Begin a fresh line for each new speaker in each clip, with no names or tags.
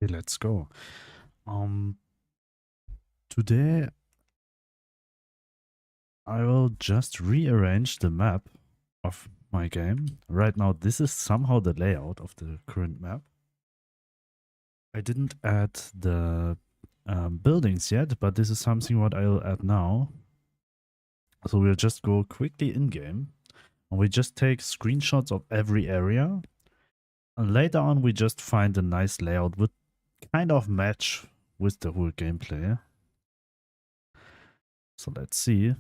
Okay, let's go. Today I will just rearrange the map of my game. Right now, this is somehow the layout of the current map. I didn't add the buildings yet, but this is something what I'll add now. So we'll just go quickly in-game, and we just take screenshots of every area. And later on, we just find a nice layout with kind of match with the whole gameplay. So let's see.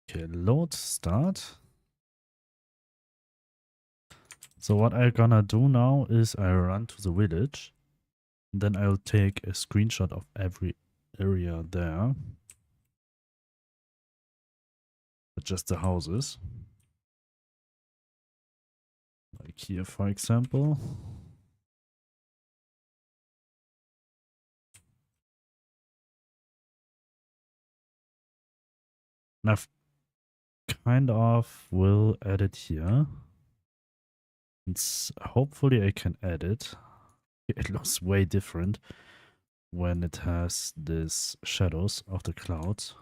Okay, load, start. So what I'm gonna do now is I run to the village. Then I'll take a screenshot of every area there. But just the houses. Like here, for example. And I've kind of will add it here. Hopefully I can add it. It looks way different when it has these shadows of the clouds.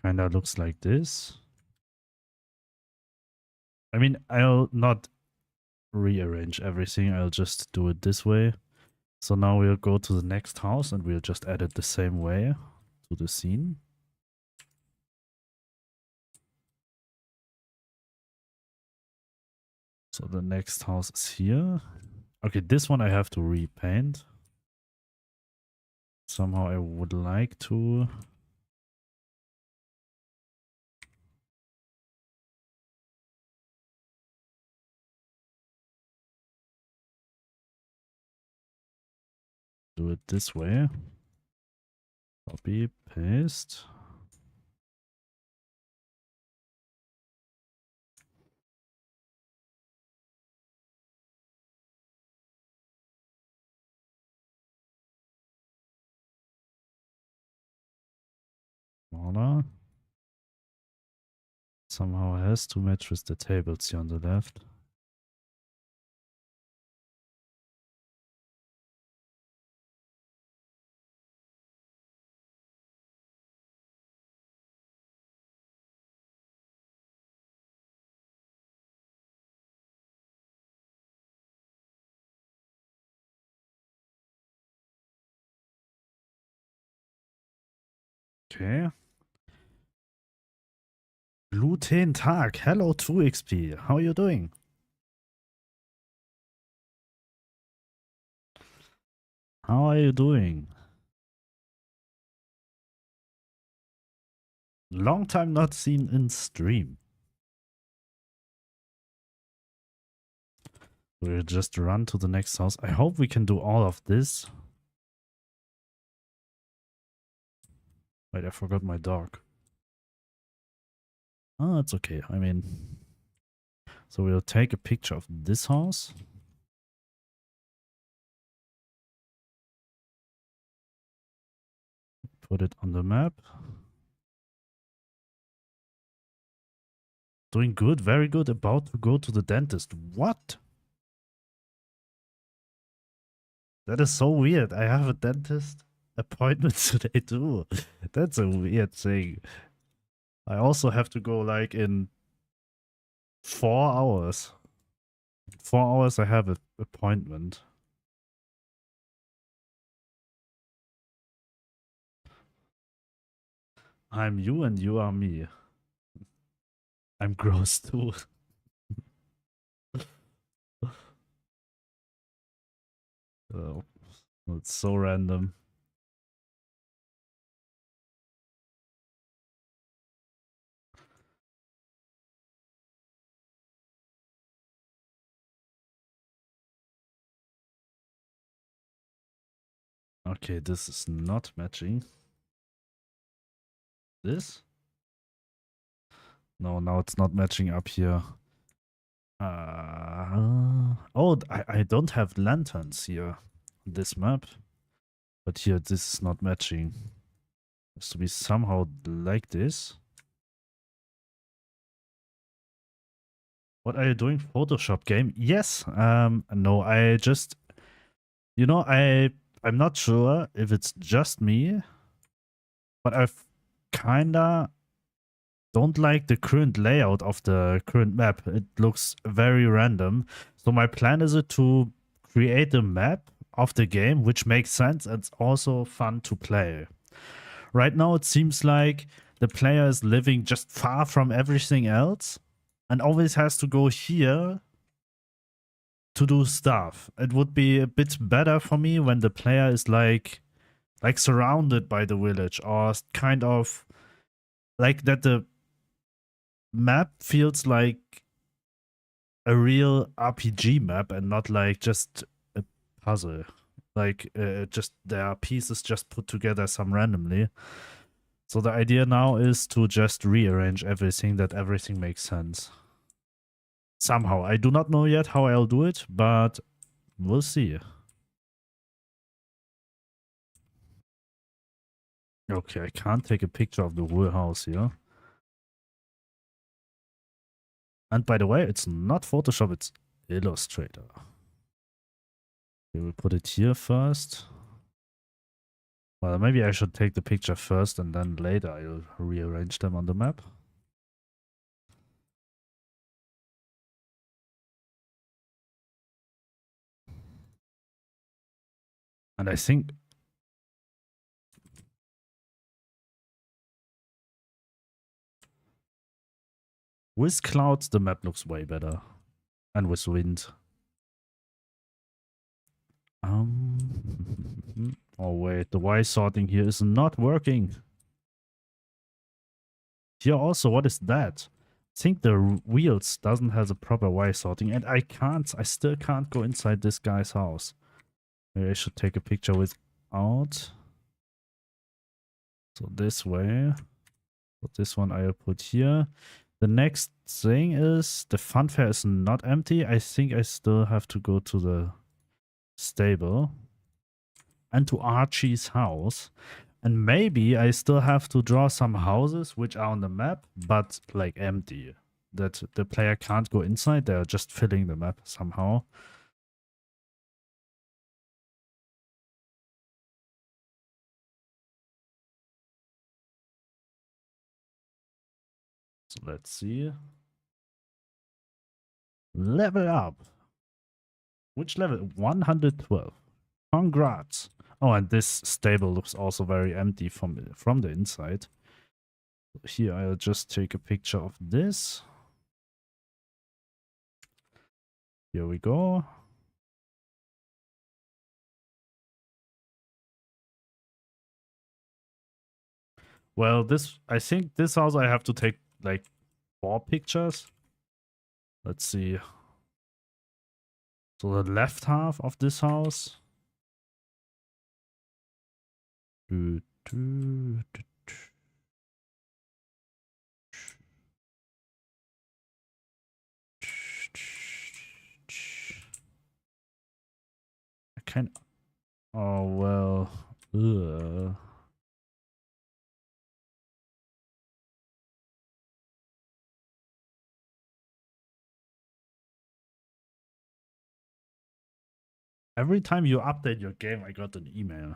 Kinda looks like this. I mean, I'll not rearrange everything. I'll just do it this way. So now we'll go to the next house and we'll just add it the same way to the scene. So the next house is here. Okay, this one I have to repaint. Somehow I would like to. Do it this way. Copy, paste. Smaller. Somehow has to match with the tables here on the left. Okay. Guten Tag. Hello 2XP. How are you doing? How are you doing? Long time not seen in stream. We'll just run to the next house. I hope we can do all of this. Wait, I forgot my dog. Oh, it's okay. I mean, so we'll take a picture of this house. Put it on the map. Doing good, very good. About to go to the dentist. What? That is so weird. I have a dentist appointment today too. That's a weird thing. I also have to go like in 4 hours. 4 hours I have an appointment. I'm you and you are me. I'm gross too. Oh, it's so random. Okay, this is not matching. This? No, now it's not matching up here. Oh, I don't have lanterns here on this map. But here, this is not matching. It has to be somehow like this. What are you doing? Photoshop game? Yes. No, I just, you know, I'm not sure if it's just me, but I've kinda don't like the current layout of the current map. It looks very random. So my plan is to create a map of the game which makes sense and it's also fun to play. Right now it seems like the player is living just far from everything else and always has to go here to do stuff. It would be a bit better for me when the player is like surrounded by the village, or kind of like that the map feels like a real RPG map and not like just a puzzle. Like just there are pieces just put together some randomly. So the idea now is to just rearrange everything, that everything makes sense. Somehow. I do not know yet how I'll do it, but we'll see. Okay, I can't take a picture of the whole house here. And by the way, it's not Photoshop, it's Illustrator. Okay, we'll put it here first. Well, maybe I should take the picture first and then later I'll rearrange them on the map. And I think with clouds, the map looks way better. And with wind. Oh wait, the Y sorting here is not working. Here also, what is that? I think the wheels doesn't have a proper Y sorting, and I still can't go inside this guy's house. Maybe I should take a picture without. So this way. So this one I'll put here. The next thing is the funfair is not empty. I think I still have to go to the stable and to Archie's house. And maybe I still have to draw some houses which are on the map, but like empty. That the player can't go inside, they're just filling the map somehow. So let's see. Level up. Which level? 112. Congrats. Oh, and this stable looks also very empty from the inside. Here, I'll just take a picture of this. Here we go. Well, I think this house I have to take like 4 pictures. Let's see. So the left half of this house. I can't. Oh well. Ugh. Every time you update your game, I got an email.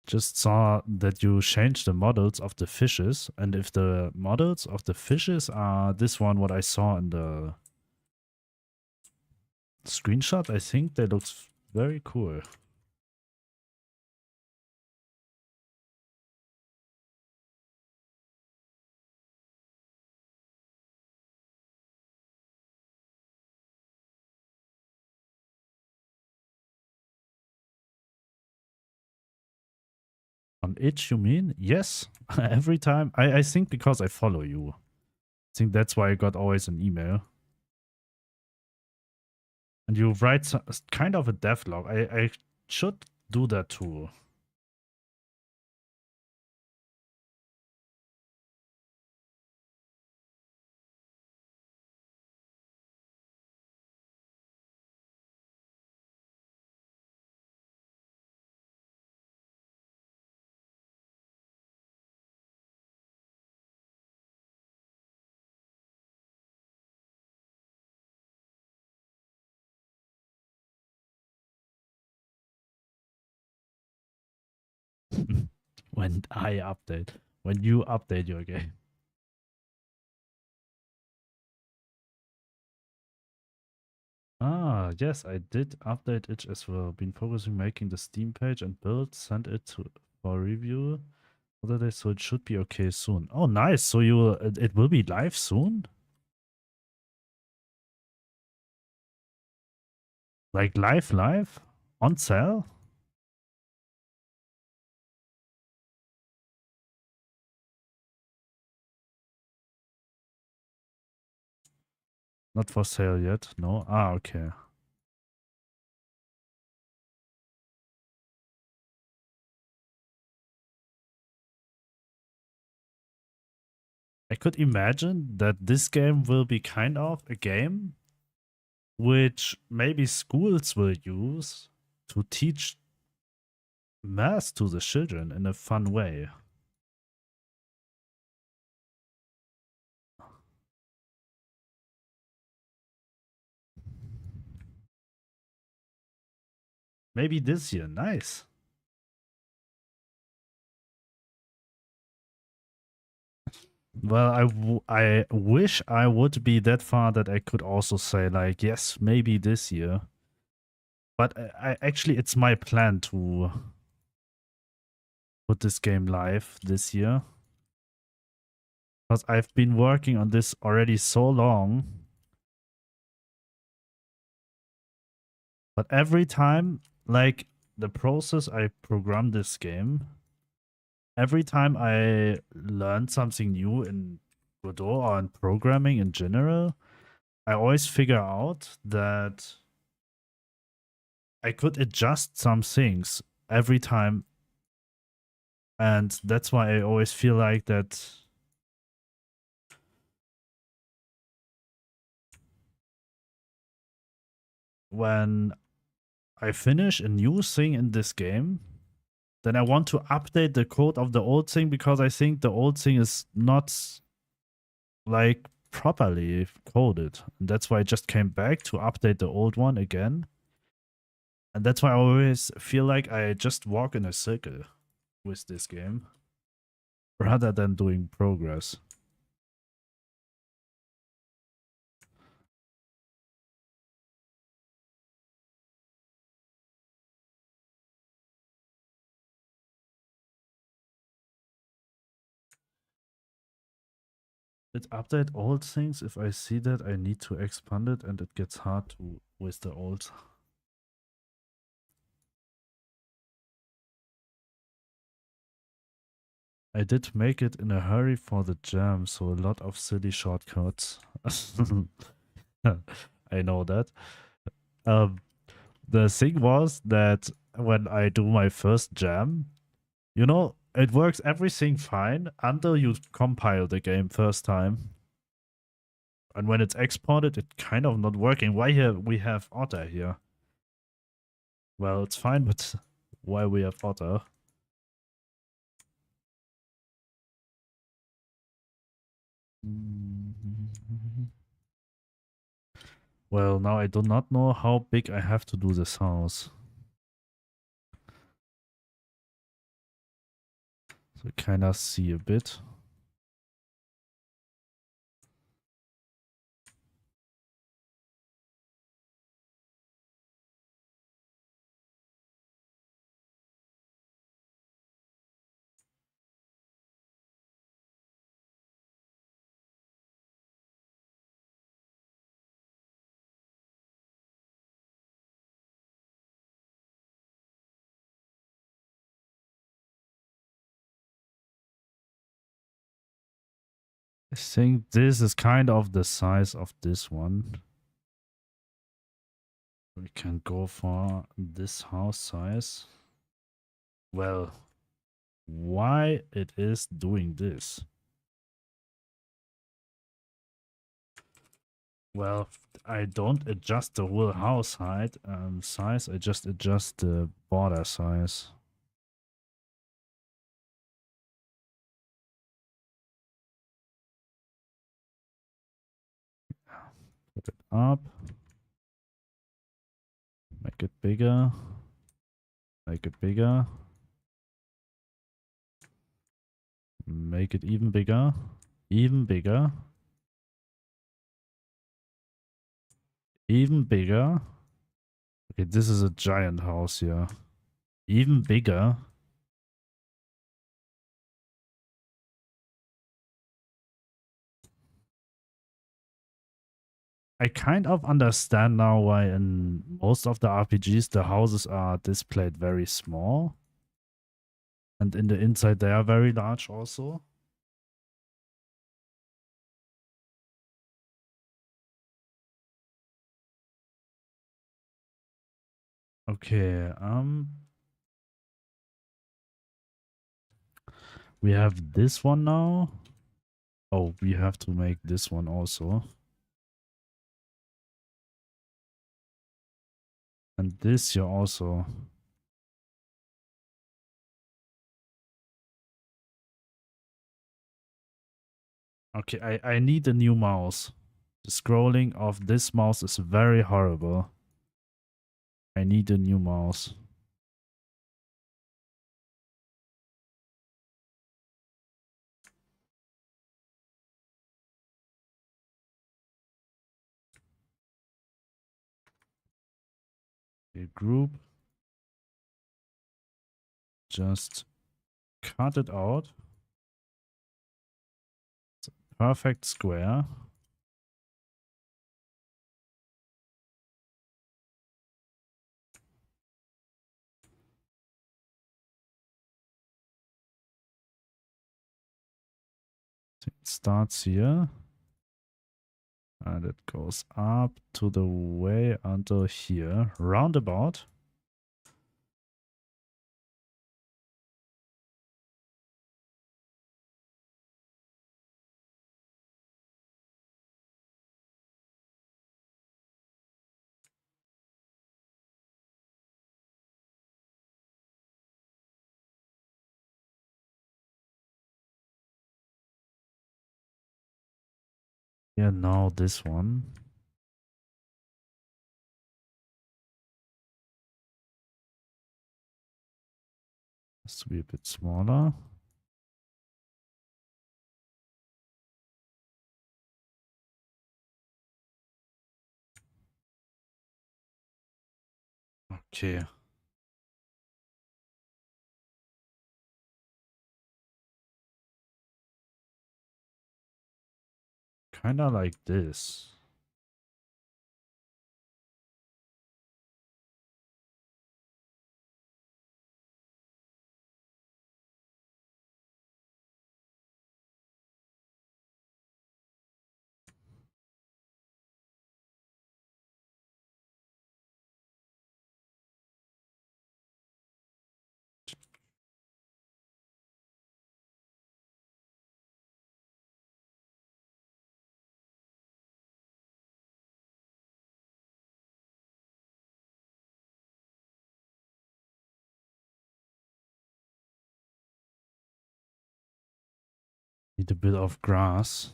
Just saw that you changed the models of the fishes, and if the models of the fishes are this one, what I saw in the screenshot, I think they look very cool. On itch, you mean? Yes. Every time. I think because I follow you. think that's why I got always an email. And you write kind of a devlog. I should do that too. When I update. When you update your game. Ah, yes, I did update it as well. Been focusing making the Steam page and build, send it to for review other day, so it should be okay soon. Oh, nice. So you it will be live soon? Like live on sale? Not for sale yet. No. Ah, okay. I could imagine that this game will be kind of a game which maybe schools will use to teach math to the children in a fun way. Maybe this year. Nice. Well, I wish I would be that far that I could also say like, yes, maybe this year. But I actually, it's my plan to put this game live this year because I've been working on this already so long. But every time, like the process I program this game, every time I learn something new in Godot or in programming in general, I always figure out that I could adjust some things every time. And that's why I always feel like that when I finish a new thing in this game, then I want to update the code of the old thing because I think the old thing is not like properly coded. And that's why I just came back to update the old one again. And that's why I always feel like I just walk in a circle with this game rather than doing progress. It update old things. If I see that, I need to expand it and it gets hard to with the old. I did make it in a hurry for the jam, so a lot of silly shortcuts. I know that. Um, the thing was that when I do my first jam, it works everything fine until you compile the game first time. And when it's exported, it kind of not working. Why here we have Otter here? Well, it's fine, but why we have Otter? Well, now I do not know how big I have to do this house. So kind of see a bit. think this is kind of the size of this one. We can go for this house size. Well, why it is doing this? Well, I don't adjust the whole house height size. I just adjust the border size. Put it up. Make it bigger. Make it bigger. Make it even bigger. Even bigger. Even bigger. Okay, this is a giant house here. Even bigger. I kind of understand now why in most of the RPGs the houses are displayed very small. And in the inside they are very large also. Okay, we have this one now. Oh, we have to make this one also. And this here also. Okay, I need a new mouse. The scrolling of this mouse is very horrible. I need a new mouse. Okay, group. Just cut it out. It's a perfect square. It starts here. And it goes up to the way until here. Roundabout. Yeah, now this one. Has to be a bit smaller. Okay. Kinda like this. Need a bit of grass.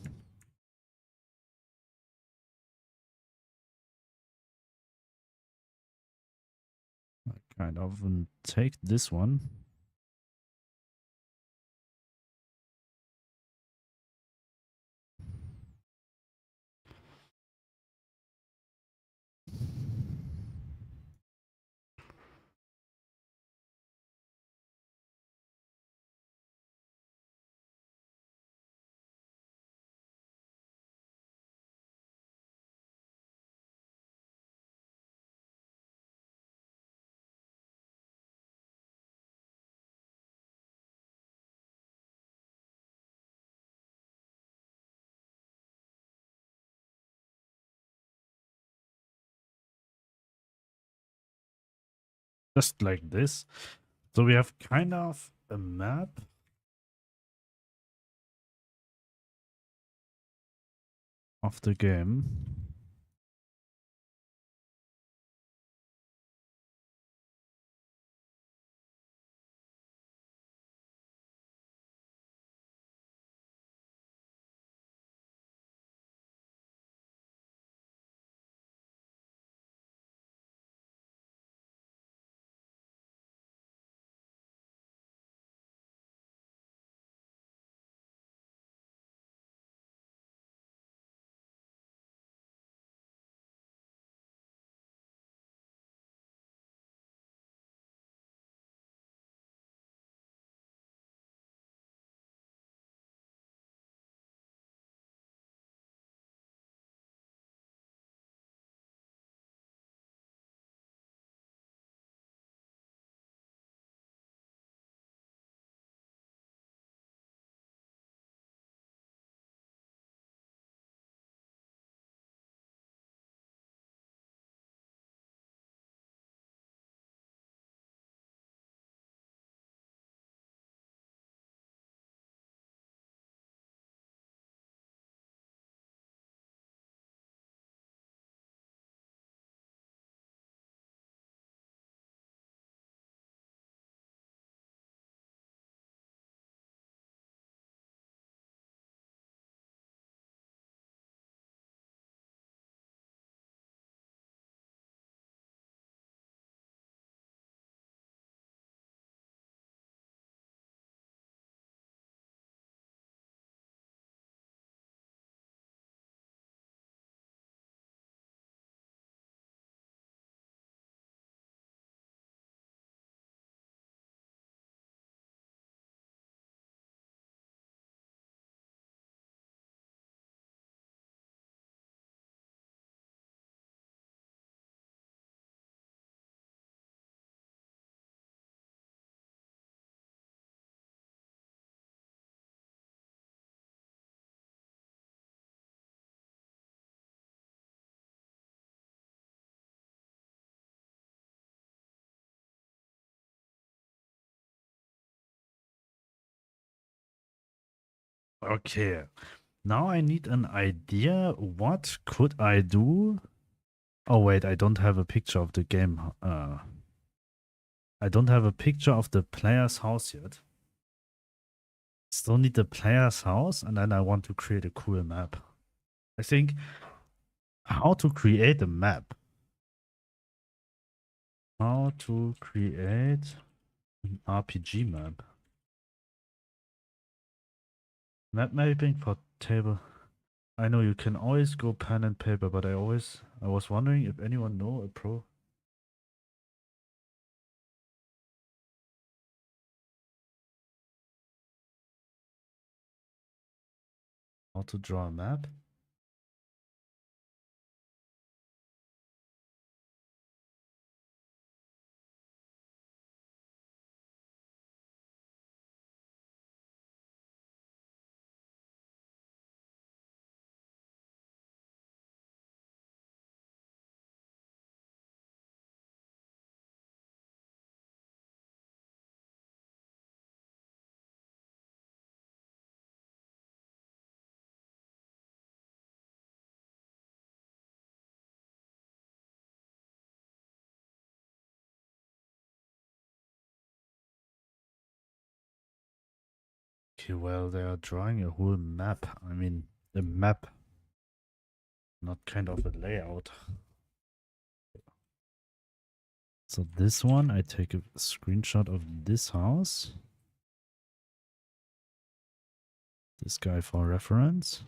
I kind of take this one. just like this. So we have kind of a map of the game. Okay, now I need an idea. What could I do? Oh wait, I don't have a picture of the game. I don't have a picture of the player's house yet. Still need the player's house, and then I want to create a cool map. I think how to create a map. How to create an RPG map. Map mapping for table. I know you can always go pen and paper, but I was wondering if anyone know a pro. How to draw a map. Okay, well, they are drawing a whole map. I mean, a map, not kind of a layout. So this one, I take a screenshot of this house. This guy for reference.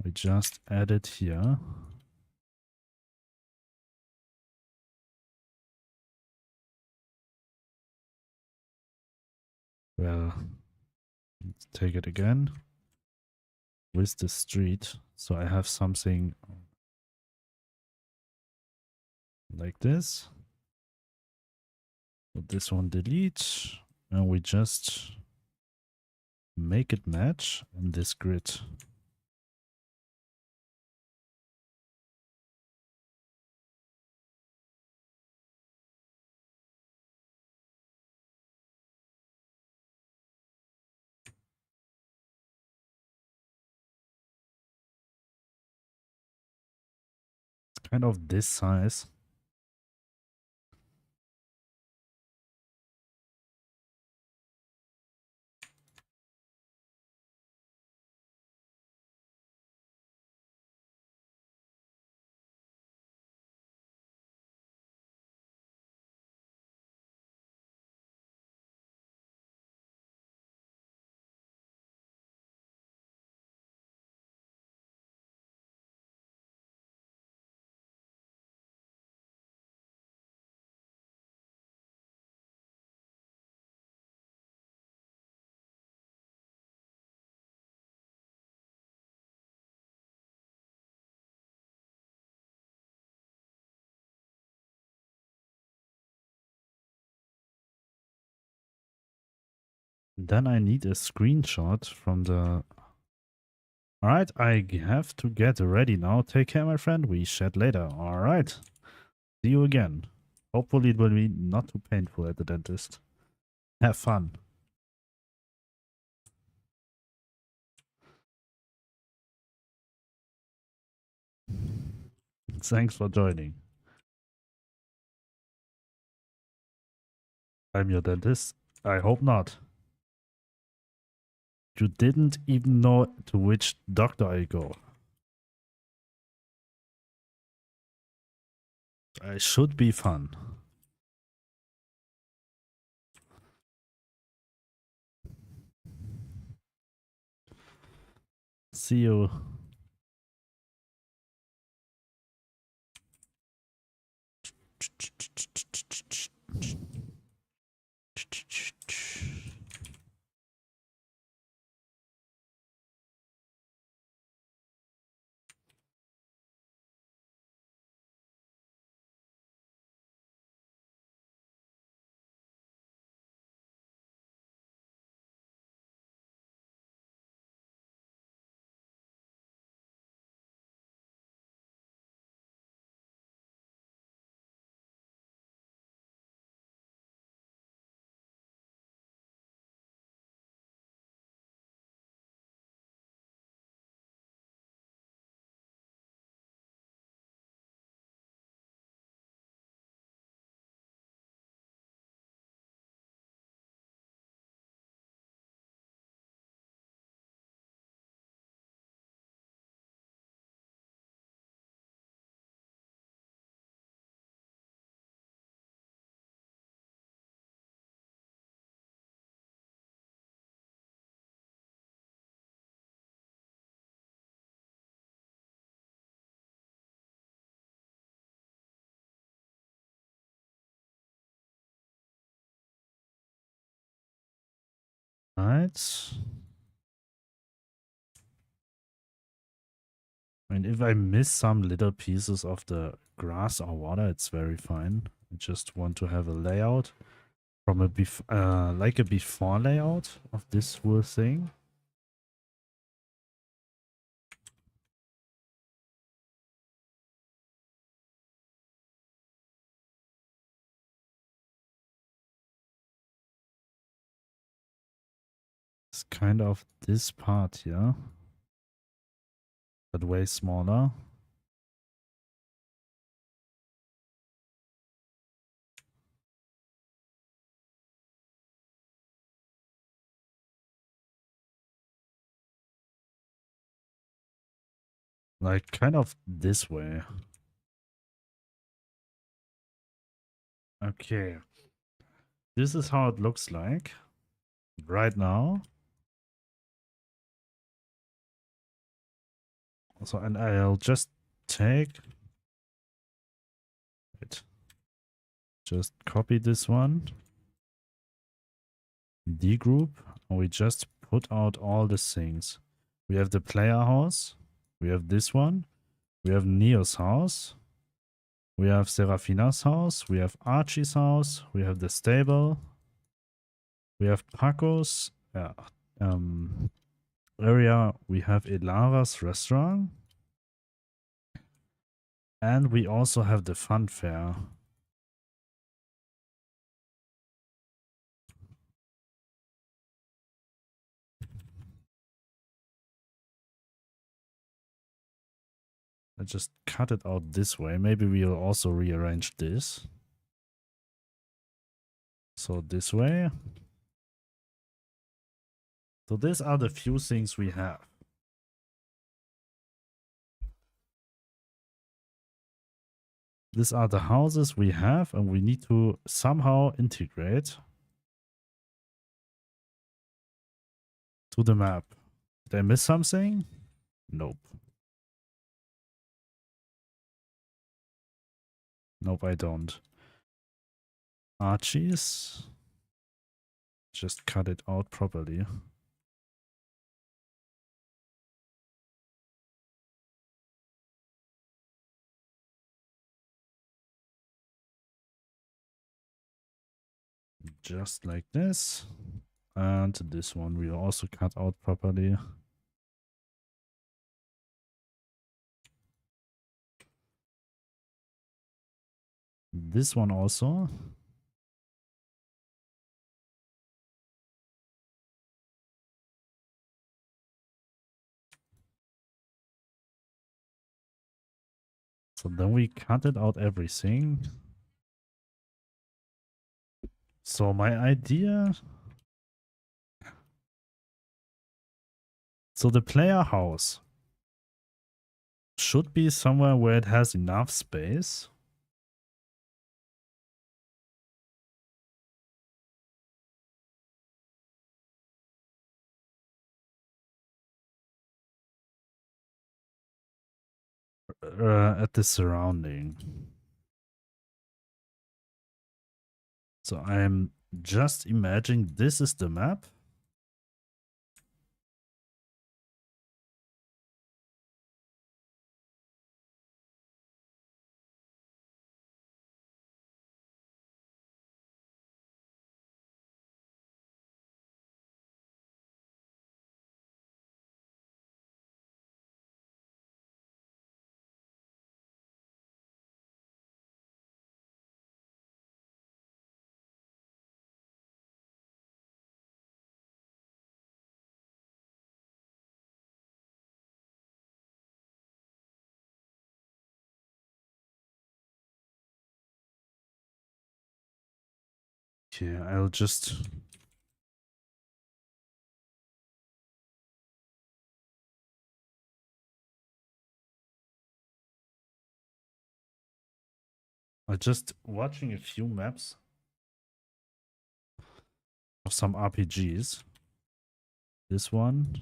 I just add it here. Well, let's take it again with the street. So I have something like this. So this one delete, and we just make it match in this grid. kind of this size. Then I need a screenshot from the... Alright, I have to get ready now. Take care, my friend. We chat later. Alright. See you again. Hopefully it will be not too painful at the dentist. Have fun. Thanks for joining. I'm your dentist. I hope not. You didn't even know to which doctor I go. I should be fun. See you. Right. And if I miss some little pieces of the grass or water, it's very fine. I just want to have a layout from a like a before layout of this whole thing. It's kind of this part here, but way smaller. Like kind of this way. Okay. This is how it looks like right now. So, and I'll just take it. Just copy this one. D group. And we just put out all the things. We have the player house. We have this one. We have Neo's house. We have Serafina's house. We have Archie's house. We have the stable. We have Paco's area. We have Elara's restaurant. And we also have the fun fair. I just cut it out this way. Maybe we'll also rearrange this. So this way. So these are the few things we have. These are the houses we have, and we need to somehow integrate to the map. Did I miss something? Nope. Nope, I don't. Archies. Just cut it out properly. Just like this. And this one we also cut out properly. This one also. So then we cut it out everything. So my idea. So the player house should be somewhere where it has enough space. At the surrounding. So I'm just imagining this is the map. Okay, I'll just... I'm just watching a few maps of some RPGs. This one.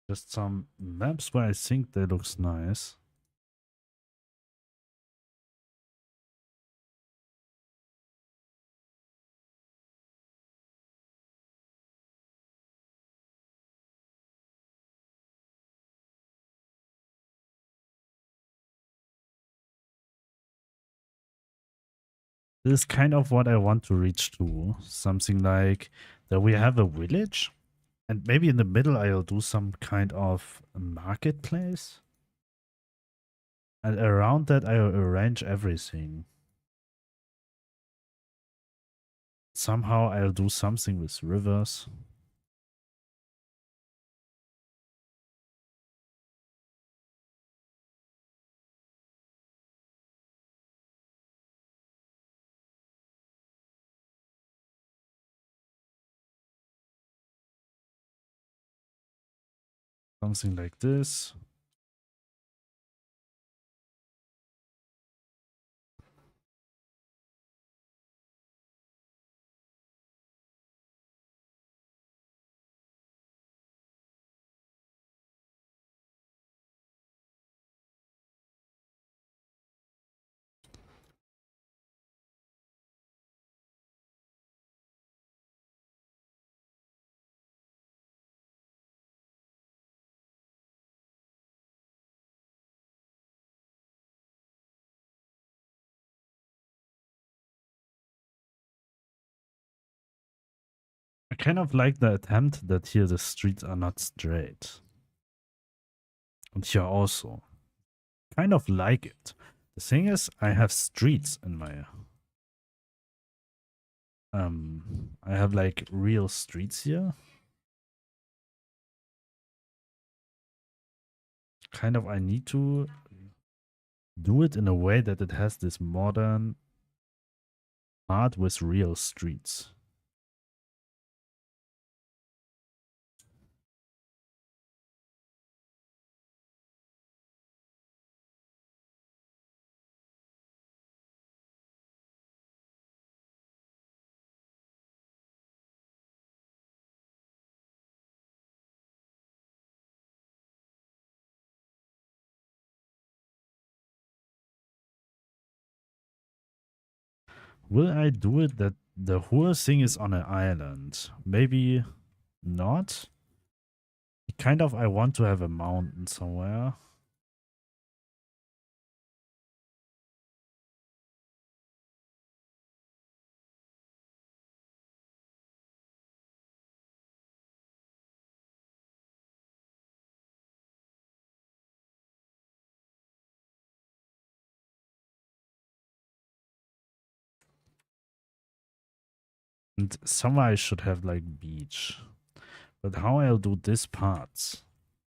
Just some maps where I think they looks nice. This is kind of what I want to reach to. Something like that we have a village. And maybe in the middle I'll do some kind of marketplace. And around that I'll arrange everything. Somehow I'll do something with rivers. Something like this. I kind of like the attempt that here the streets are not straight. And here also. Kind of like it. The thing is, I have streets in my... I have like real streets here. Kind of, I need to do it in a way that it has this modern art with real streets. Will I do it that the whole thing is on an island? Maybe not. Kind of, I want to have a mountain somewhere. And somewhere I should have like beach. But how I'll do this part?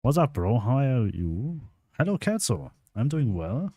What's up, bro? How are you? Hello, Katso. I'm doing well.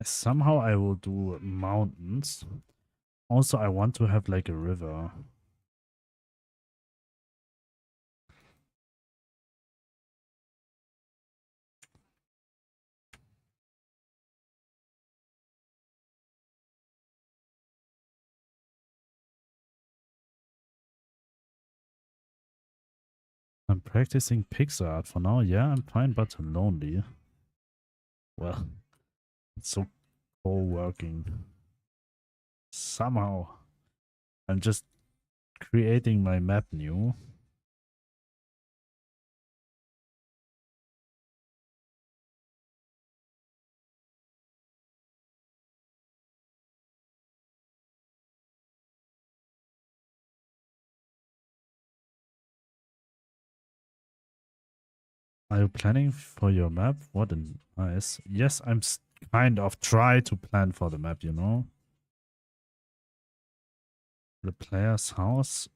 Somehow I will do mountains. Also, I want to have like a river. I'm practicing pixel art for now. Yeah, I'm fine, but lonely. Well, it's so co-working. Somehow. I'm just creating my map new. Are you planning for your map? What a nice. Yes, I'm kind of try to plan for the map, you know? The player's house.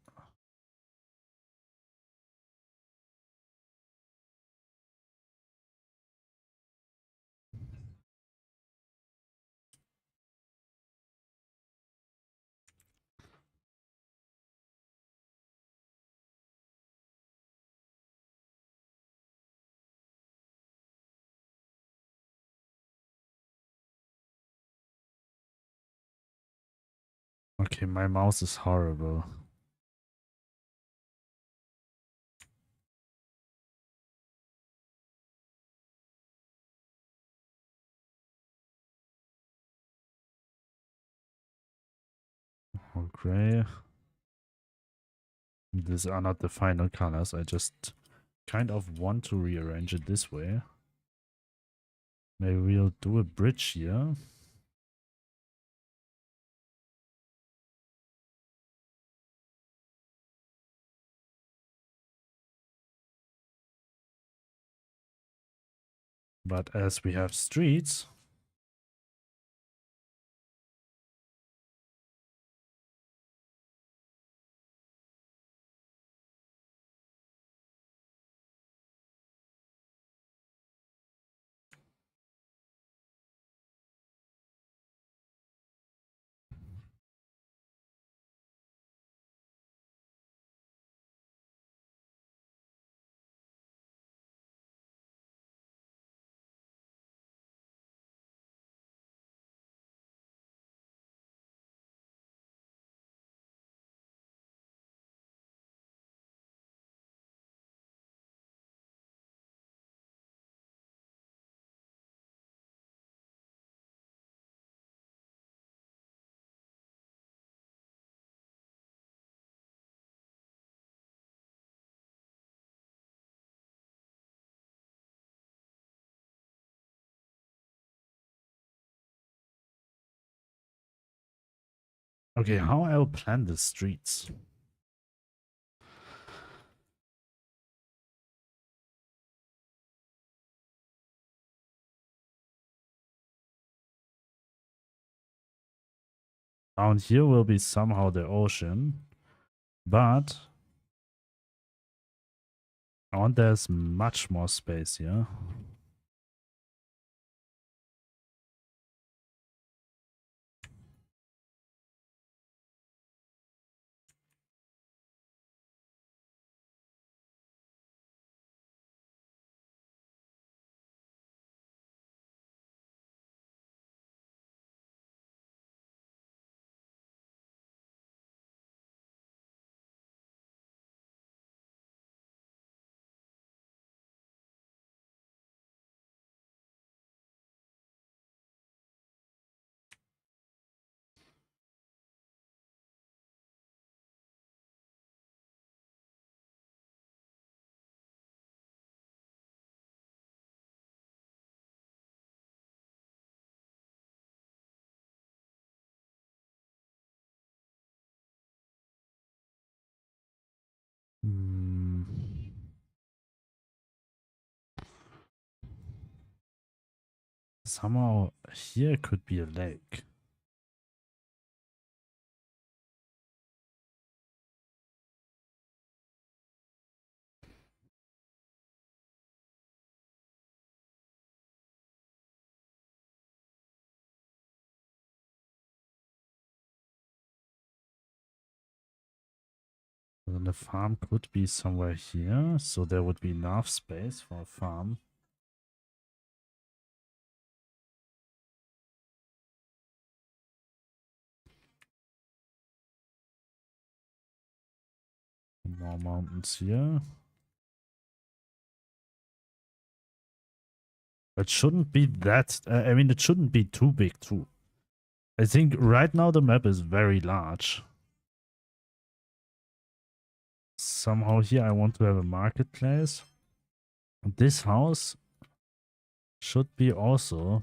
Okay, my mouse is horrible. Okay. These are not the final colors. I just kind of want to rearrange it this way. Maybe we'll do a bridge here. But as we have streets, okay, how I'll plan the streets. Down here will be somehow the ocean, but I want there's much more space here. Hmm. Somehow here could be a lake. Then the farm could be somewhere here, so there would be enough space for a farm. More mountains here. It shouldn't be that, I mean, it shouldn't be too big too. I think right now the map is very large. Somehow here I want to have a marketplace. This house should be also.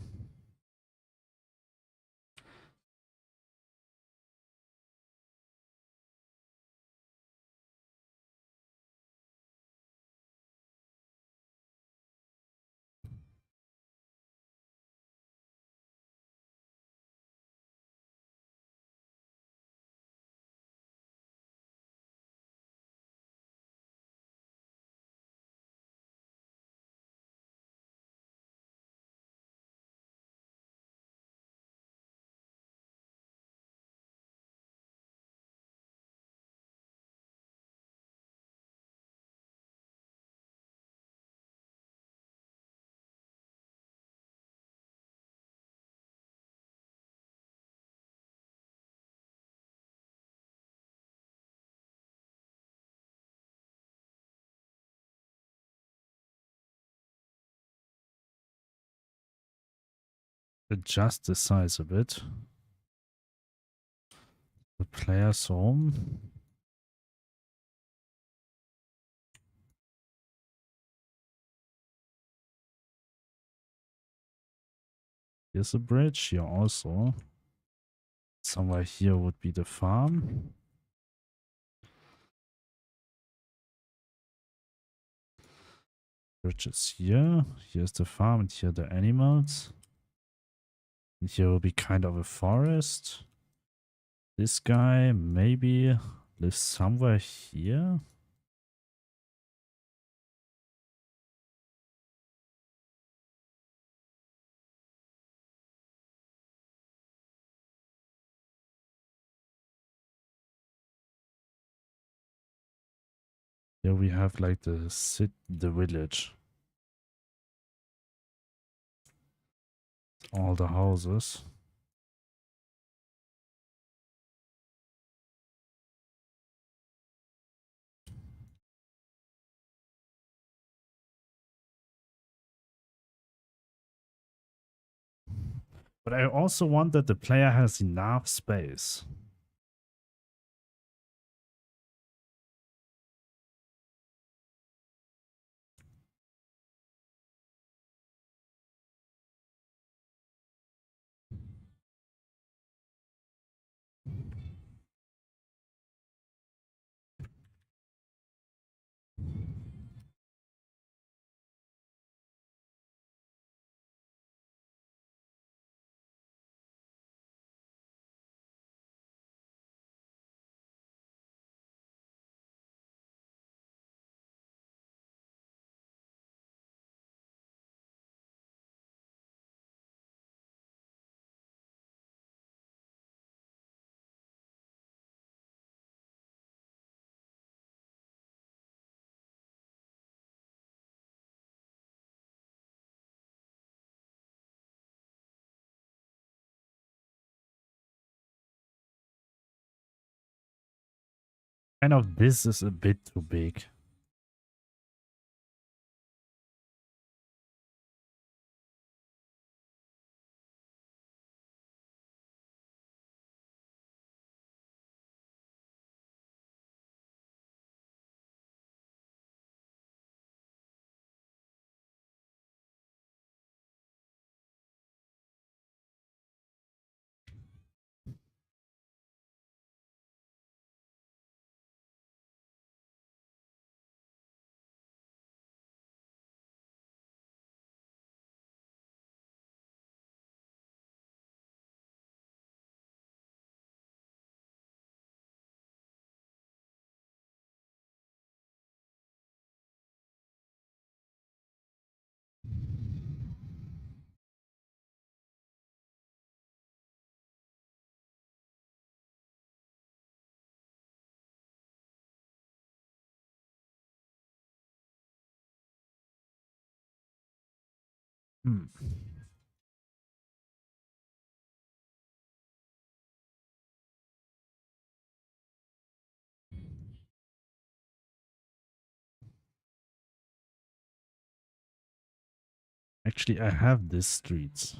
Adjust the size a bit. The player's home. Here's a bridge. Here also. Somewhere here would be the farm. Bridge is here. Here's the farm and here the animals. And here will be kind of a forest. This guy maybe lives somewhere here. Here we have like the village. All the houses. But I also want that the player has enough space. Kind of this is a bit too big. Hmm. Actually, I have these streets.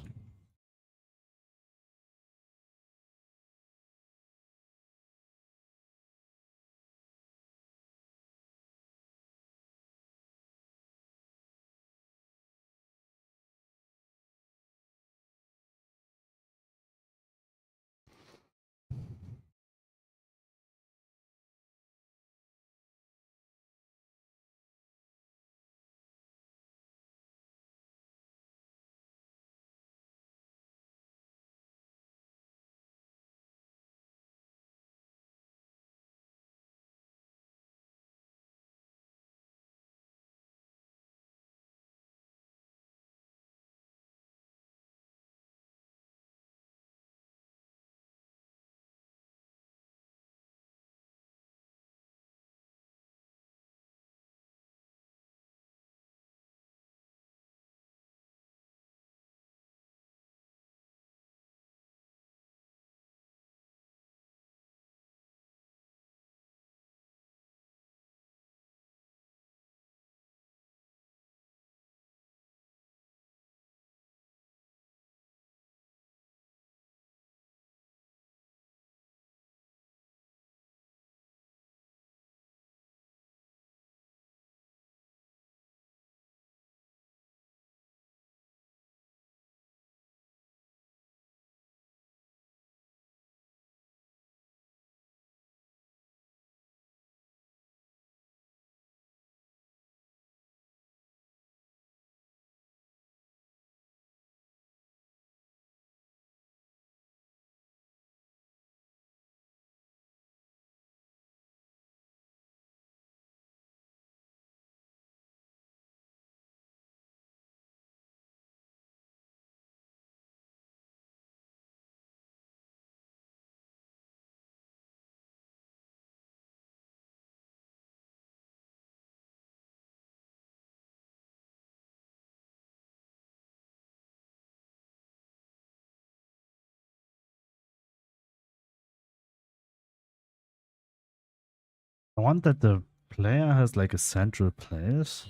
I want that the player has like a central place.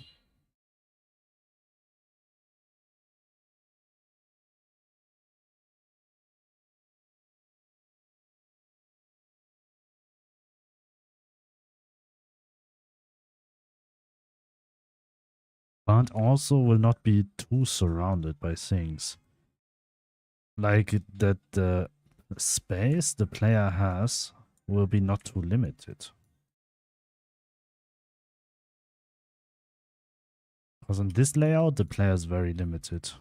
But also will not be too surrounded by things. Like that the space the player has will be not too limited. Because in this layout, the player is very limited.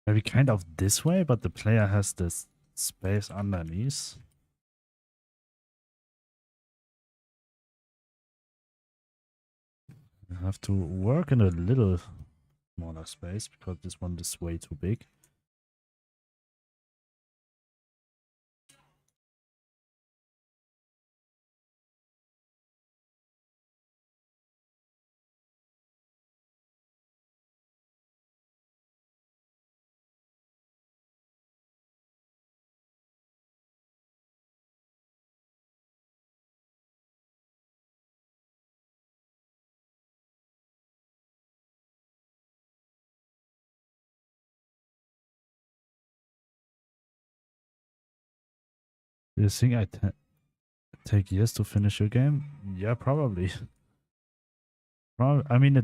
Maybe kind of this way, but the player has this space underneath. I have to work in a little smaller space because this one is way too big. Do you think I take years to finish your game? Yeah, probably. I mean,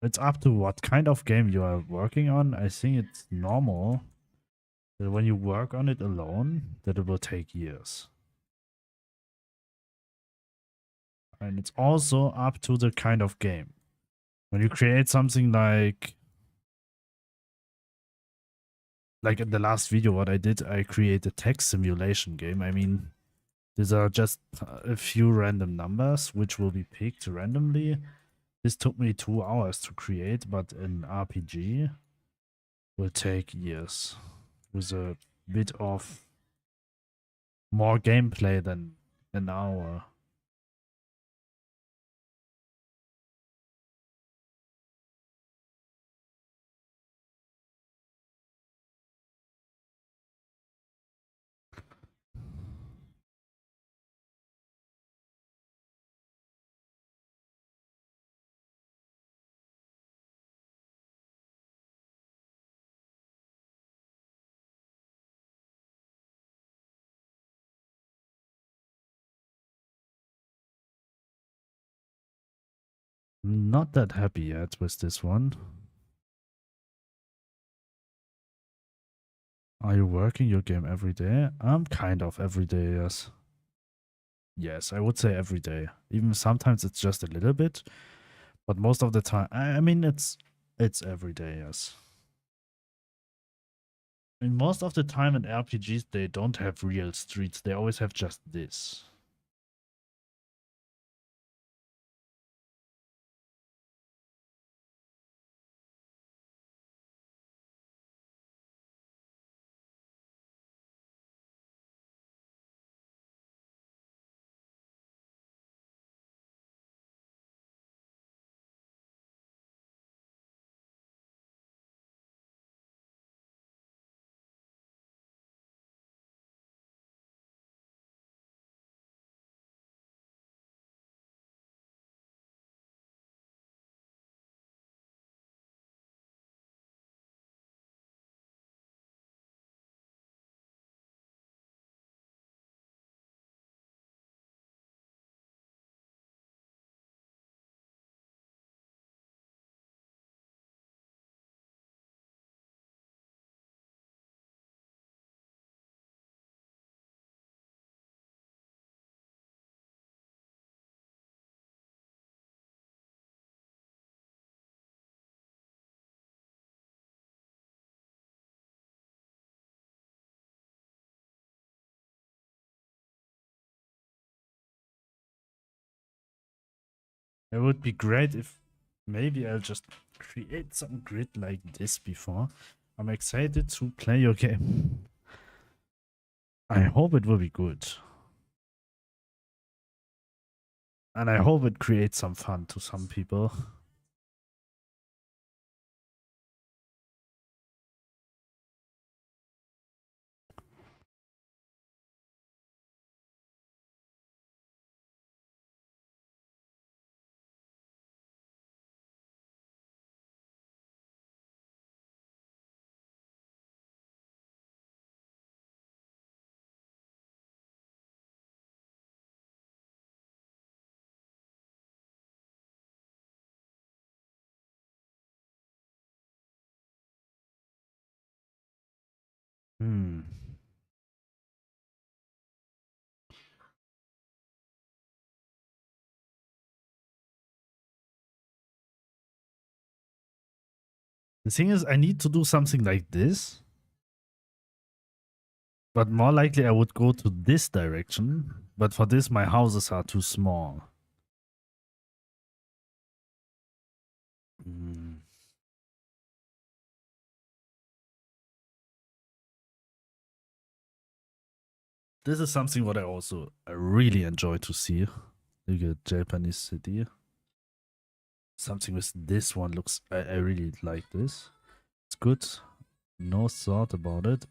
it's up to what kind of game you are working on. I think it's normal that when you work on it alone, that it will take years. And it's also up to the kind of game. When you create something like in the last video what I did, I created a text simulation game. I mean, these are just a few random numbers which will be picked randomly. This took me 2 hours to create, but an RPG will take years with a bit of more gameplay than an hour. Not that happy yet with this one. Are you working your game every day? I'm kind of every day, yes. Yes, I would say every day. Even sometimes it's just a little bit, but most of the time, I mean, it's every day, yes. I mean, most of the time in RPGs, they don't have real streets. They always have just this. It would be great if Maybe I'll just create some grid like this before. I'm excited to play your game. I hope it will be good. And I hope it creates some fun to some people. Hmm. The thing is, I need to do something like this. But more likely I would go to this direction. But for this, my houses are too small. Hmm. This is something what I really enjoy to see. Look at Japanese city. Something with this one looks, I really like this. It's good. No thought about it.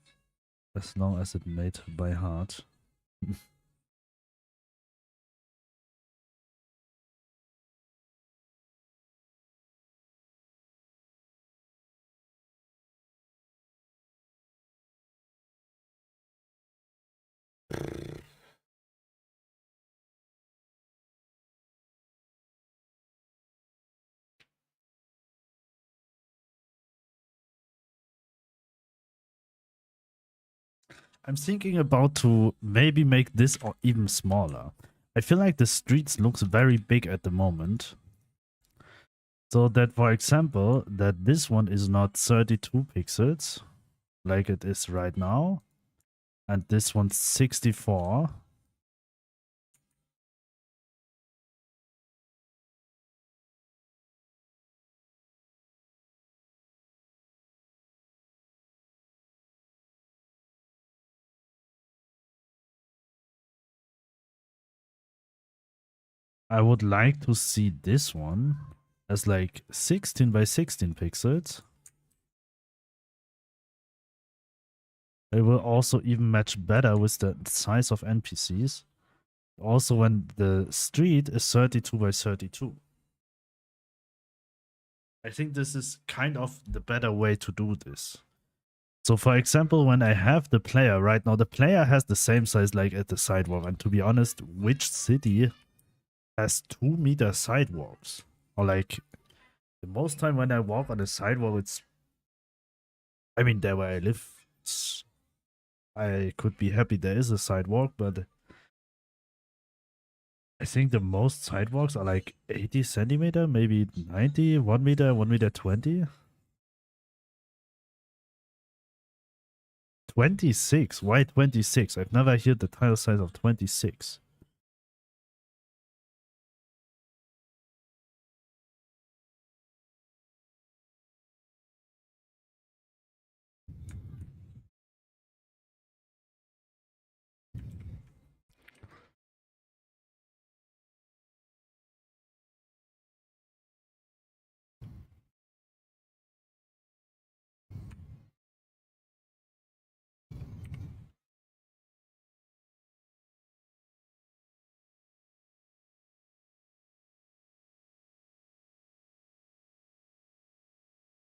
As long as it made by heart. I'm thinking about to maybe make this or even smaller. I feel like the streets looks very big at the moment. So that, for example, that this one is not 32 pixels like it is right now. And this one's 64. I would like to see this one as like 16 by 16 pixels. It will also even match better with the size of NPCs. Also when the street is 32 by 32. I think this is kind of the better way to do this. So for example, when I have the player right now, the player has the same size like at the sidewalk. And to be honest, which city has 2-meter sidewalks? Or like the most time when I walk on a sidewalk, it's, I mean, there where I live, I could be happy there is a sidewalk, but I think the most sidewalks are like 80 centimeter, maybe 90, 1 meter, 1 meter 20. 26. Why 26? I've never heard the tile size of 26.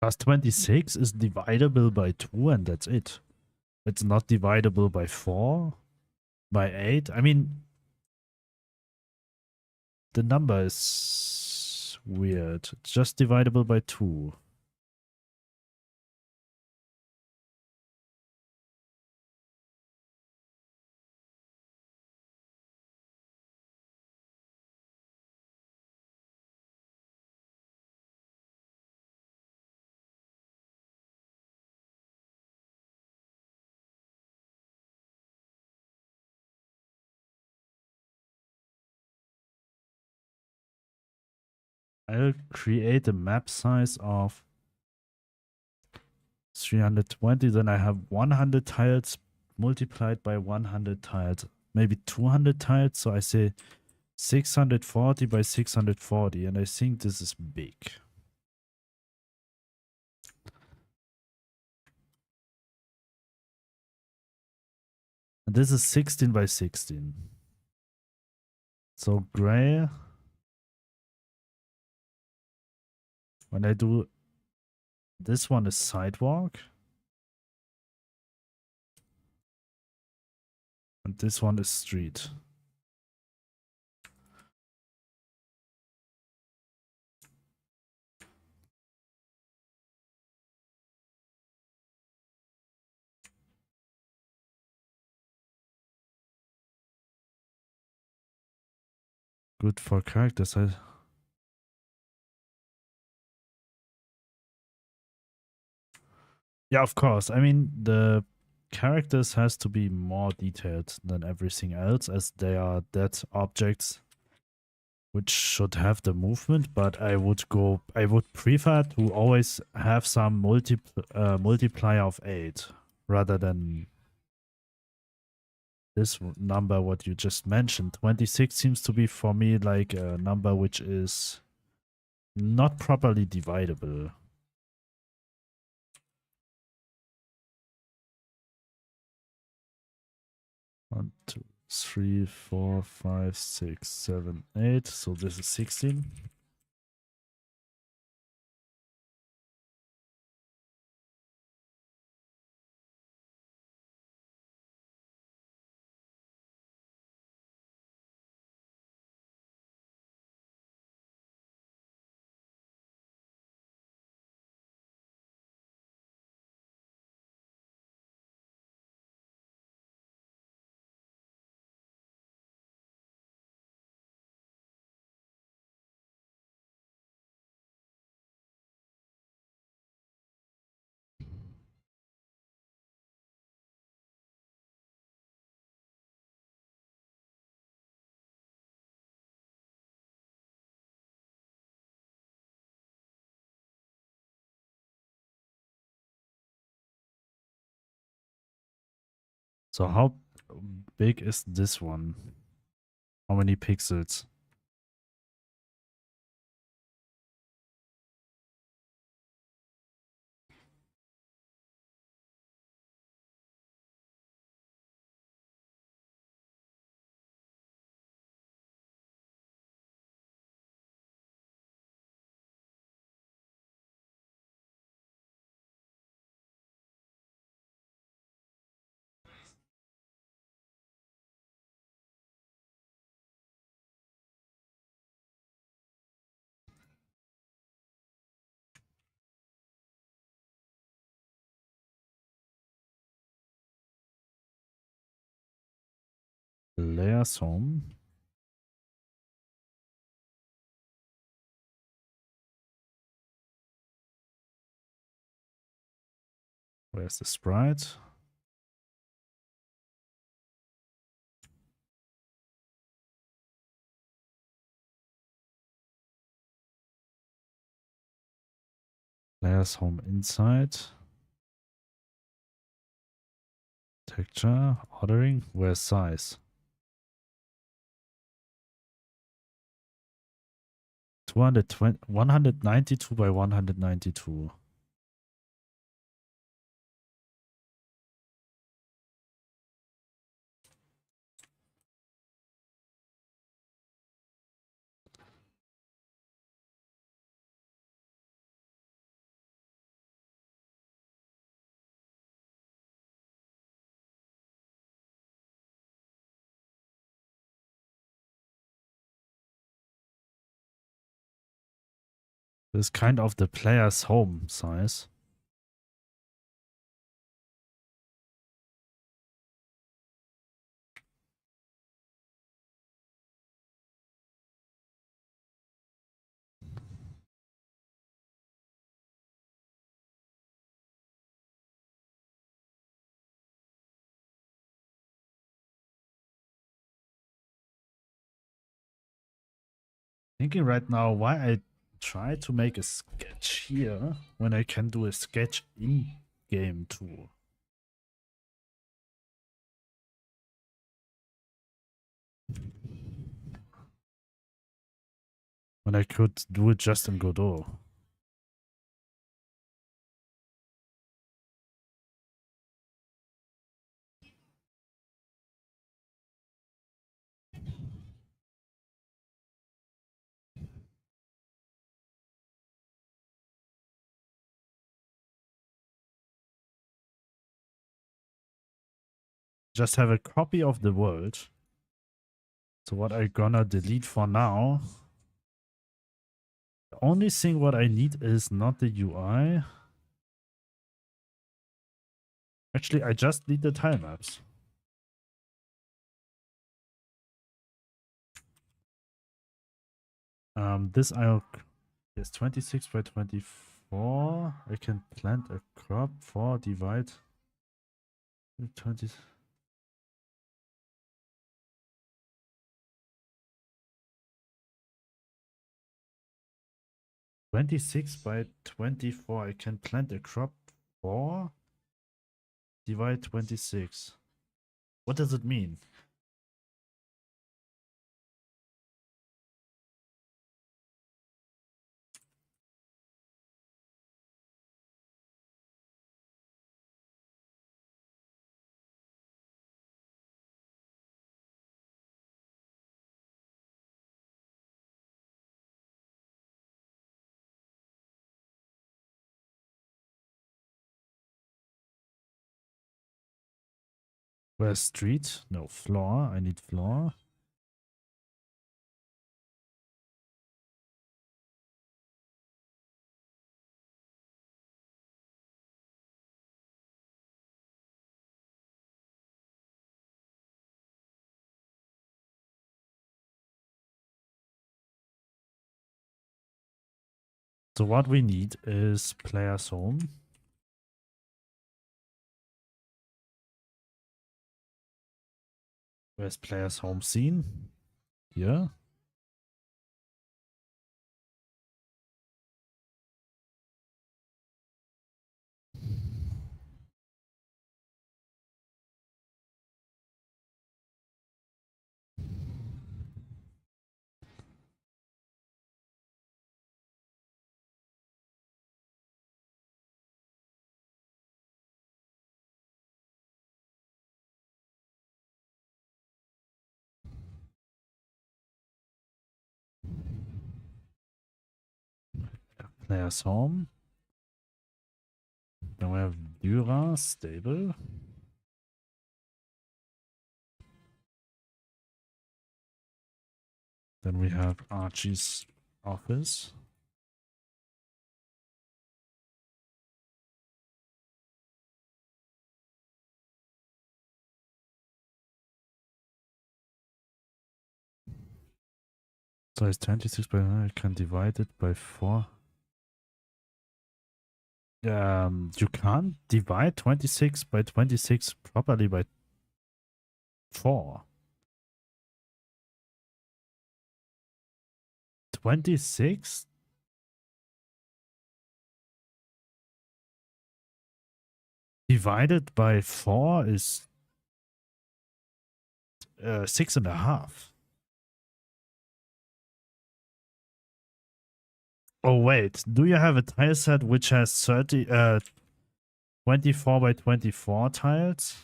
Plus 26 is dividable by 2 and that's it. It's not dividable by 4, by 8. I mean, the number is weird. It's just divisible by 2. I'll create a map size of 320. Then I have 100 tiles multiplied by 100 tiles, maybe 200 tiles. So I say 640 by 640, and I think this is big. And this is 16 by 16. So gray, when I do this one is sidewalk, and this one is street. Good for characters. Yeah, of course. I mean, the characters has to be more detailed than everything else, as they are dead objects which should have the movement, but I would prefer to always have some multiplier of 8 rather than this number what you just mentioned. 26 seems to be for me like a number which is not properly dividable. 1, 2, 3, 4, 5, 6, 7, 8. So this is 16. So how big is this one? How many pixels? Layers home. Where's the sprite? Layers home inside. Texture, ordering, where's size? 220, 192 by 192. This is kind of the player's home size. Thinking right now why I try to make a sketch here when I can do a sketch in game too. When I could do it just in Godot. Just have a copy of the world. So what I'm gonna delete for now. The only thing what I need is not the UI. Actually, I just need the tile maps. This I'll... Yes, 26 by 24. I can plant a crop for divide 20. 26 by 24. I can plant a crop for divide 26. What does it mean? Where's street? No, floor. I need floor. So what we need is player's home. Where's player's home scene? Here. Player's home. Then we have Dürer stable. Then we have Archie's office. So it's 26 by I can divide it by 4. You can't divide 26 by 26 properly by 4. 26 divided by 4 is 6.5. Oh wait, do you have a tile set which has 24 by 24 tiles?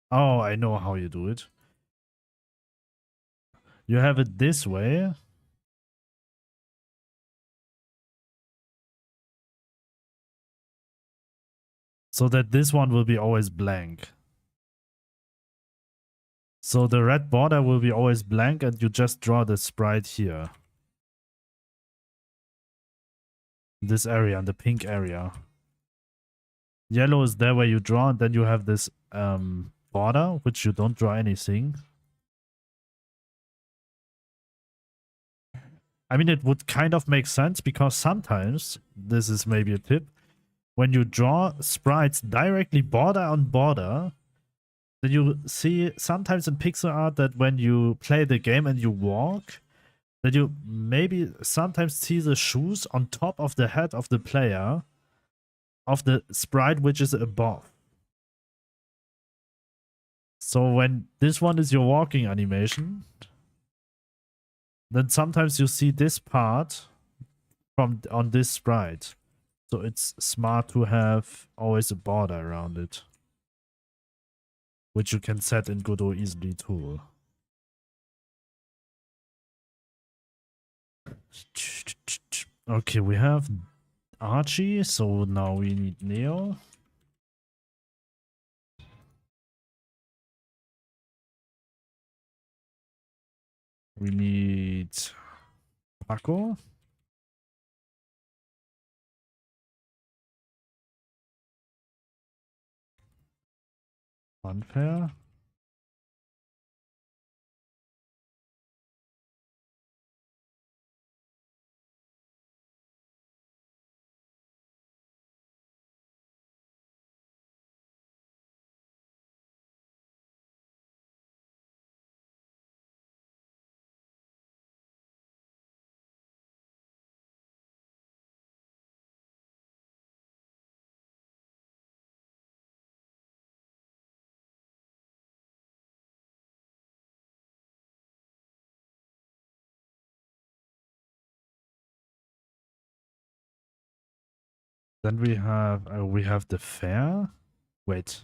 Oh, I know how you do it. You have it this way. So that this one will be always blank. So the red border will be always blank and you just draw the sprite here. This area, the pink area. Yellow is there where you draw, and then you have this border, which you don't draw anything. I mean, it would kind of make sense because sometimes, this is maybe a tip, when you draw sprites directly border on border, then you see sometimes in pixel art that when you play the game and you walk, that you maybe sometimes see the shoes on top of the head of the player of the sprite which is above. So when this one is your walking animation, then sometimes you see this part from on this sprite. So it's smart to have always a border around it, which you can set in Godot easily too. Okay, we have Archie, so now we need Neo. We need Paco. Unfair. Then we have the fair. Wait.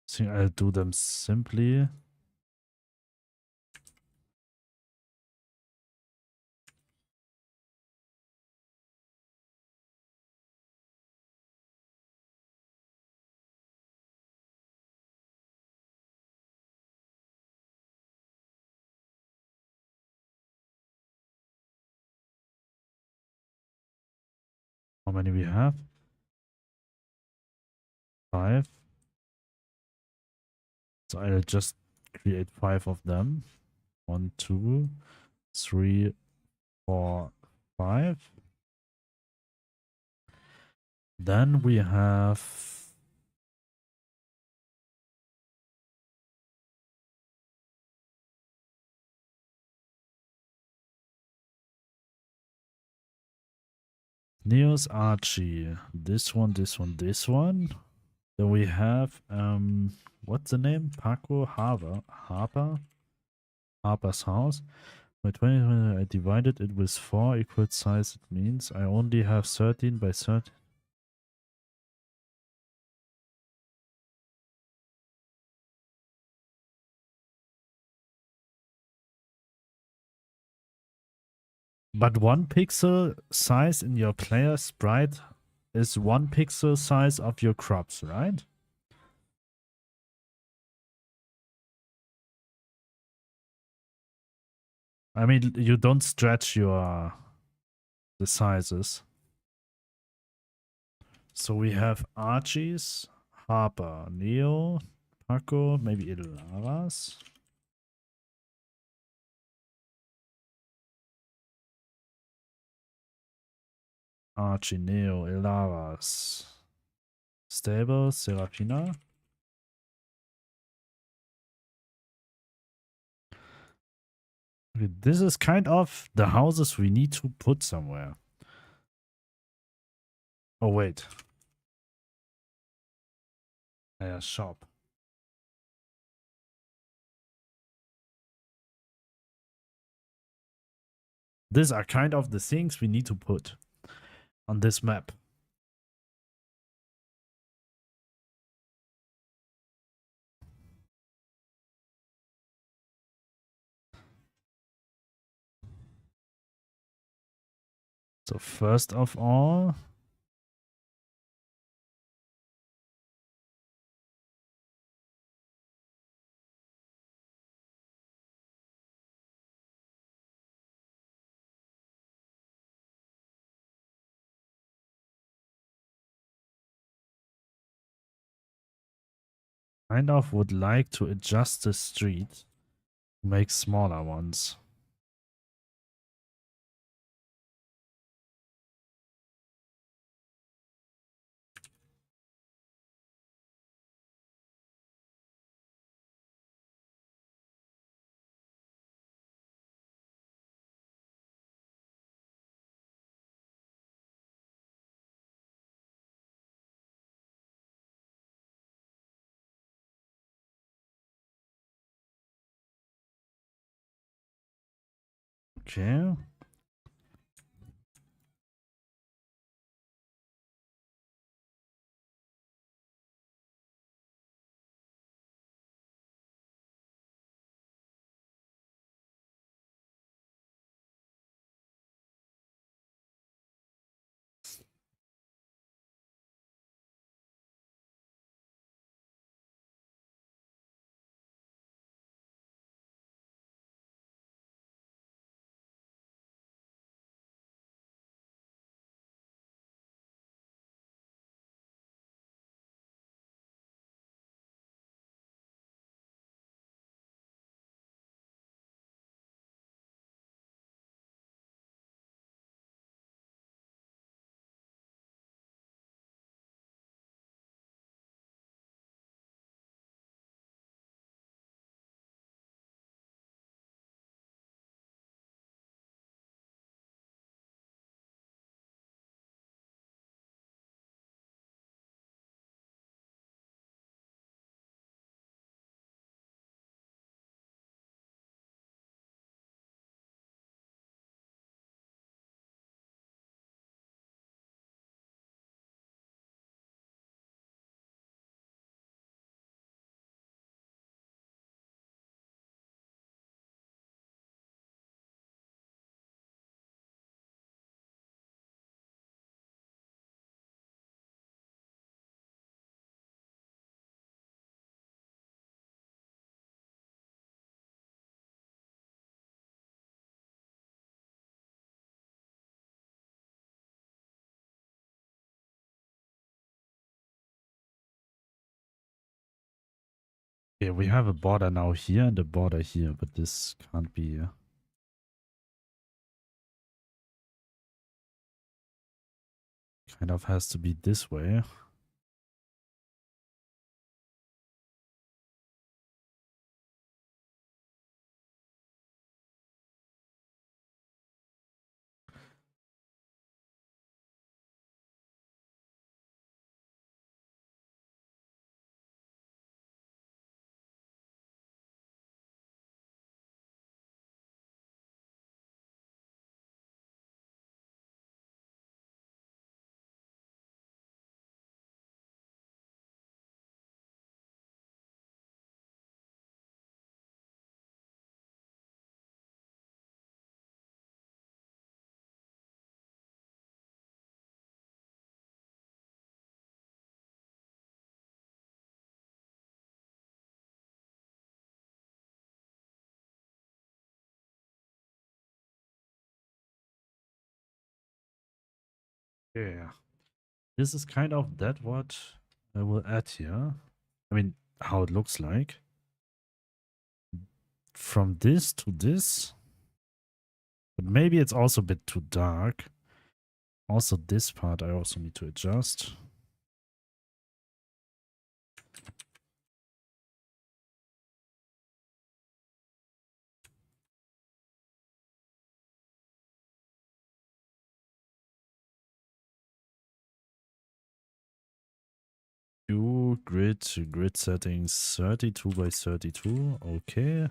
I think I'll do them simply. How many we have? 5. So I'll just create 5 of them. 1, 2, 3, 4, 5. Then we have Neos Archie. This one, this one, this one. Then we have what's the name? Paco Harper's house. By 2020 I divided it with 4 equal size. It means I only have 13 by 13. But 1 pixel size in your player sprite is 1 pixel size of your crops, right? I mean, you don't stretch the sizes. So we have Archie's, Harper, Neo, Paco, maybe Ilaras. Archie, Neo, Ilaras. Stable, Serafina. Okay, this is kind of the houses we need to put somewhere. Oh, wait. Yeah, shop. These are kind of the things we need to put on this map. So first of all, kind of would like to adjust the street, make smaller ones. Okay. Yeah, we have a border now here and a border here, but this can't be. Kind of has to be this way. Yeah. This is kind of that what I will add here. I mean, how it looks like. From this to this. But maybe it's also a bit too dark. Also, this part I also need to adjust. Do grid settings 32 by 32. Okay.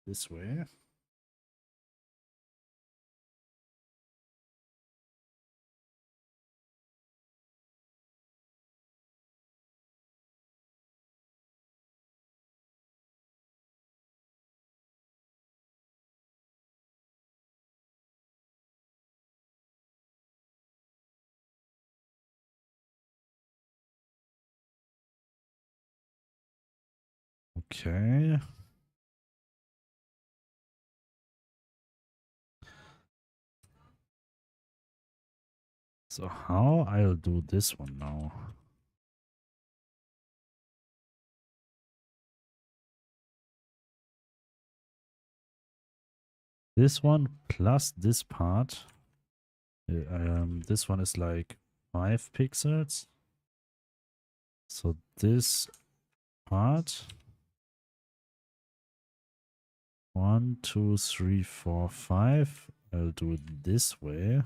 This way. Okay. So how I'll do this one now. This one plus this part. This one is like 5 pixels. So this part. 1, 2, 3, 4, 5. I'll do it this way.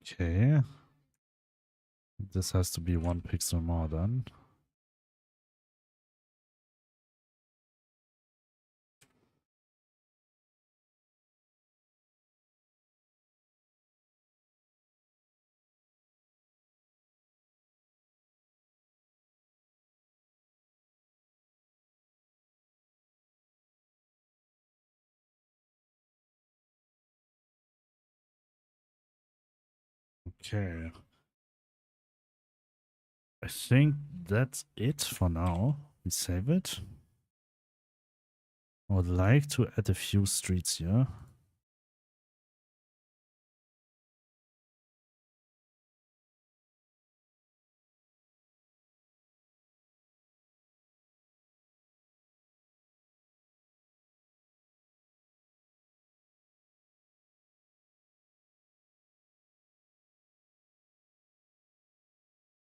Okay. This has to be 1 pixel more then. Okay. I think that's it for now. We save it. I would like to add a few streets here.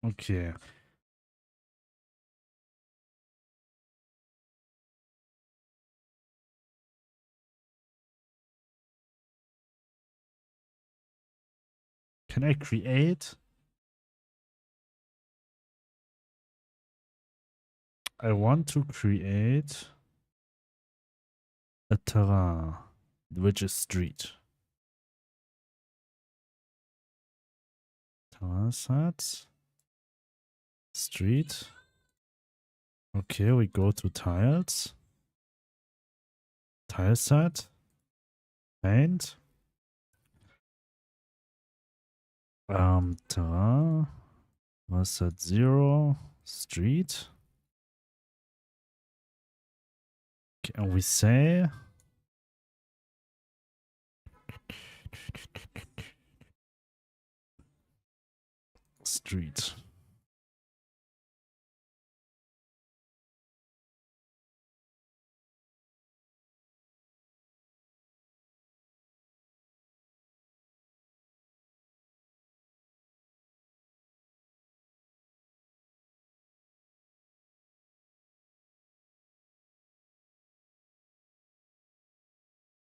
Okay. Can I create? I want to create a terrain, which is street. Terrain sets. Street. Okay, we go to tiles. Tile set. Paint. Terrain. Was at 0. Street. Okay, and we say street.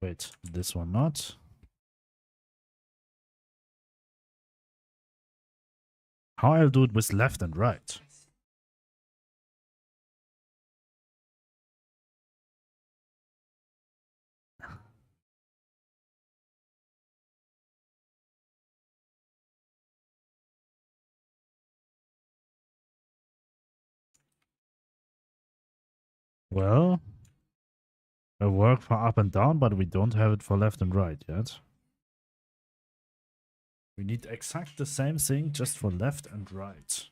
Wait, this one not. How I'll do it with left and right. Well, it worked for up and down, but we don't have it for left and right yet. We need exact the same thing just for left and right.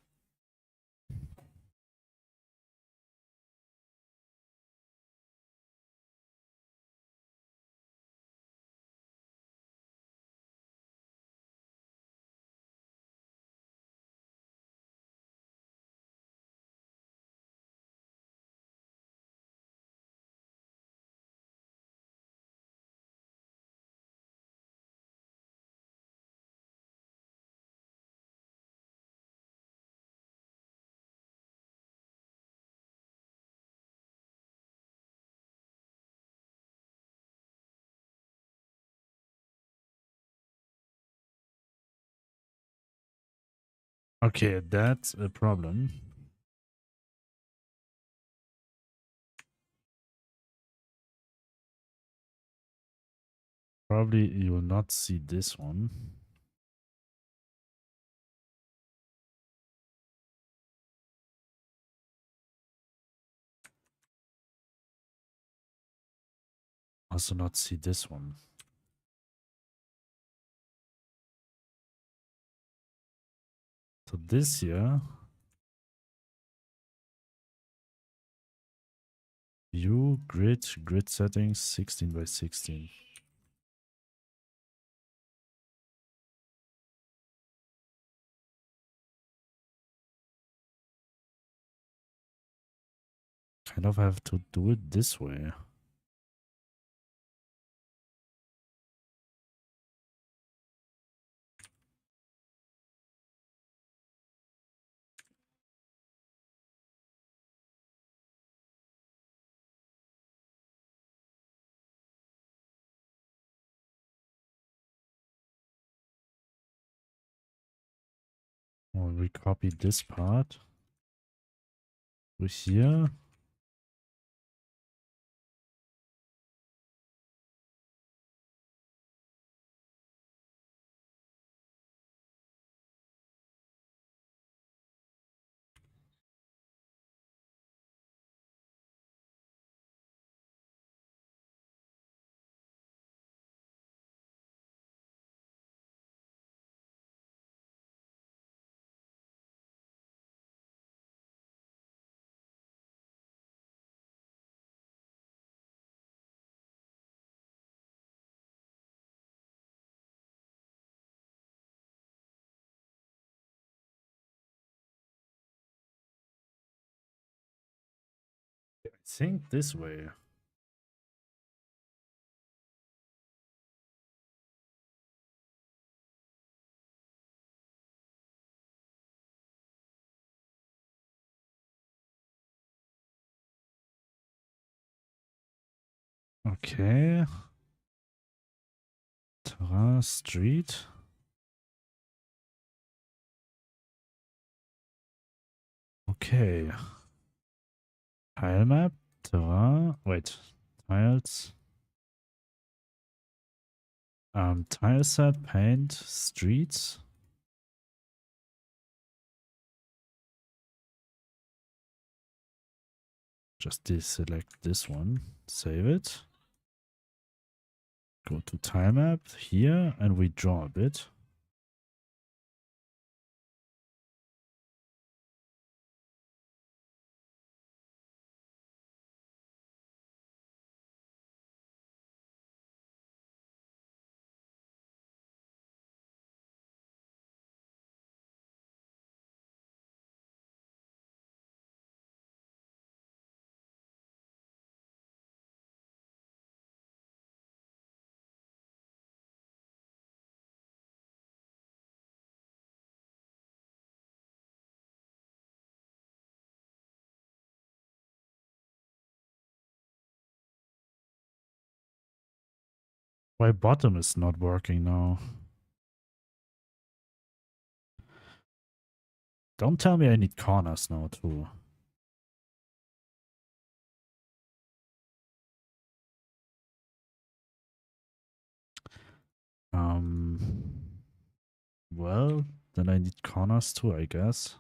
Okay, that's a problem. Probably you will not see this one. Also not see this one. So this here, view, grid settings, 16 by 16. Kind of have to do it this way. We copy this part to here. I think this way. Okay. Terrain, street. Okay. Tile map, terrain. Wait. Tiles. Tile set, paint, streets. Just deselect this one. Save it. Go to tile map here and we draw a bit. Why bottom is not working now? Don't tell me I need corners now too. Well, then I need corners too, I guess.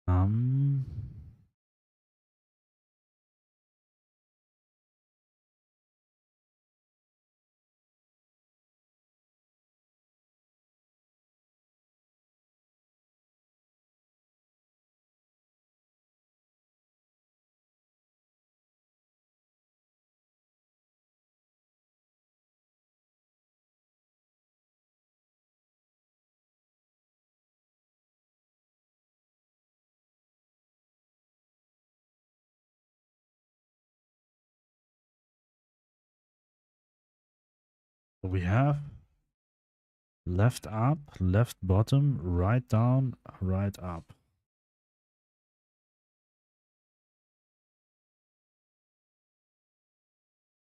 Um, we have left up, left bottom, right down, right up.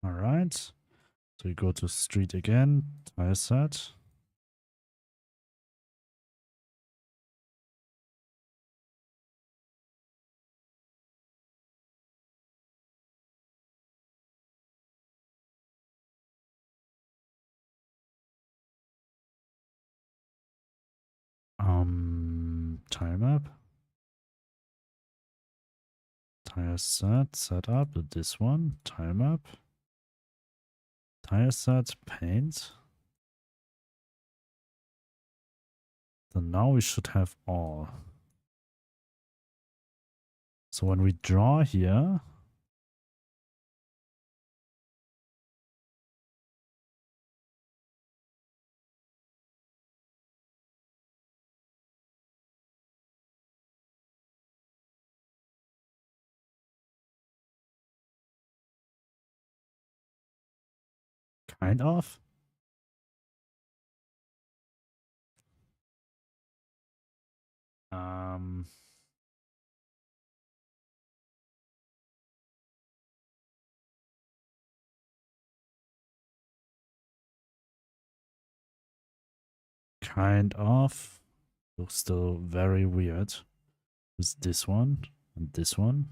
All right. So we go to street again, tile set. Tile map. Tile set, setup, this one, tile map. Tile set, paint. So now we should have all. So when we draw here, kind of. Um, kind of. Looks still very weird. With this one and this one.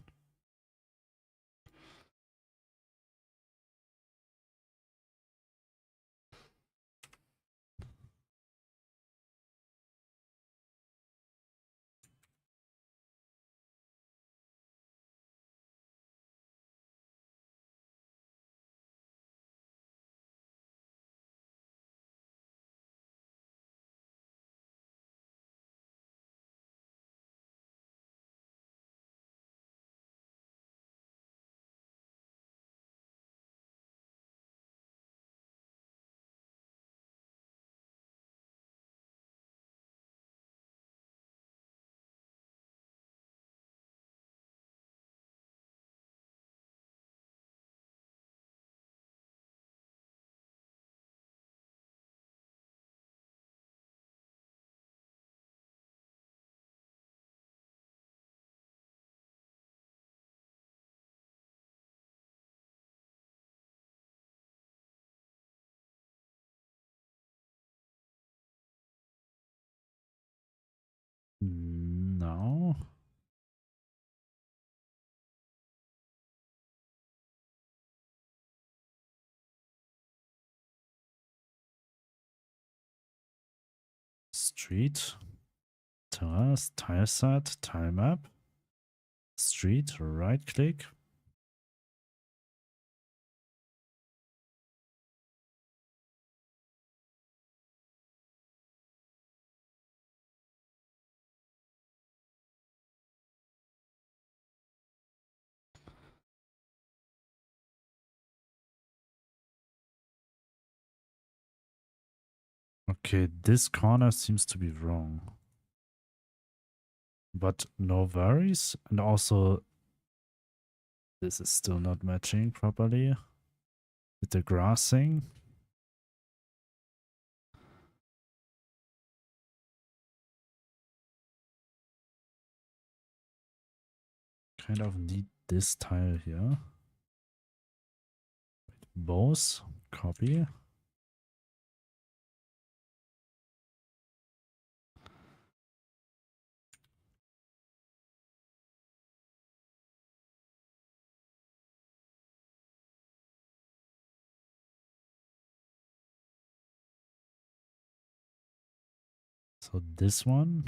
No. Street. Terrace, tile set, tile map. Street, right click. Okay, this corner seems to be wrong. But no worries. And also, this is still not matching properly with the grassing. Kind of need this tile here. Both. Copy. So this one.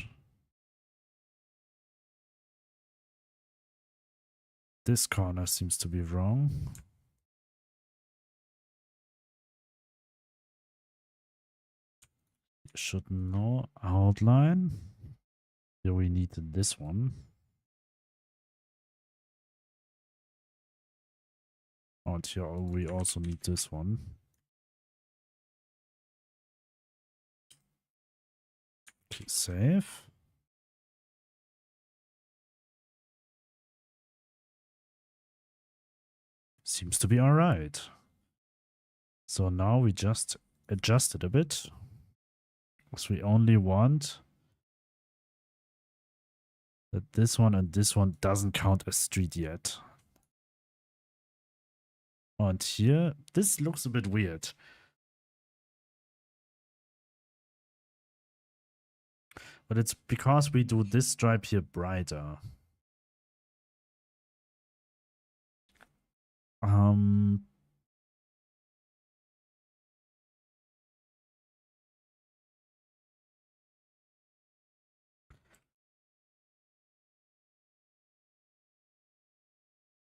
This corner seems to be wrong. Should know outline. Here we need this one. And here we also need this one. Okay, save. Seems to be all right. So now we just adjust it a bit. Because we only want that this one and this one doesn't count as street yet. And here, this looks a bit weird. But it's because we do this stripe here brighter.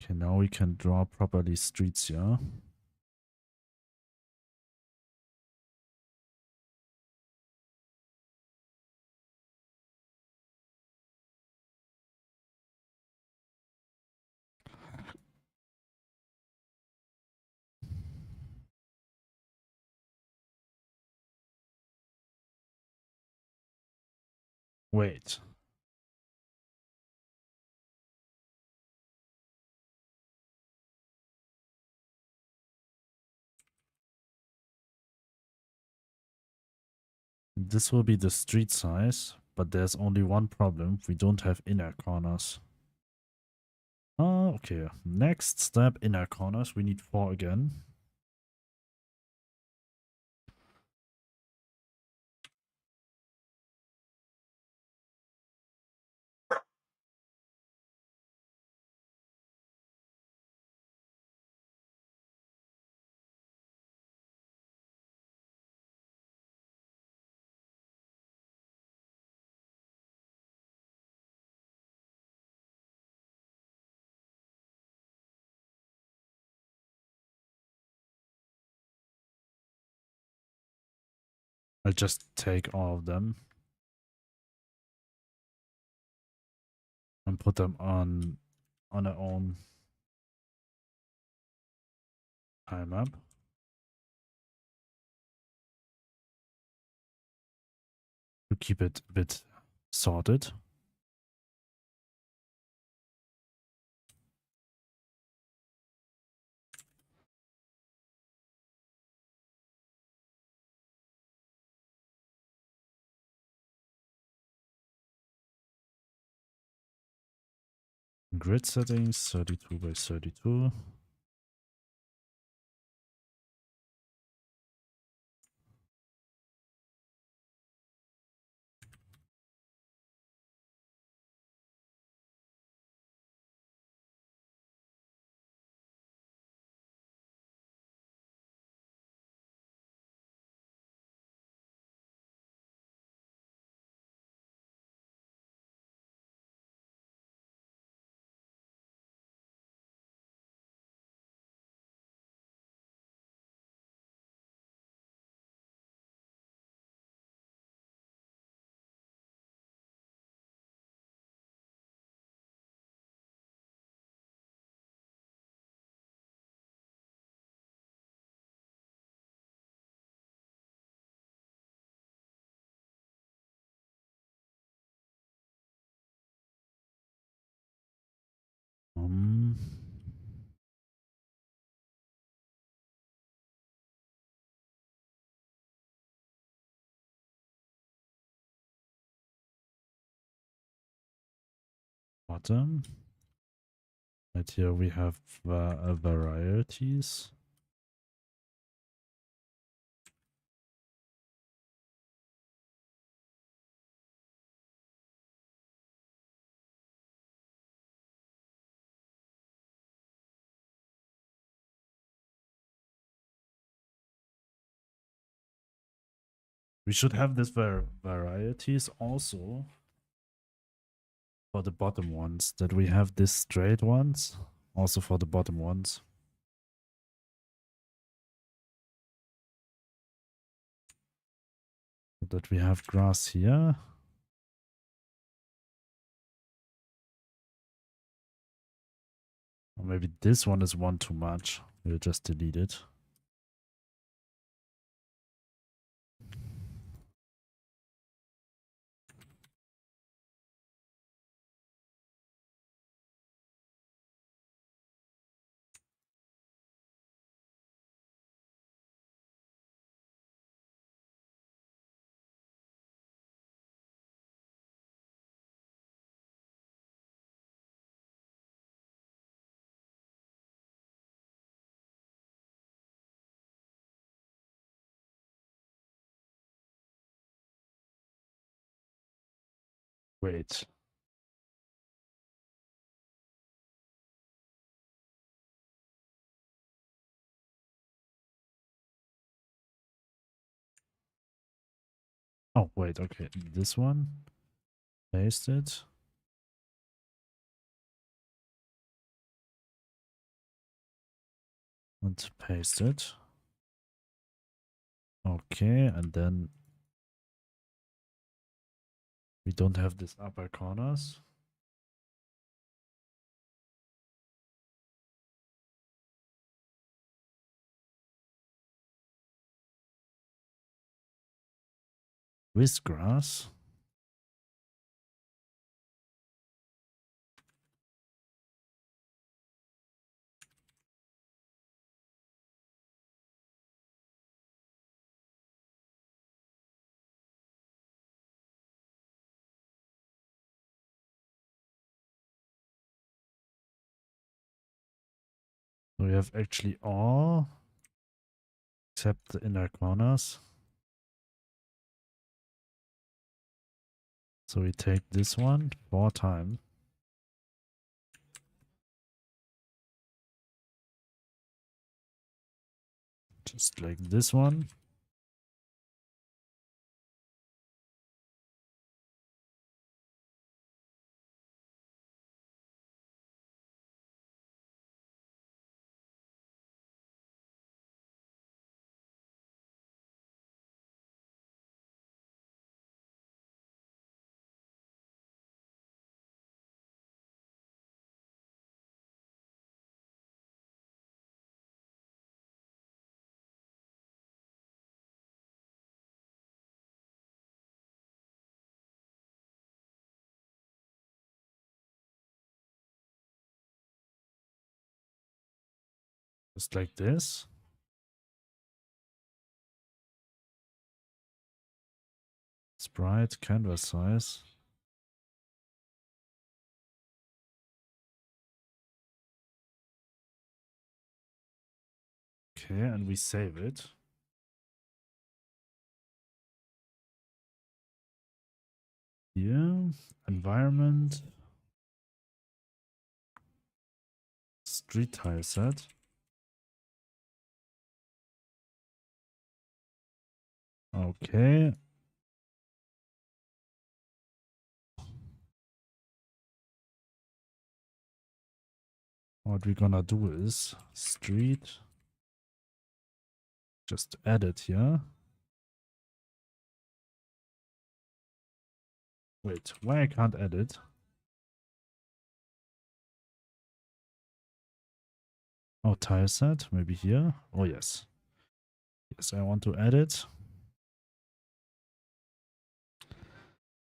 Okay, now we can draw properly streets here. Wait. This will be the street size, but there's only one problem. We don't have inner corners. Okay. Next step, inner corners. We need 4 again. I'll just take all of them and put them on their own time map. To keep it a bit sorted. Grid settings 32 by 32. Um, bottom. Right here we have varieties. We should have this varieties also for the bottom ones, that we have this straight ones Also for the bottom ones. So that we have grass here. Or maybe this one is one too much. We'll just delete it. Wait. Oh, wait, okay. This one. Paste it. And paste it. Okay, and then we don't have these upper corners. With grass. So we have actually all except the inner corners. So we take this one 4 times. Just like this one. Just like this. Sprite, canvas size. Okay, and we save it. Here, environment. Street tile set. Okay. What we're gonna do is street. Just add it here. Wait, why I can't add it? Oh, tile set, maybe here. Oh, yes. Yes, I want to add it.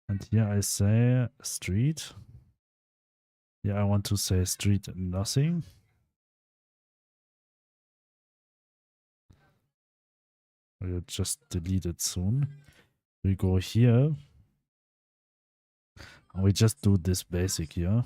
And here I say street. Yeah, I want to say street nothing. We'll just delete it soon. We go here. And we just do this basic here.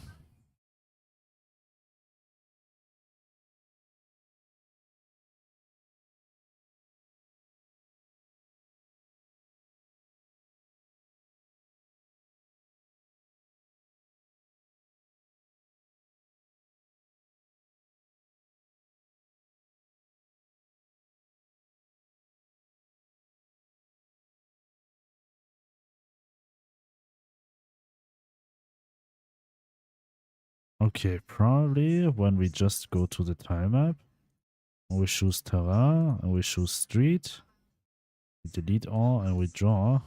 Okay, probably when we just go to the tile map, we choose terrain and we choose street, we delete all and we draw.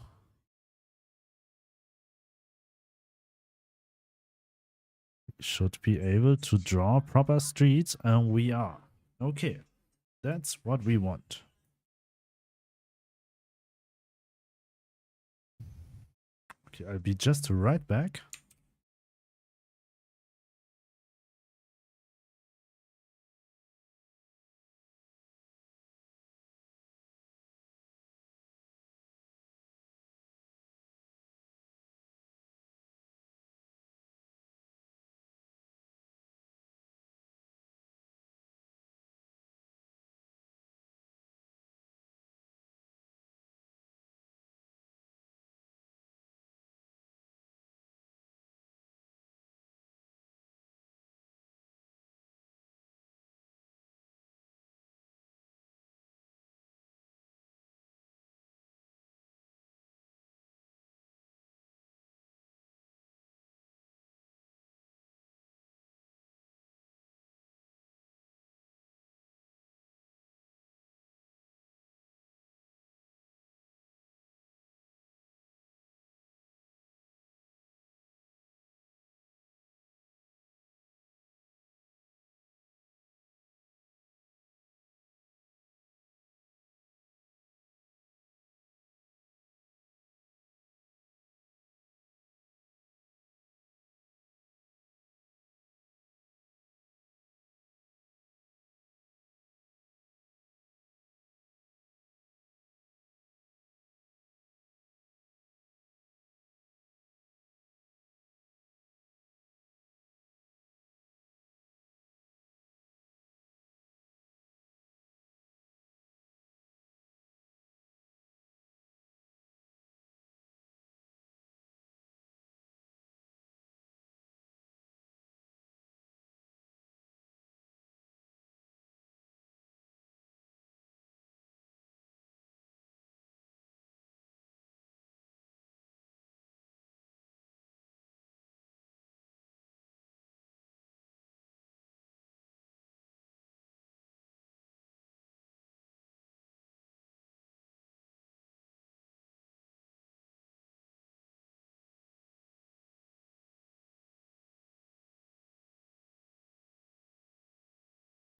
We should be able to draw proper streets, and we are. Okay, that's what we want. Okay, I'll be just right back.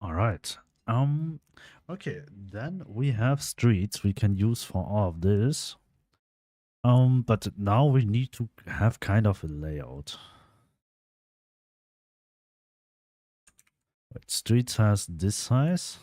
All right. Um, okay, then we have streets we can use for all of this. But now we need to have kind of a layout. Wait, streets has this size.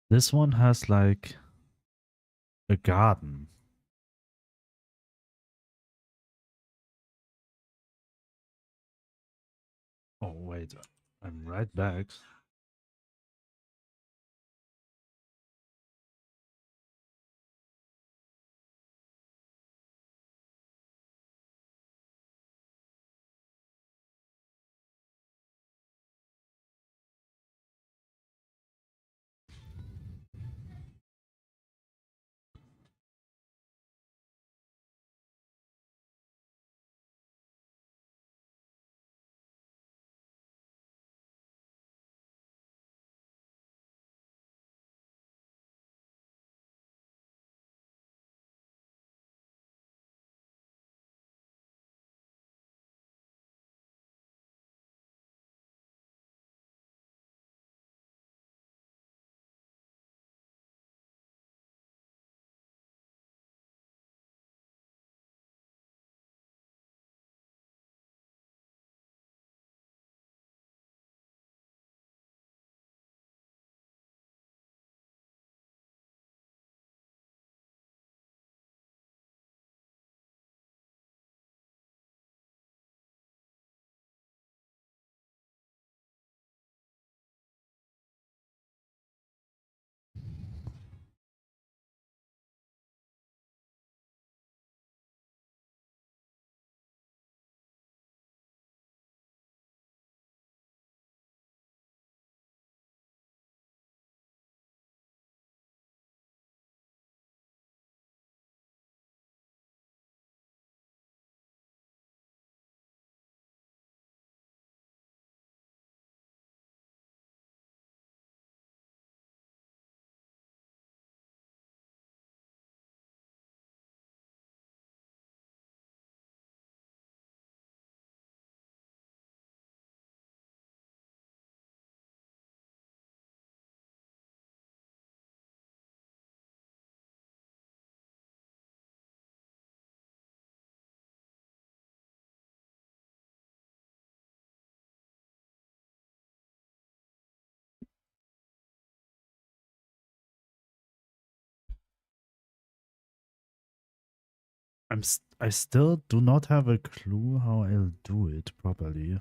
This one has like a garden. Oh, wait. I'm right back. I still do not have a clue how I'll do it properly.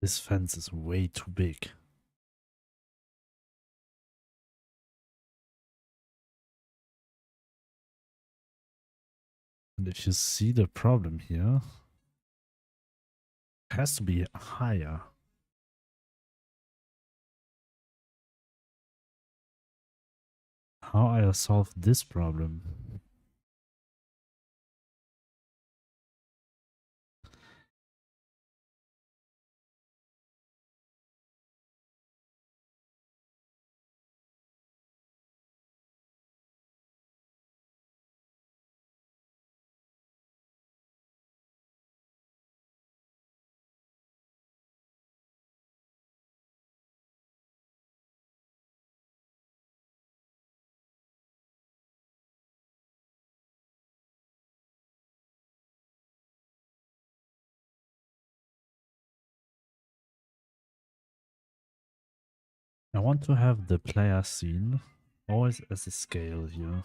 This fence is way too big. And if you see the problem here, it has to be higher. How I'll solve this problem? I want to have the player scene always as a scale here.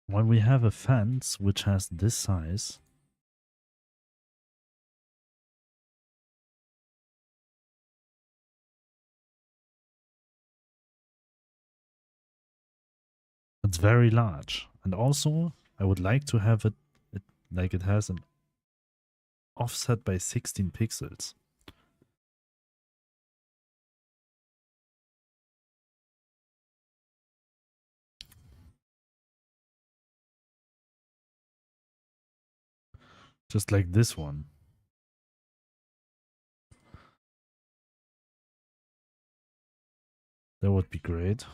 When we have a fence which has this size, it's very large. And also, I would like to have it like it has an offset by 16 pixels. Just like this one. That would be great.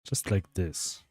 Just like this.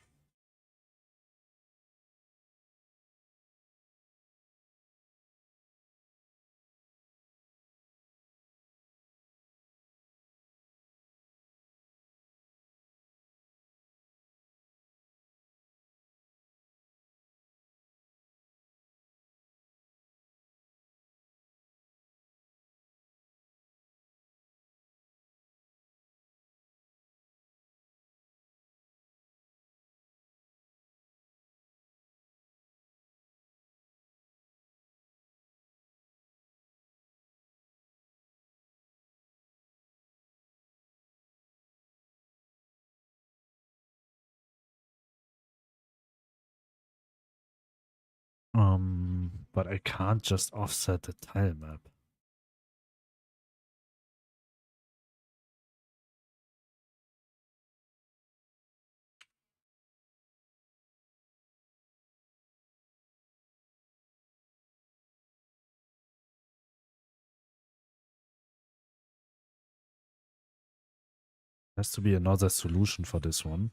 But I can't just offset the tile map. Has to be another solution for this one.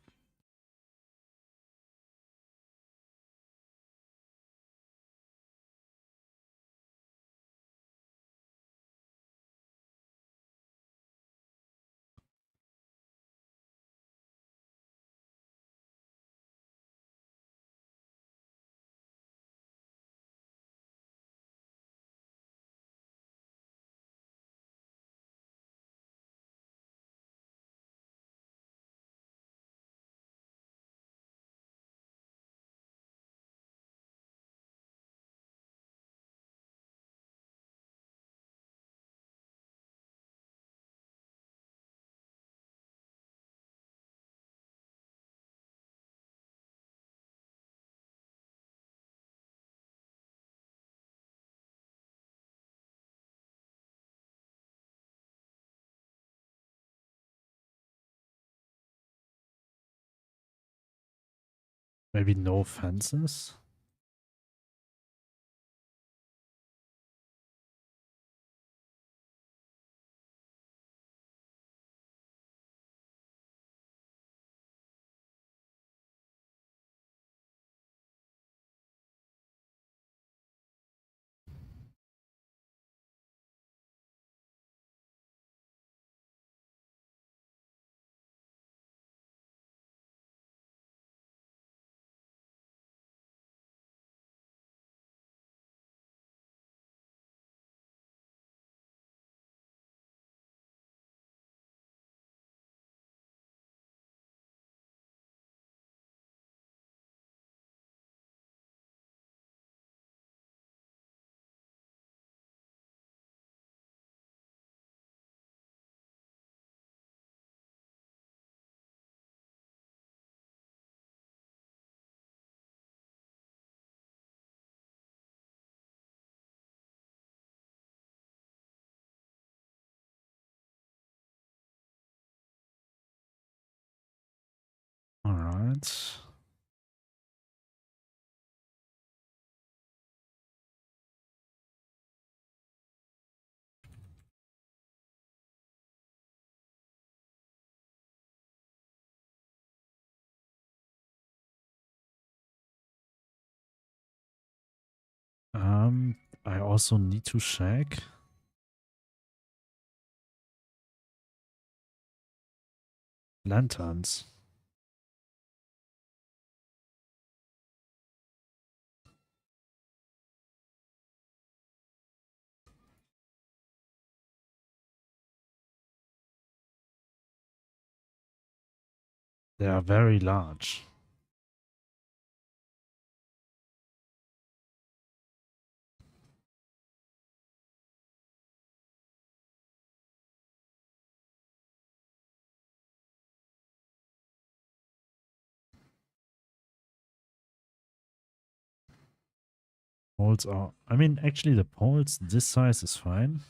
Maybe no fences? Alright. I also need to check lanterns. They are very large. Poles are, I mean, actually the poles, this size is fine.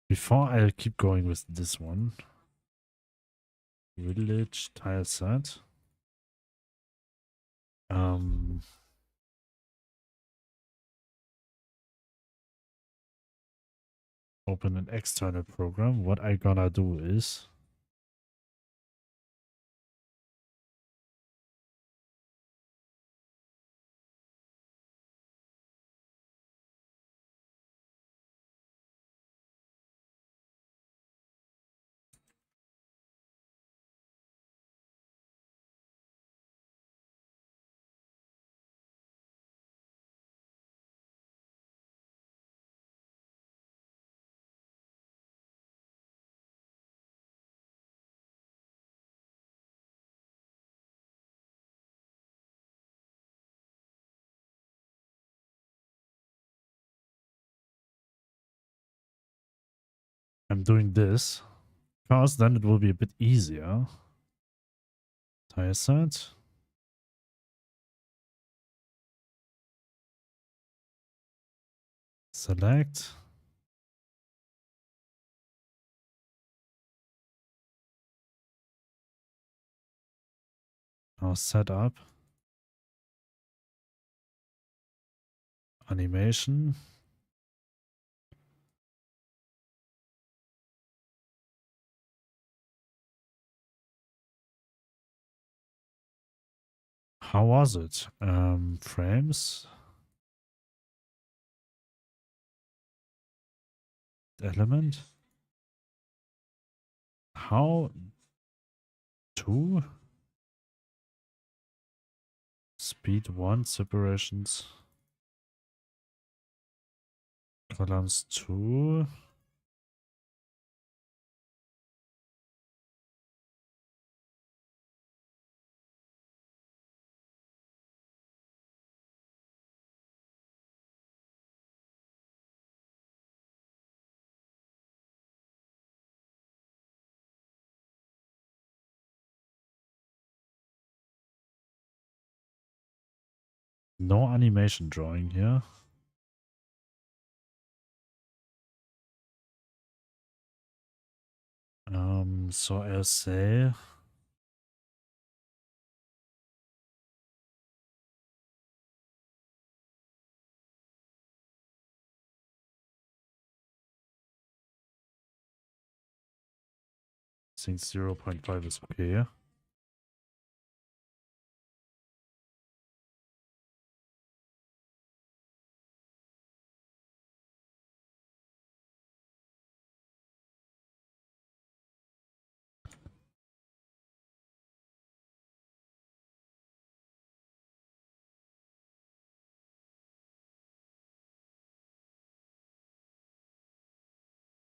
Before I keep going with this one, village tile set. Open an external program. What I gonna do is I'm doing this because then it will be a bit easier. Tile set. Select. Now set up. Animation. How was it? Frames. Element. How to speed 1 separations. Columns 2. No animation drawing here. So I'll say I think 0.5 is okay.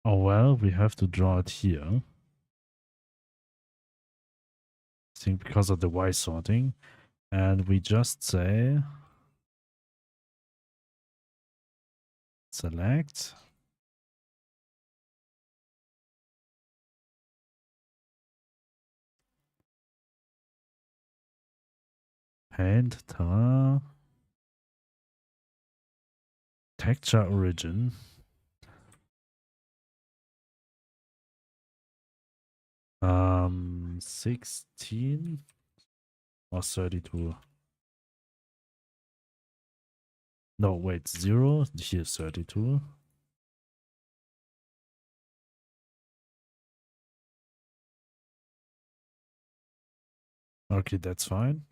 Oh well, we have to draw it here. I think because of the Y sorting. And we just say select. Paint texture origin. 16 or 32. No, wait, 0. Here's 32. Okay, that's fine.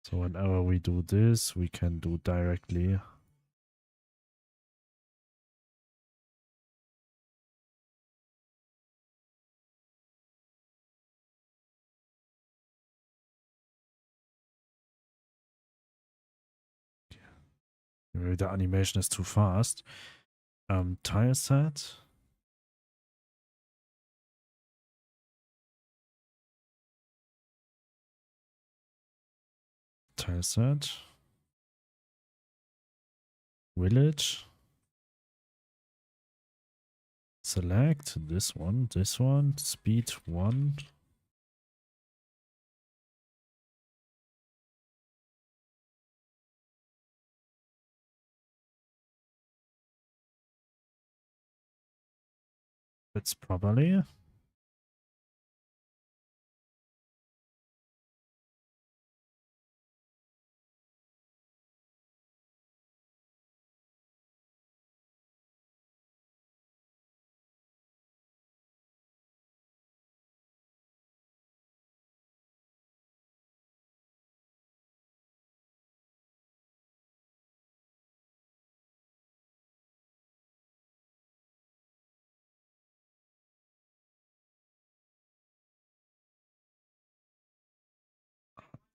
So whenever we do this, we can do directly. Maybe the animation is too fast. Tile set. Tile set. Village. Select this one, speed 1. fits properly.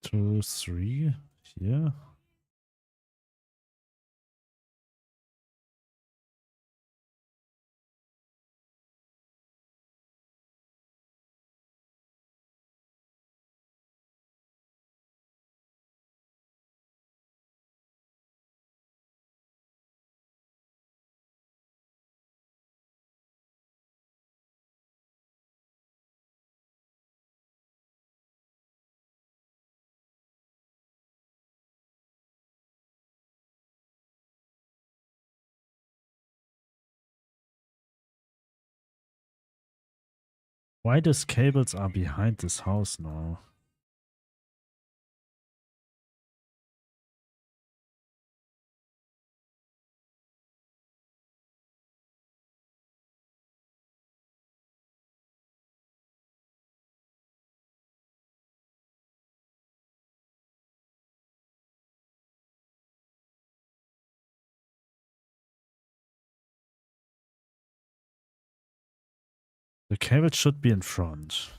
Two, three here. Why these cables are behind this house now? The cable should be in front.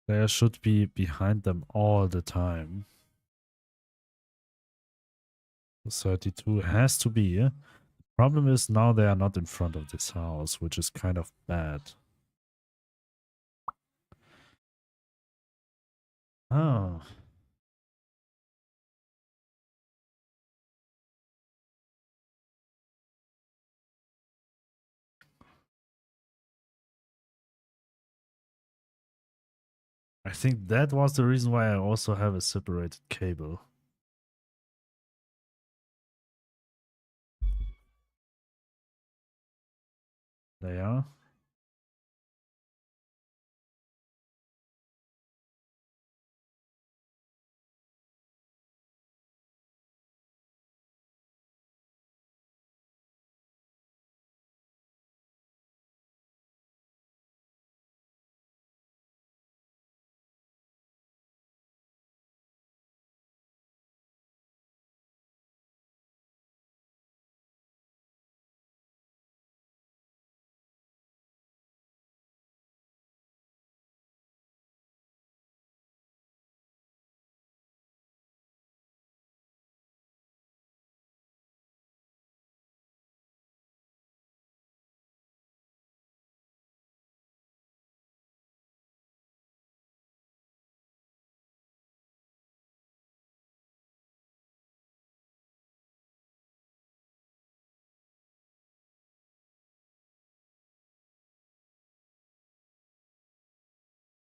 They should be behind them all the time. 32 has to be. Problem is now they are not in front of this house, which is kind of bad. Oh. I think that was the reason why I also have a separated cable. There.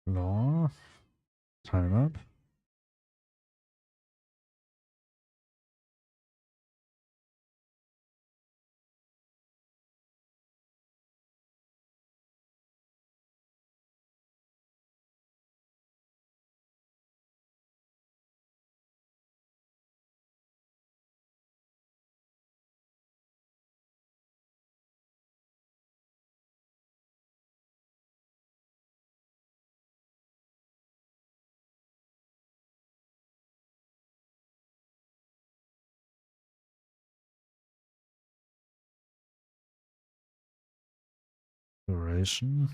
No. Time up. Duration.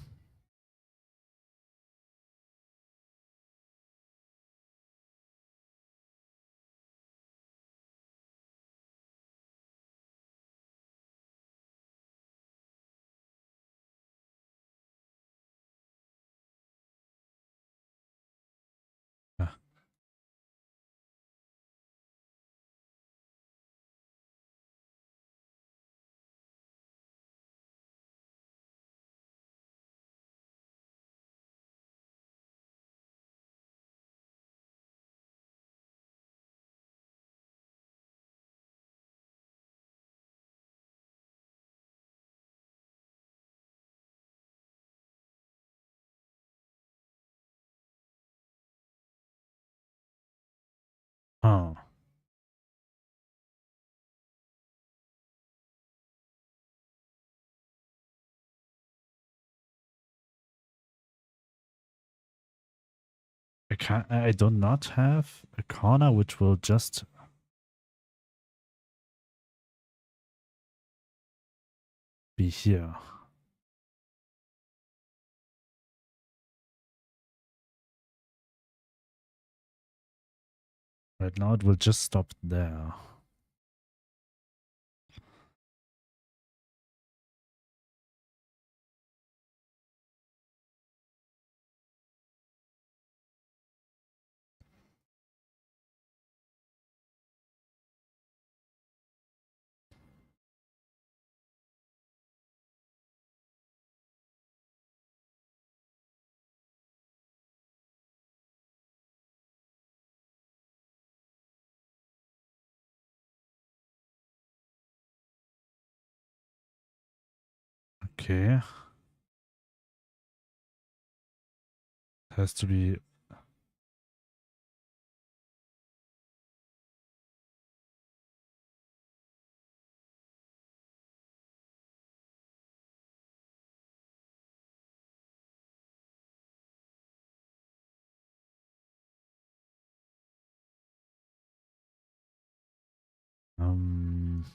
I do not have a corner which will just be here. Right now it will just stop there. Okay. Has to be um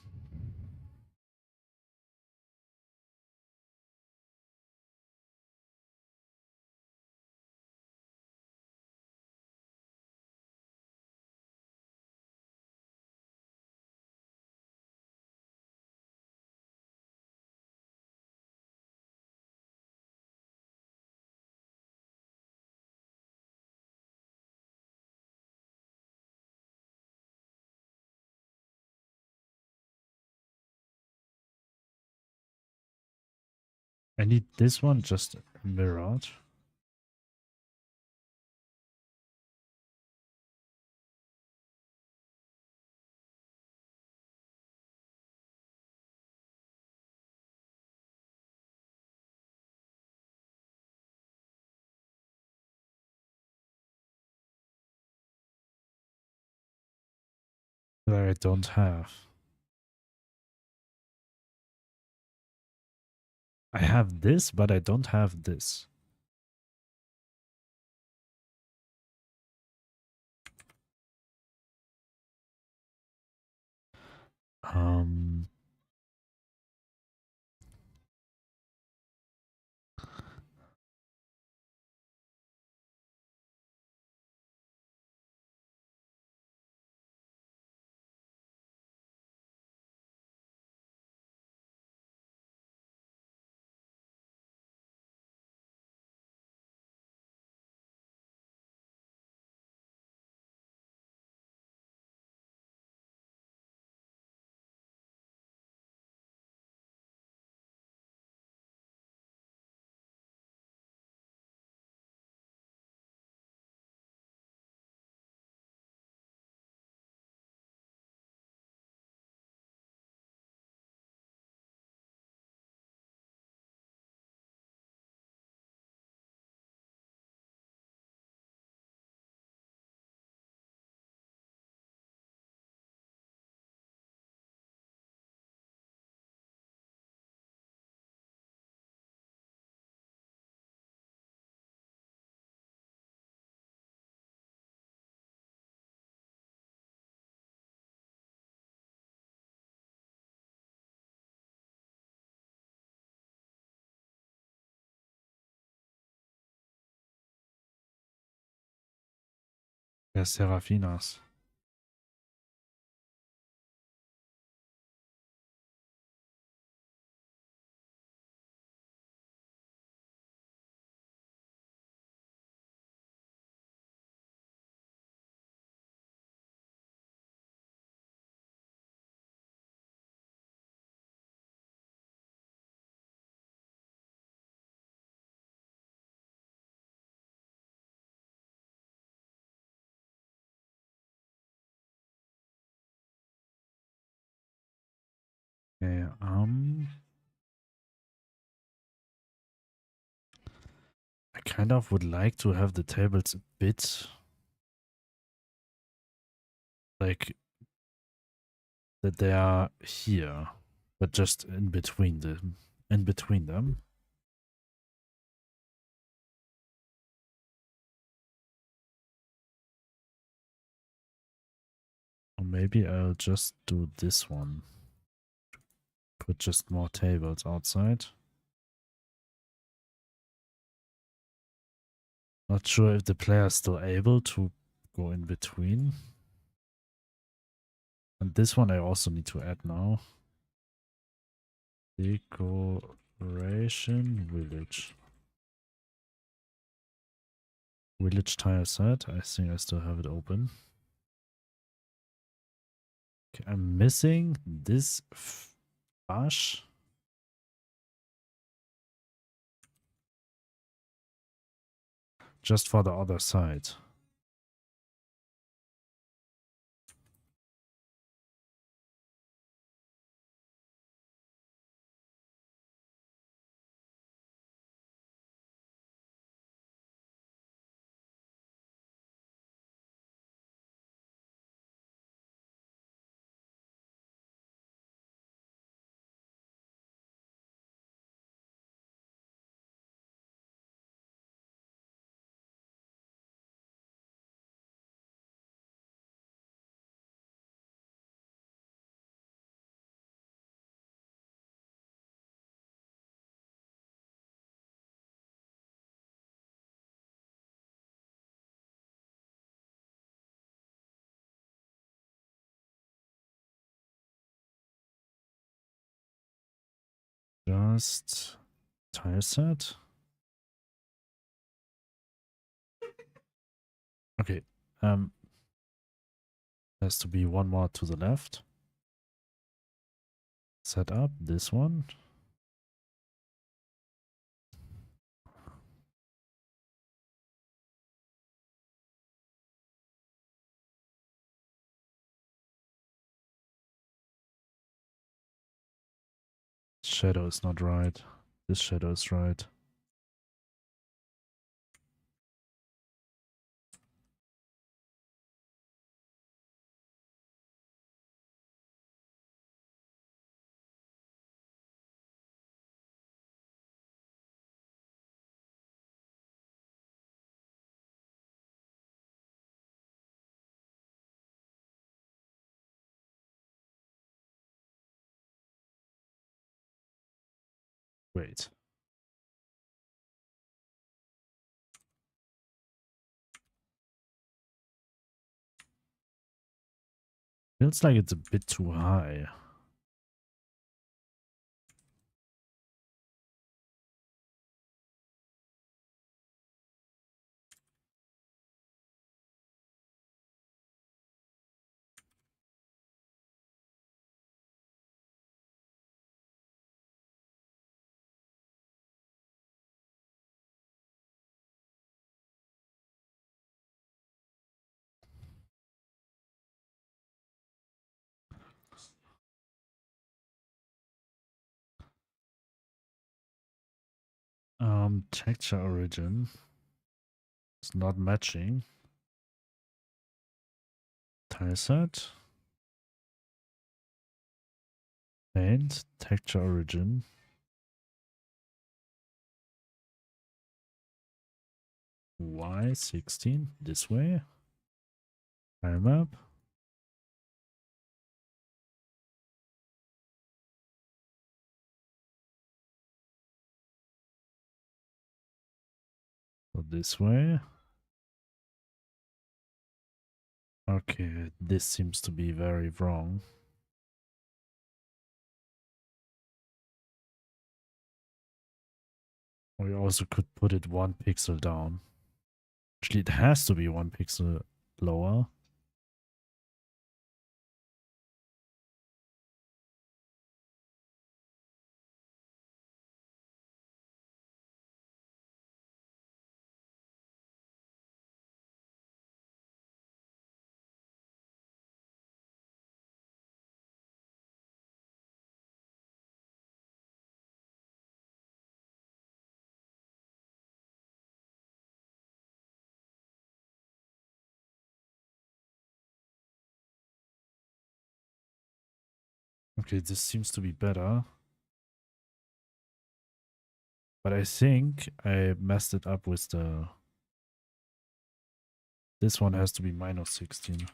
I need this one just mirrored. That I don't have. I have this, but I don't have this. Um yeah, Serafinas. Okay, I kind of would like to have the tables a bit like that they are here, but just in between them. In between them. Maybe I'll just do this one. Put just more tables outside. Not sure if the player is still able to go in between. And this one I also need to add now. Decoration village. Village tile set. I think I still have it open. Okay, I'm missing this bash. Just for the other side. Just tile set. Okay. Has to be one more to the left. Set up this one. Shadow is not right. This shadow is right. Wait. Feels like it's a bit too high. Texture origin is not matching. Tile set. Paint, texture origin. Y16, this way. Tile map. So this way. Okay, this seems to be very wrong. We also could put it 1 pixel down. Actually, it has to be 1 pixel lower. Okay, this seems to be better. But I think I messed it up with the... This one has to be -16.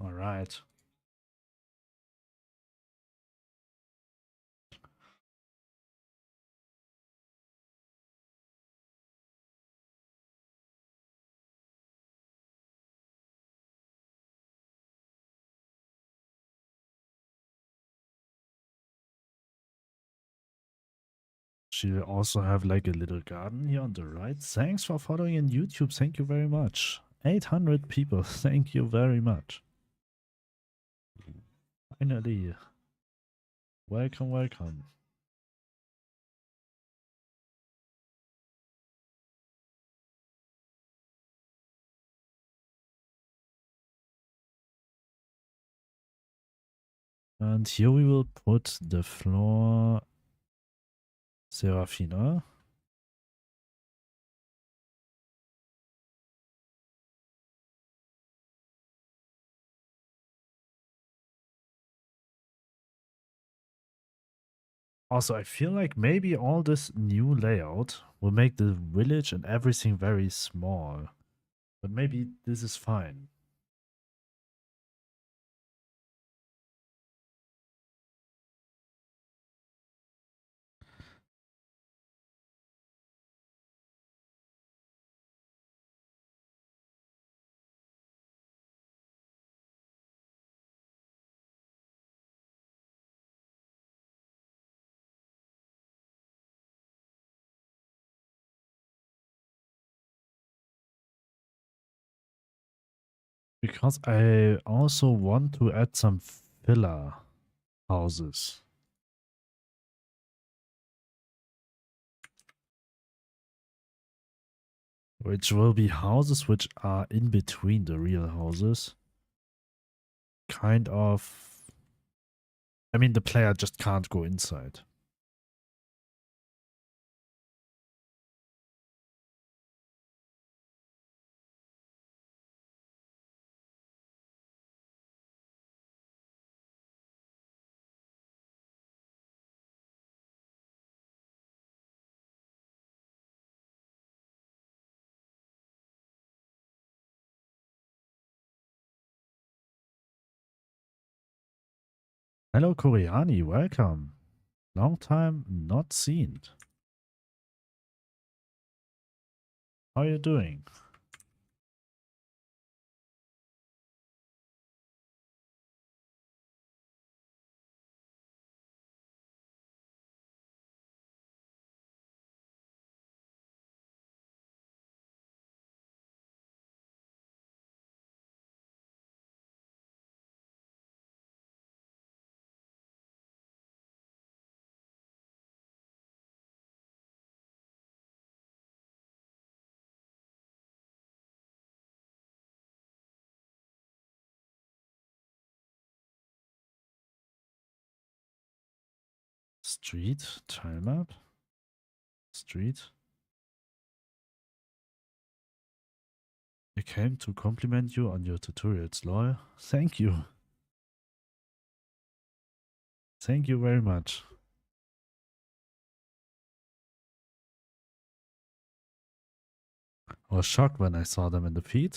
All right. She also have like a little garden here on the right. Thanks for following in YouTube. Thank you very much. 800 people. Thank you very much. Finally. Welcome, welcome. And here we will put the floor Serafina. Also, I feel like maybe all this new layout will make the village and everything very small. But maybe this is fine. Because I also want to add some filler houses. Which will be houses which are in between the real houses. Kind of. I mean, the player just can't go inside. Hello, Koreani. Welcome. Long time not seen. How are you doing? Street tile map. Street. I came to compliment you on your tutorials, lol. Thank you. Thank you very much. I was shocked when I saw them in the feed.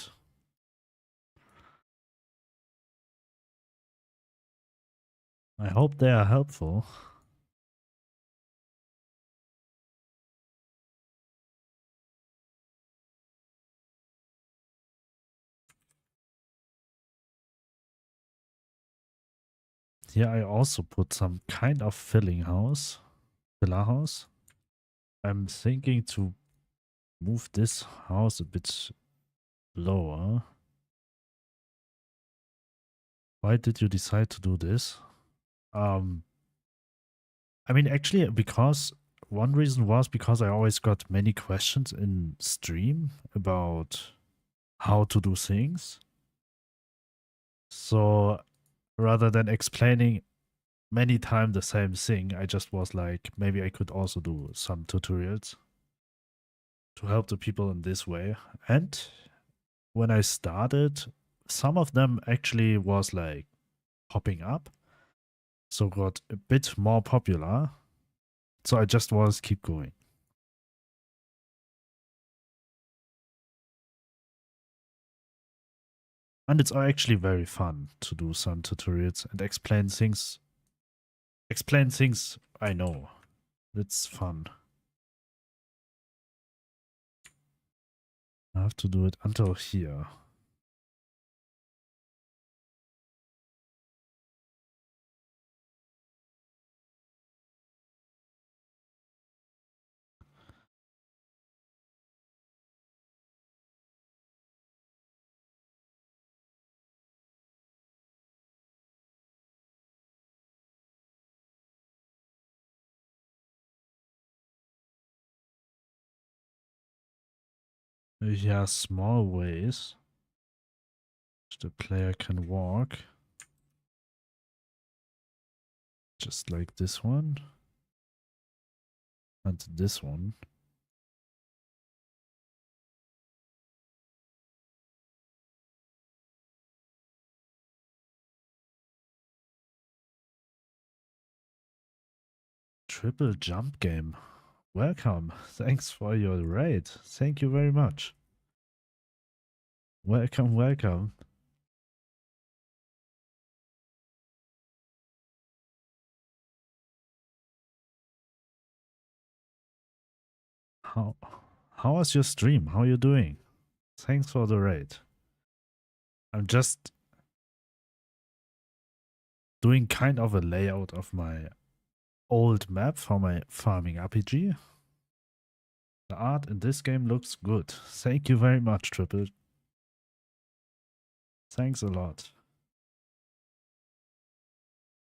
I hope they are helpful. Here I also put some kind of filler house. I'm thinking to move this house a bit lower. Why did you decide to do this? I mean, actually, because one reason was because I always got many questions in stream about how to do things. So rather than explaining many times the same thing, I just was like, maybe I could also do some tutorials to help the people in this way. And when I started, some of them actually was like popping up. So got a bit more popular. So I just was keep going. And it's actually very fun to do some tutorials and explain things. Explain things I know. It's fun. I have to do it until here. Yeah, small ways the player can walk. Just like this one. And this one. Triple jump game. Welcome. Thanks for your raid. Thank you very much. Welcome, welcome. How was your stream? How are you doing? Thanks for the raid. I'm just doing kind of a layout of my old map for my farming RPG. The art in this game looks good. Thank you very much, Triple. Thanks a lot.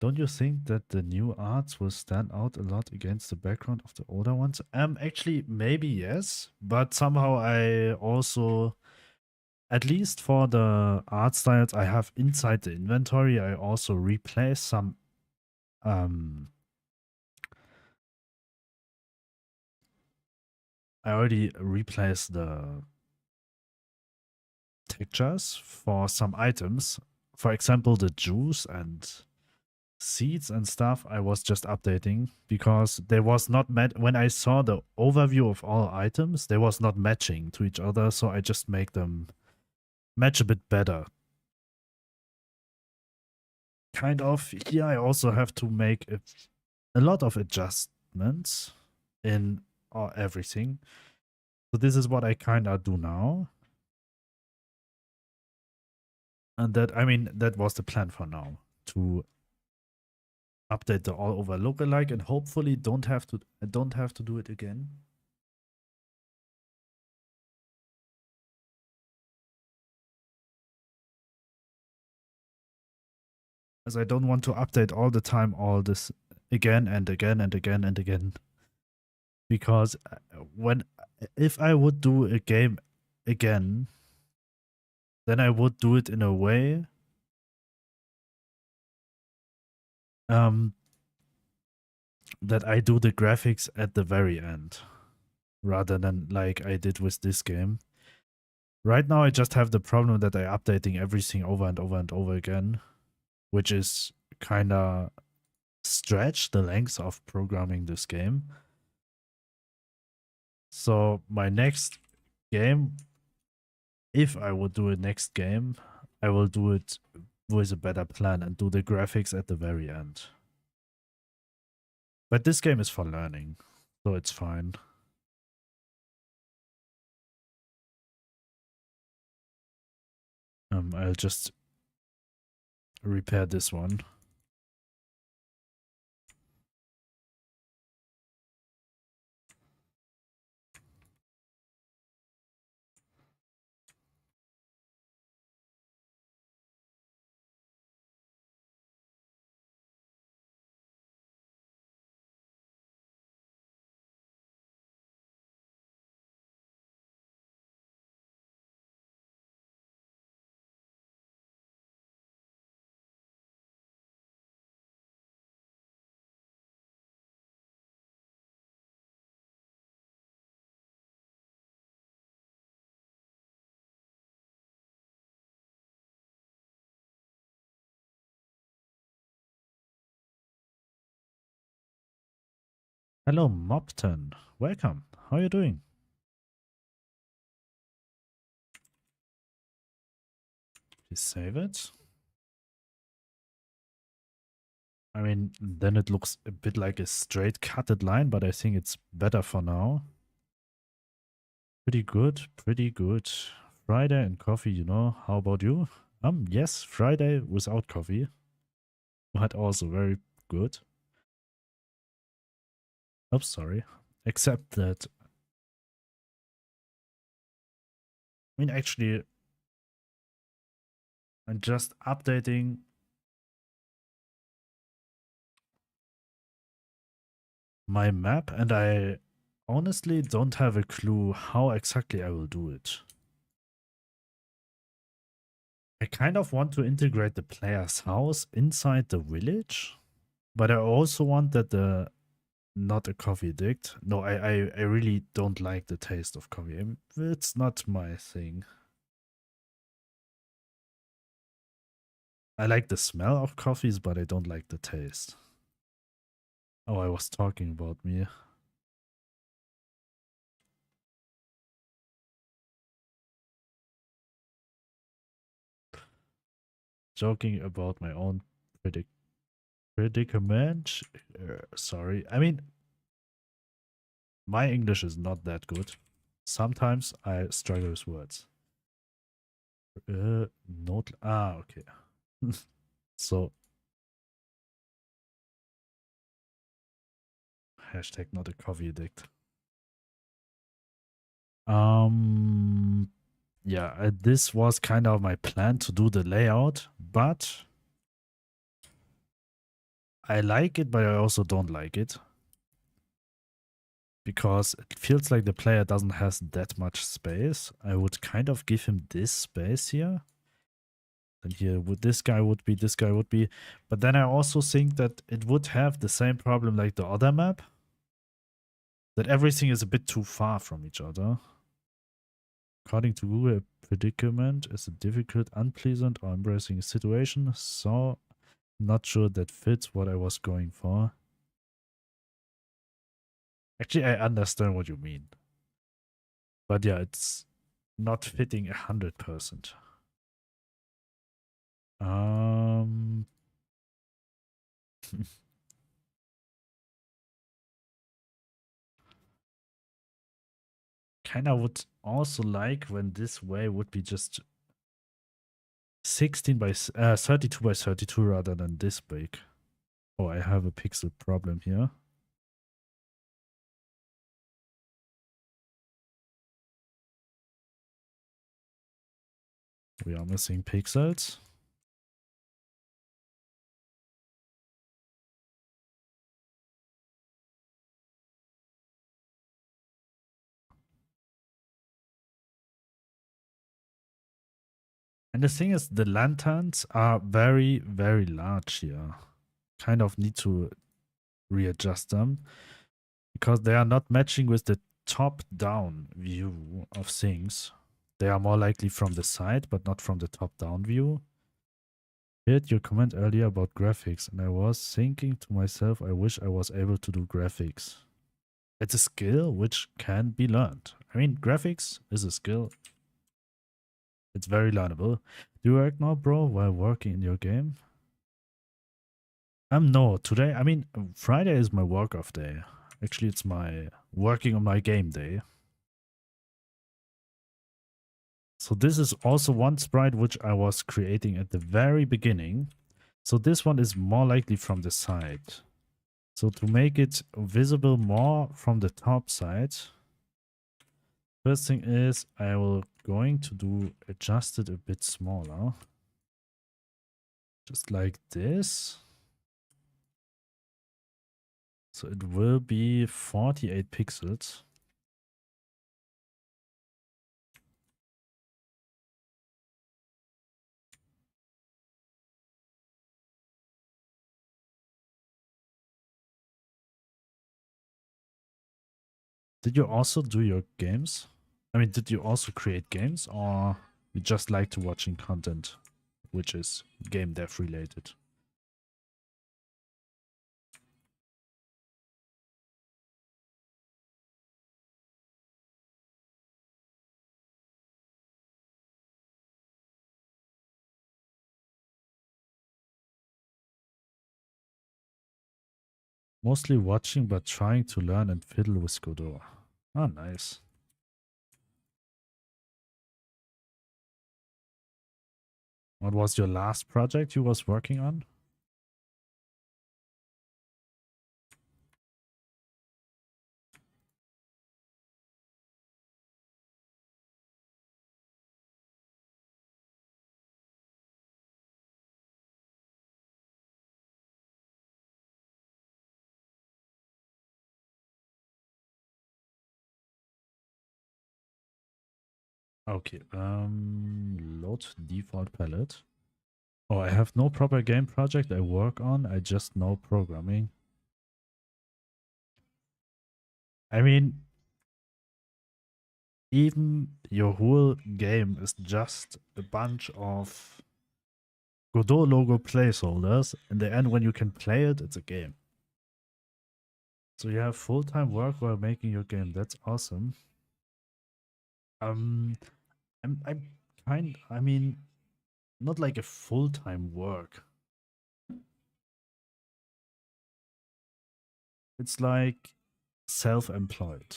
Don't you think that the new arts will stand out a lot against the background of the older ones? Actually, maybe yes, but somehow I also, at least for the art styles I have inside the inventory, I also replace some I already replaced the textures for some items. For example, the juice and seeds and stuff I was just updating because they was not when I saw the overview of all items, they was not matching to each other, so I just make them match a bit better. Kind of. Here I also have to make a lot of adjustments in everything. So this is what I kind of do now. And that, I mean, that was the plan for now, to update the all over lookalike and hopefully don't have to do it again. As I don't want to update all the time all this again and again and again and again. Because if I would do a game again, then I would do it in a way that I do the graphics at the very end rather than like I did with this game. Right now I just have the problem that I'm updating everything over and over and over again, which is kind of stretch the length of programming this game. So my next game, if I would do a next game, I will do it with a better plan and do the graphics at the very end. But this game is for learning, so it's fine. I'll just repair this one. Hello, Mopton. Welcome. How are you doing? We save it. I mean, then it looks a bit like a straight cutted line, but I think it's better for now. Pretty good, pretty good. Friday and coffee, you know. How about you? Yes, Friday without coffee, but also very good. Oh, sorry. Except that, I mean, actually, I'm just updating my map, and I honestly don't have a clue how exactly I will do it. I kind of want to integrate the player's house inside the village, but I also want that the not a coffee addict. No, I really don't like the taste of coffee. It's not my thing. I like the smell of coffees, but I don't like the taste. Oh, I was talking about me. Joking about my own predicament. Sorry. I mean, my English is not that good. Sometimes I struggle with words. Not. Okay. So, hashtag not a coffee addict. Yeah, this was kind of my plan to do the layout, but I like it, but I also don't like it. Because it feels like the player doesn't have that much space. I would kind of give him this space here. And here would this guy would be, this guy would be. But then I also think that it would have the same problem like the other map. That everything is a bit too far from each other. According to Google, a predicament is a difficult, unpleasant, or embarrassing situation. So not sure that fits what I was going for. Actually, I understand what you mean. But yeah, it's not fitting 100%. Um, kind of would also like when this way would be just 32 by 32 rather than this big. Oh, I have a pixel problem here. We are missing pixels. And the thing is, the lanterns are very, very large here. Kind of need to readjust them because they are not matching with the top-down view of things. They are more likely from the side, but not from the top-down view. Heard your comment earlier about graphics, and I was thinking to myself, I wish I was able to do graphics. It's a skill which can be learned. I mean, graphics is a skill. It's very learnable. Do you work now, bro, while working in your game? No, today, I mean, Friday is my work off day. Actually, it's my working on my game day. So this is also one sprite which I was creating at the very beginning. So this one is more likely from the side. So to make it visible more from the top side, first thing is I will going to do adjust it a bit smaller. Just like this. So it will be 48 pixels. Did you also do your games? I mean, did you also create games or you just like to watching content which is game dev related? Mostly watching, but trying to learn and fiddle with Godot. Ah, nice. What was your last project you was working on? Okay, load default palette. Oh, I have no proper game project I work on. I just know programming. I mean, even your whole game is just a bunch of Godot logo placeholders. In the end, when you can play it, it's a game. So you have full-time work while making your game. That's awesome. Um, I mean, not like a full-time work. It's like self-employed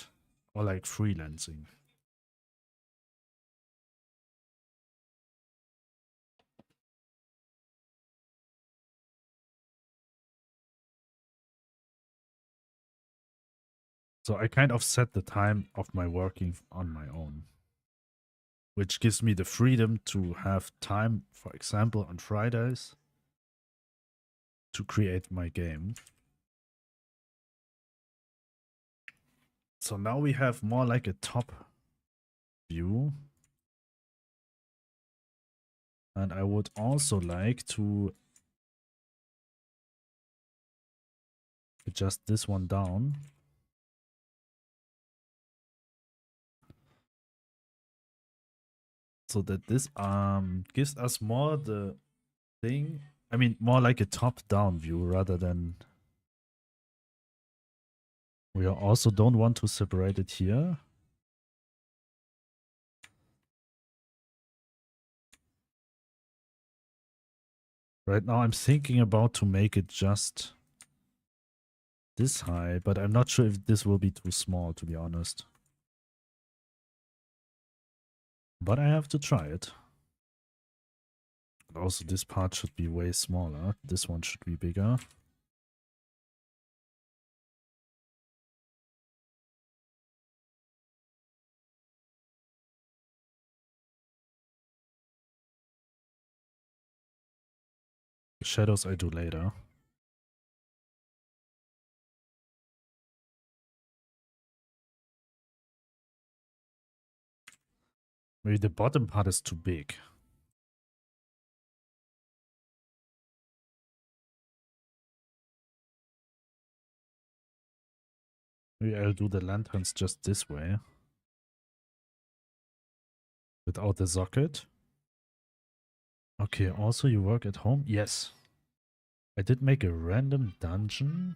or like freelancing. So I kind of set the time of my working on my own, which gives me the freedom to have time, for example, on Fridays to create my game. So now we have more like a top view. And I would also like to adjust this one down. So that this gives us more the thing. I mean, more like a top-down view rather than... We also don't want to separate it here. Right now I'm thinking about to make it just this high, but I'm not sure if this will be too small, to be honest. But I have to try it. Also, this part should be way smaller. This one should be bigger. The shadows I do later. Maybe the bottom part is too big. Maybe I'll do the lanterns just this way. Without the socket. Okay, also you work at home? Yes. I did make a random dungeon.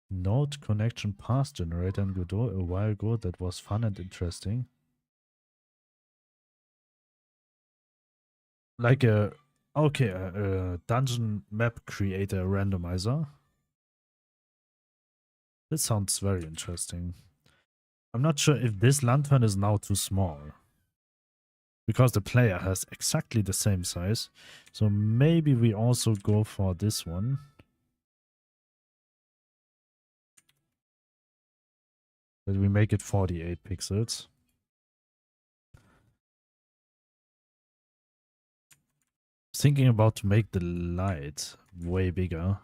Node connection path generator in Godot a while ago that was fun and interesting. Like a... Okay, a dungeon map creator randomizer. This sounds very interesting. I'm not sure if this lantern is now too small. Because the player has exactly the same size. So maybe we also go for this one. That we make it 48 pixels. Thinking about to make the light way bigger.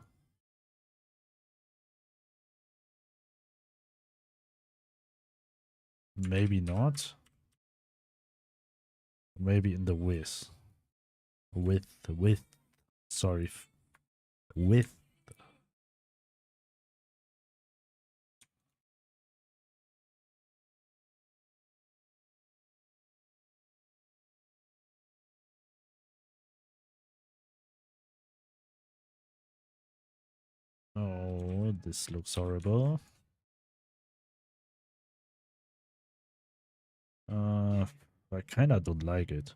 Maybe not. Maybe in the width. Width. Sorry. Width. Oh, this looks horrible. I kinda don't like it.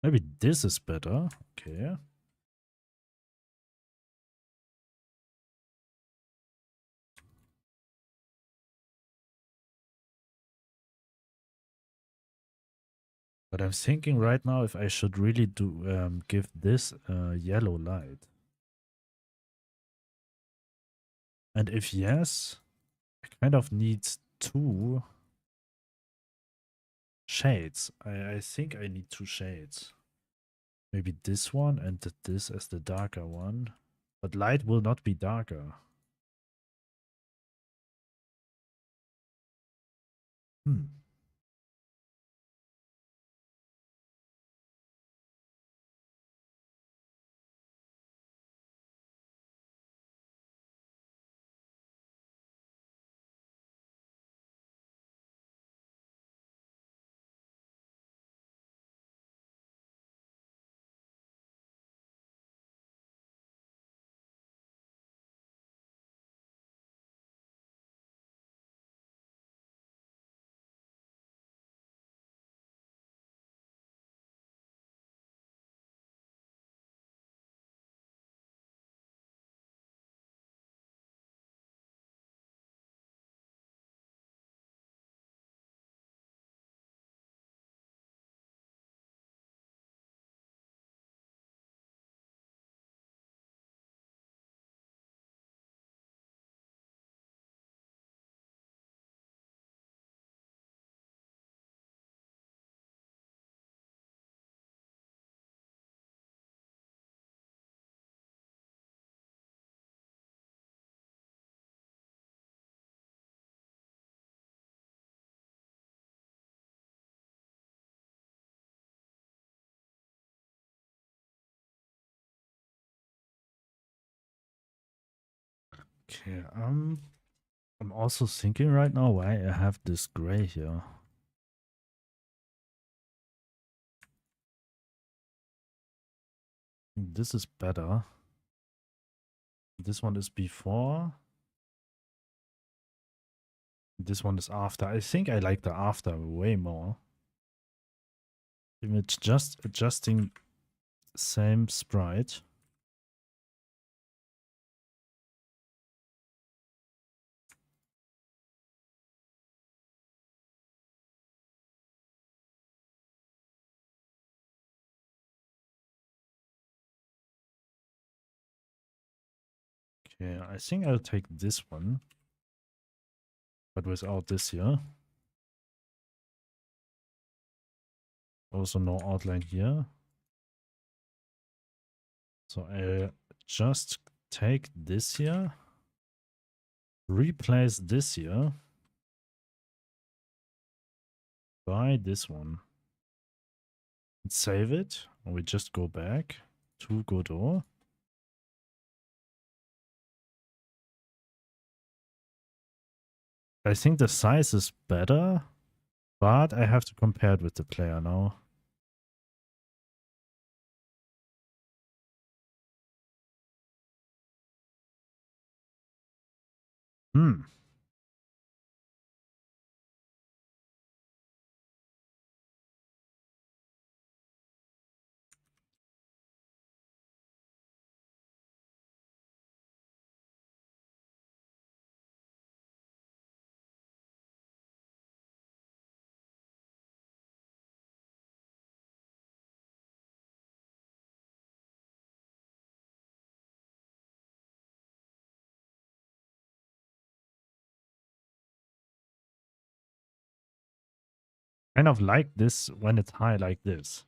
Maybe this is better. Okay. But I'm thinking right now if I should really do give this a yellow light. And if yes, I kind of need two shades. I think I need two shades. Maybe this one and this as the darker one. But light will not be darker. Hmm. Okay, I'm also thinking right now why I have this gray here. This is better. This one is before. This one is after. I think I like the after way more. If it's just adjusting same sprite. Okay, I think I'll take this one. But without this here. Also no outline here. So I just take this here. Replace this here. By this one. And save it. And we just go back to Godot. I think the size is better, but I have to compare it with the player now. Hmm. Kind of like this when it's high like this.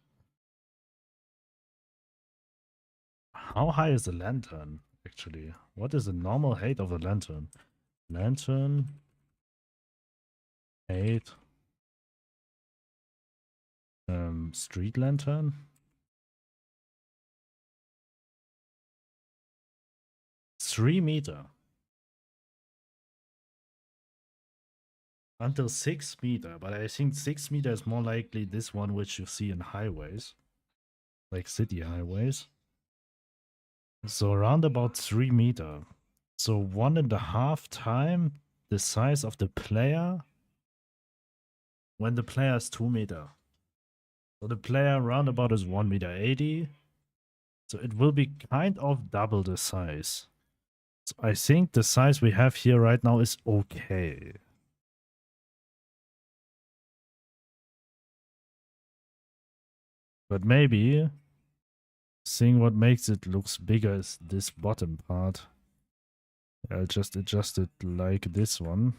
How high is the lantern, actually? What is the normal height of a lantern? Lantern 8. Street lantern? 3 meter. Until 6 meter, but I think 6 meter is more likely this one which you see in highways. Like city highways. So around about 3 meter. So 1.5 time the size of the player when the player is 2 meter. So the player roundabout is 1 meter 80. So it will be kind of double the size. So I think the size we have here right now is okay. But maybe seeing what makes it looks bigger is this bottom part. I'll just adjust it like this one.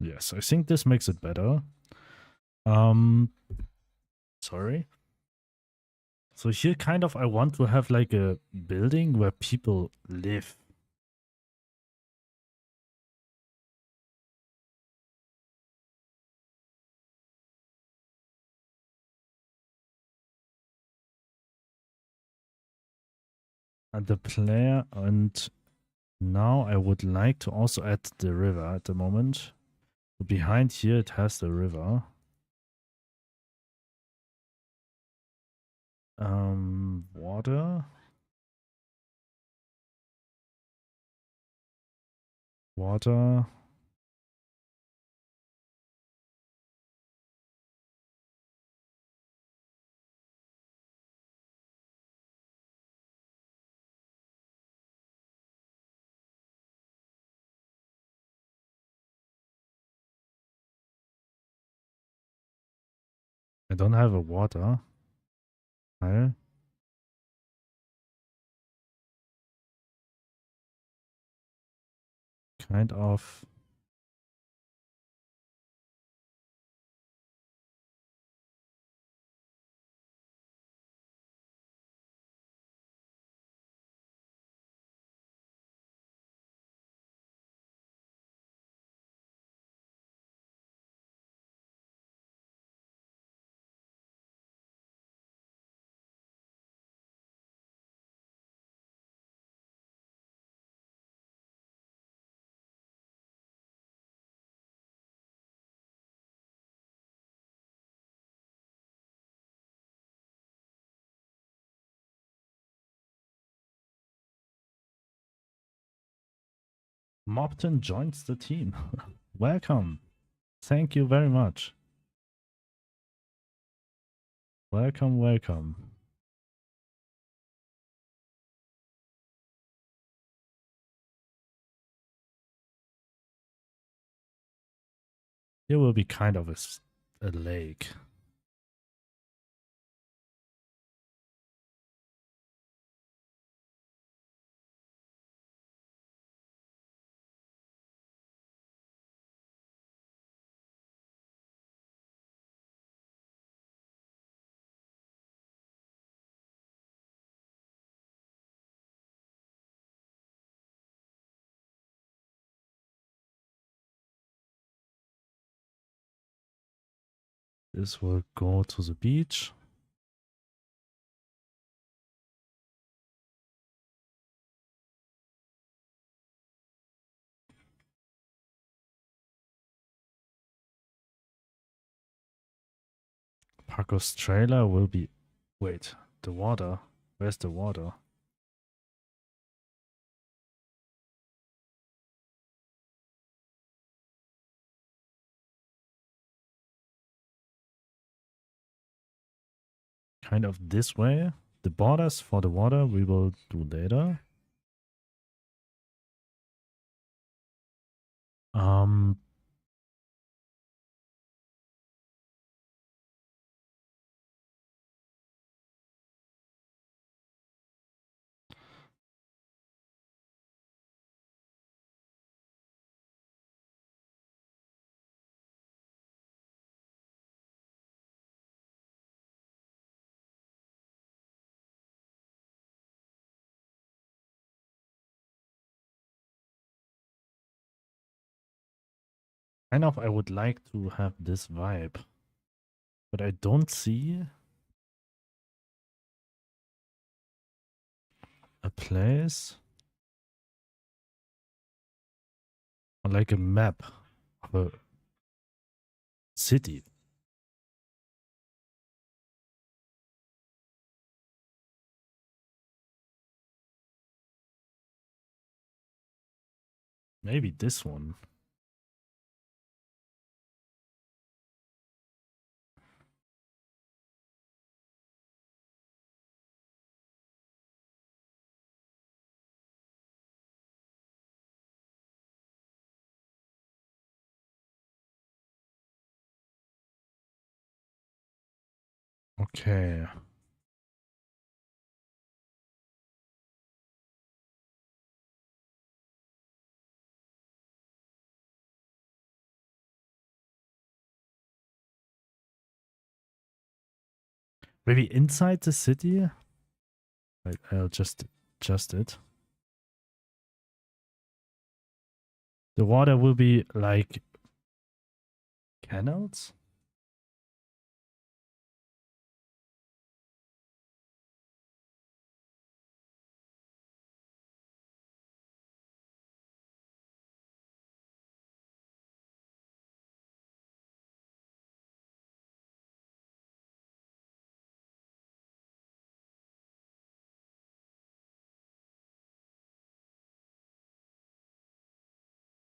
Yes, I think this makes it better. Sorry. So here kind of I want to have like a building where people live. And the player, and now I would like to also add the river at the moment. So behind here it has the river. Water. Water. I don't have a water. Tile. Kind of. Mobton joins the team. Welcome. Thank you very much. Welcome, welcome. Here will be kind of a lake. This will go to the beach. Paco's trailer will be... Wait, the water. Where's the water? Kind of this way. The borders for the water we will do later. Um, kind of I would like to have this vibe. But I don't see a place or like a map of a city. Maybe this one. Okay. Maybe inside the city? Wait, I'll just adjust it. The water will be like canals?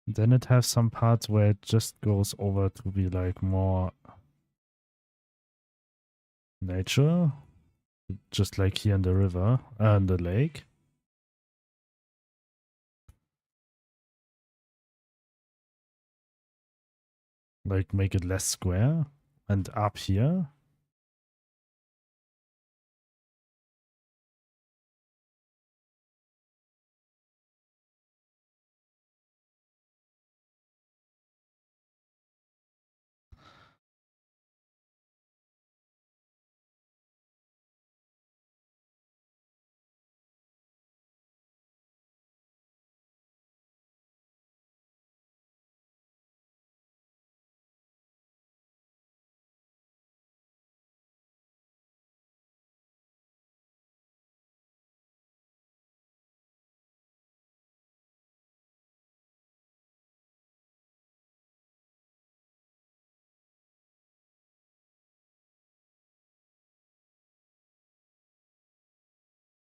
Then it has some parts where it just goes over to be like more nature, just like here in the river and the lake. Like make it less square. And up here,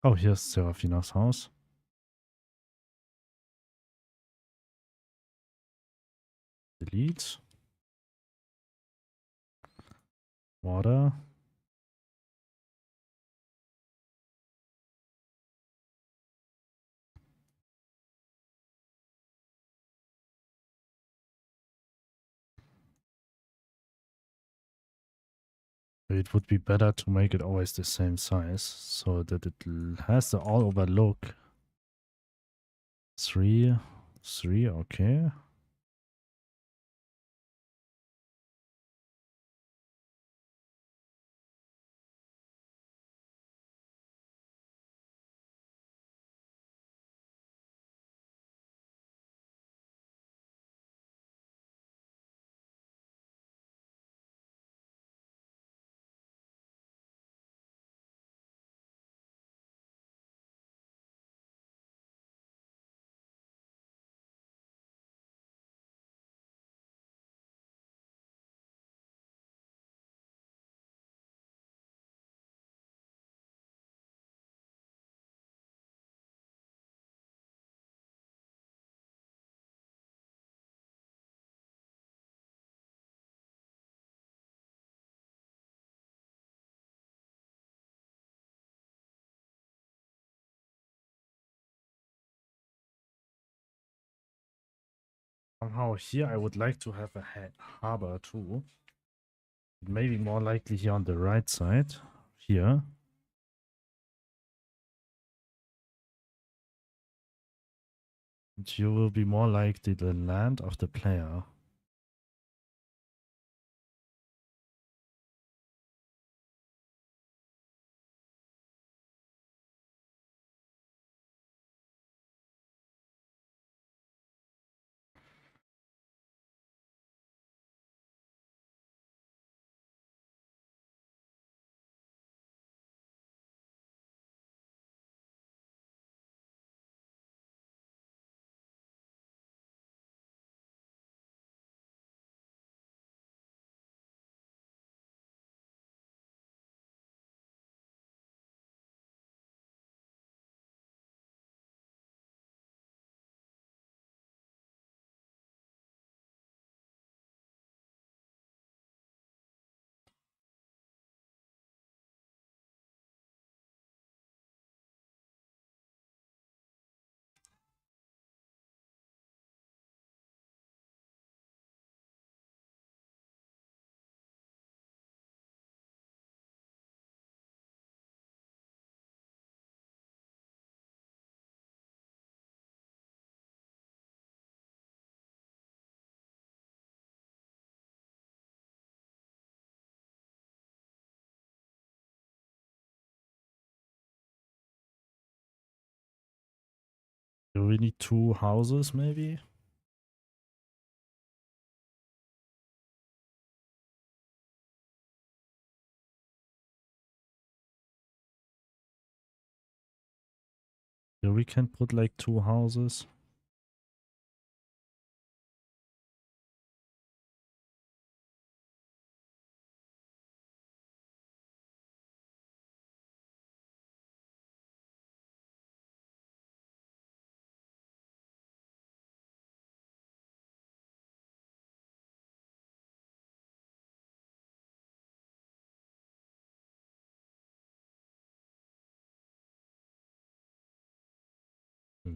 oh, here's Serafina's house. Delete. Water. It would be better to make it always the same size so that it has the all over look. 3, okay. Somehow here I would like to have a harbor too. Maybe more likely here on the right side. Here. And you will be more like the land of the player. Do we need 2 houses maybe? Yeah, we can put like 2 houses.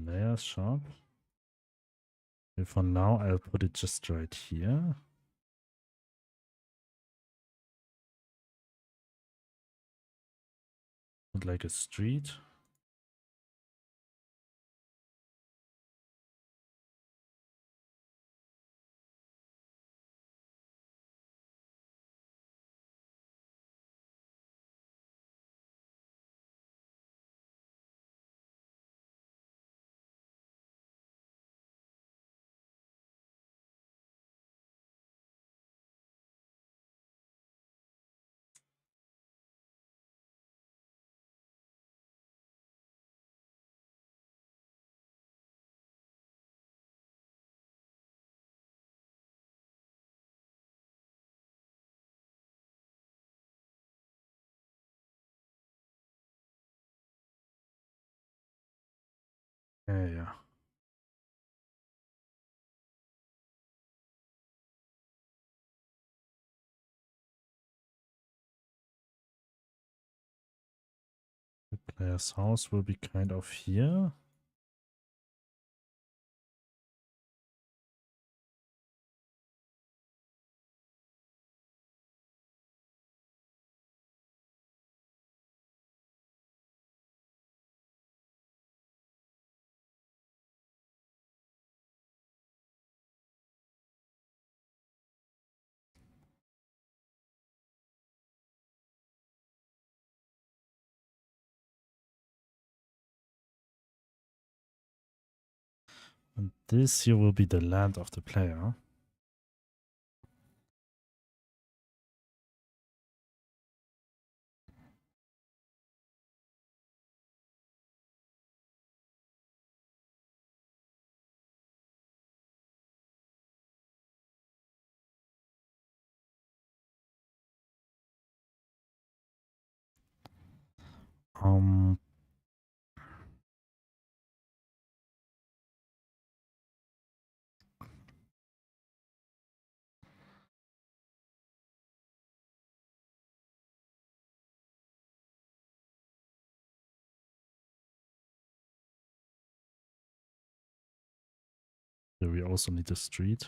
Layer shop. Okay, for now, I'll put it just right here. Put like a street. Yeah. The player's house will be kind of here. And this here will be the land of the player. Um, Here we also need a street.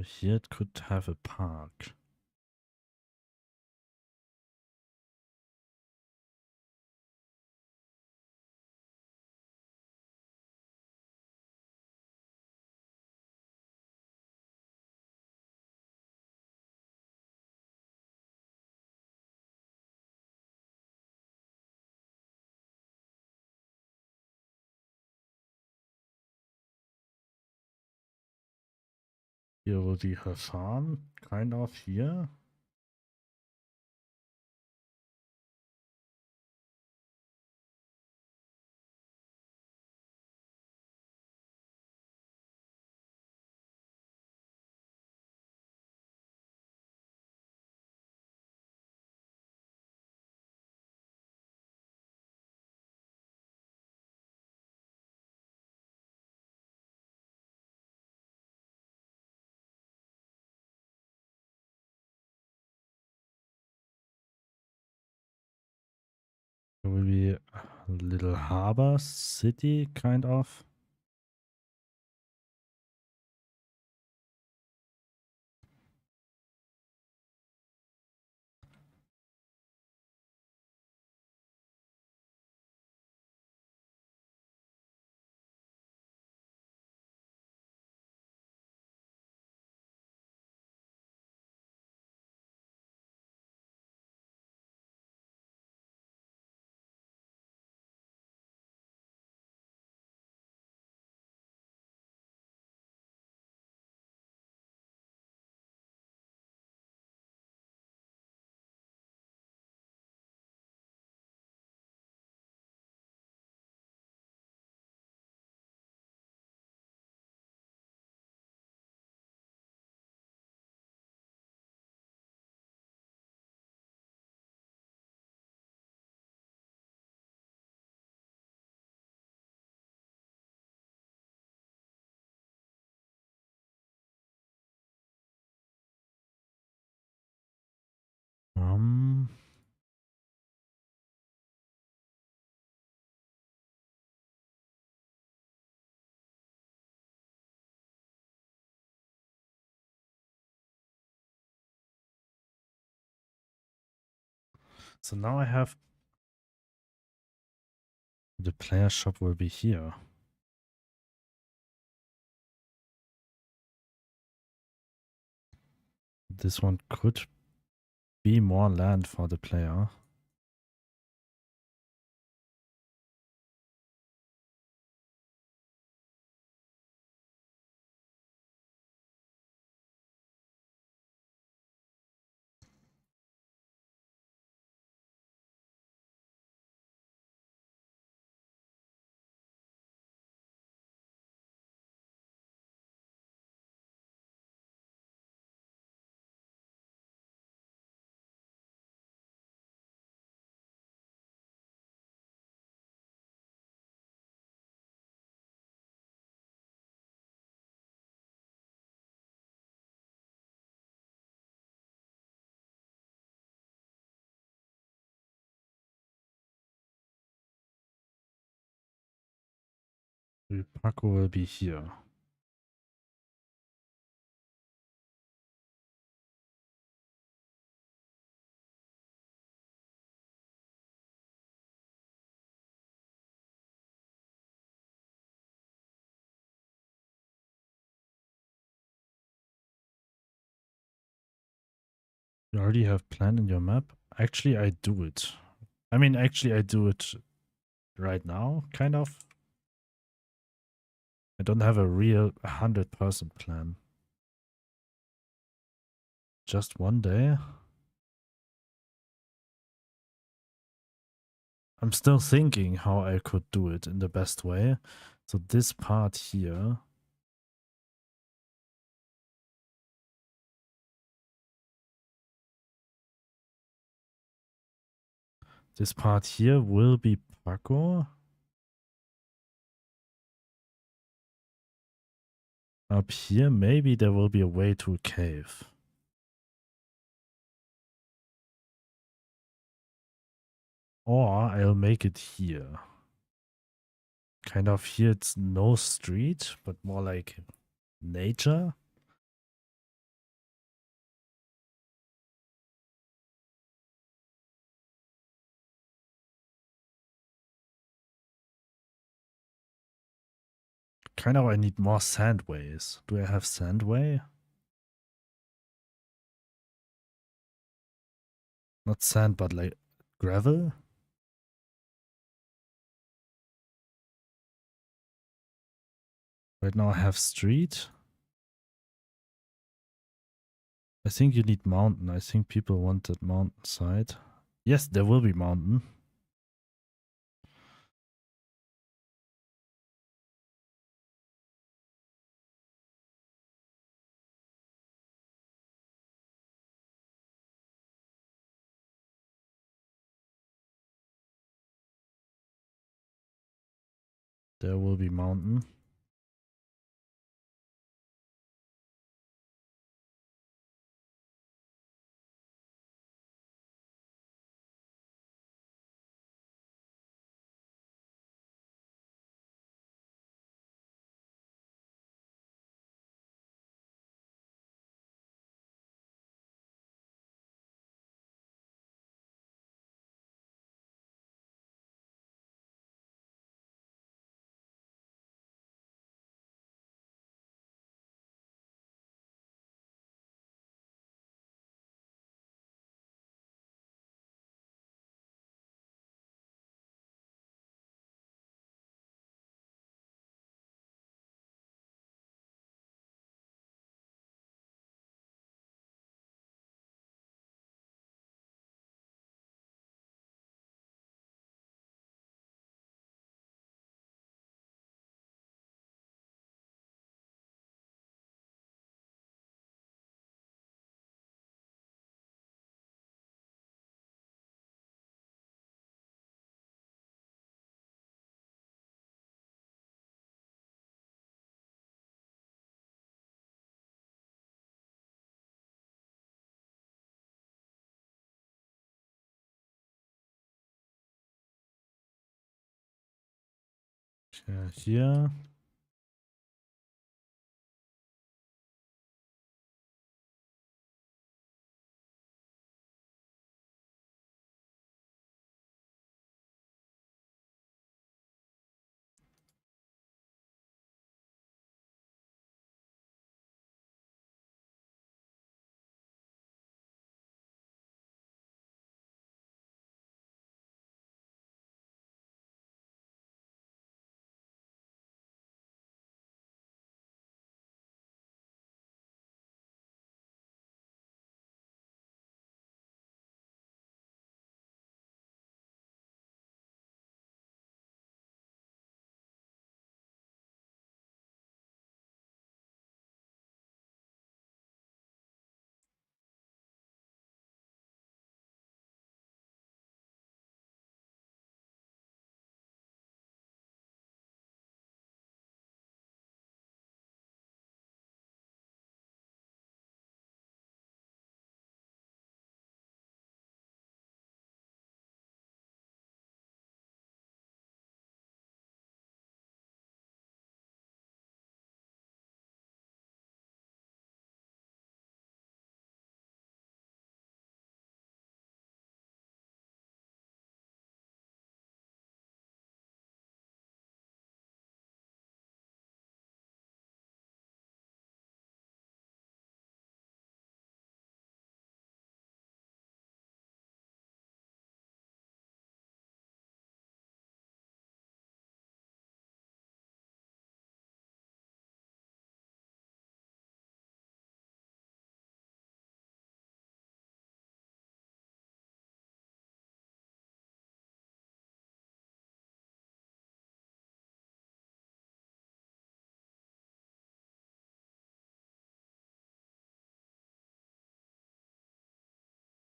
Here it could have a park. Here will be her farm, kind of here. There will be a little harbor city, kind of. So now I have the player shop will be here. This one could be more land for the player. Paco will be here. You already have plan in your map? Actually, I do it. I mean, actually, I do it right now, kind of. I don't have a real 100% plan. Just one day. I'm still thinking how I could do it in the best way. So this part here. This part here will be Paco. Up here, maybe there will be a way to a cave. Or I'll make it here. Kind of here it's no street, but more like nature. Kind of I need more sandways. Do I have sandway? Not sand, but like gravel? Right now I have street. I think you need mountain. I think people want that mountainside. Yes, there will be mountain. There will be mountain. Here.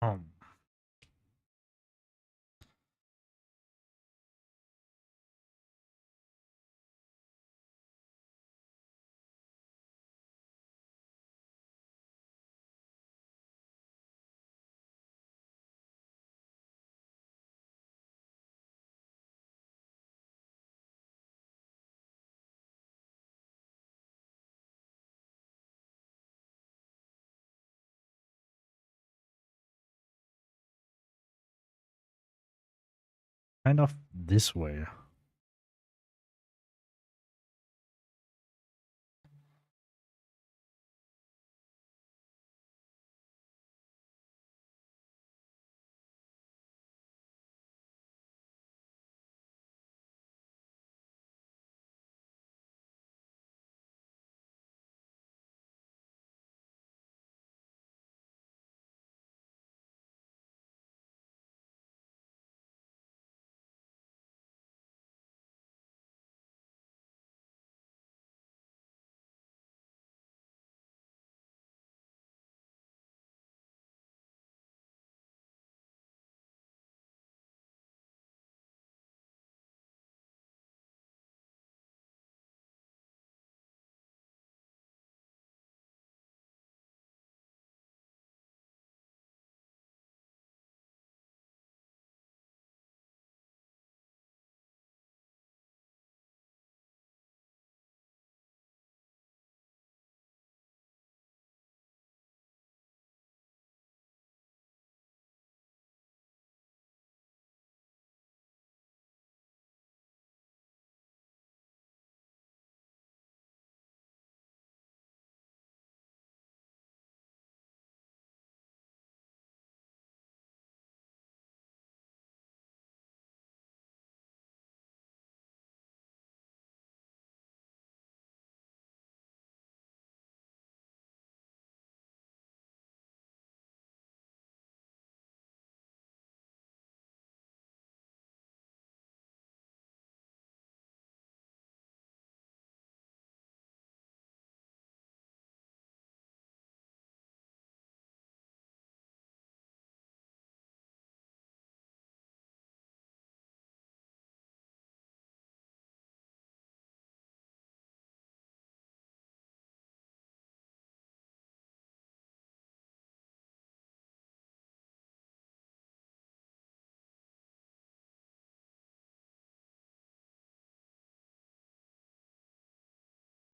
Um, kind of this way.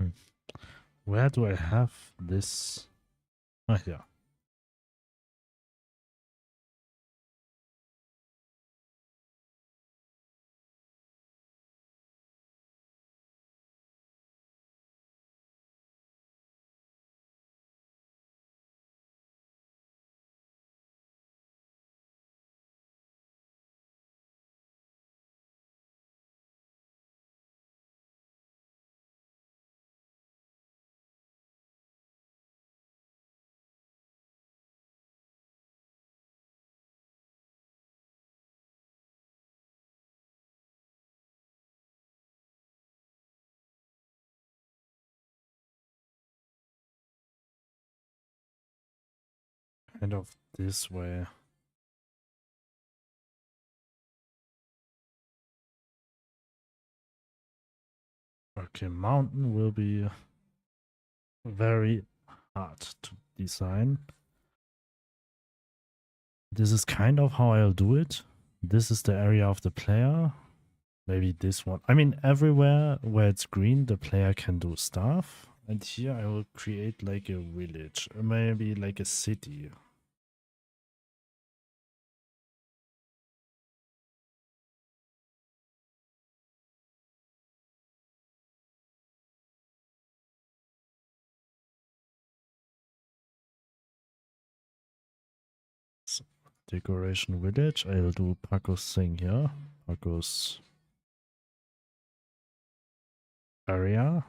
Hmm. Where do I have this? Ah, yeah. Kind of this way. Okay, mountain will be very hard to design. This is kind of how I'll do it. This is the area of the player. Maybe this one. I mean, everywhere where it's green, the player can do stuff. And here I will create like a village, or maybe like a city. So, decoration village. I'll do Paco's thing here. Paco's area.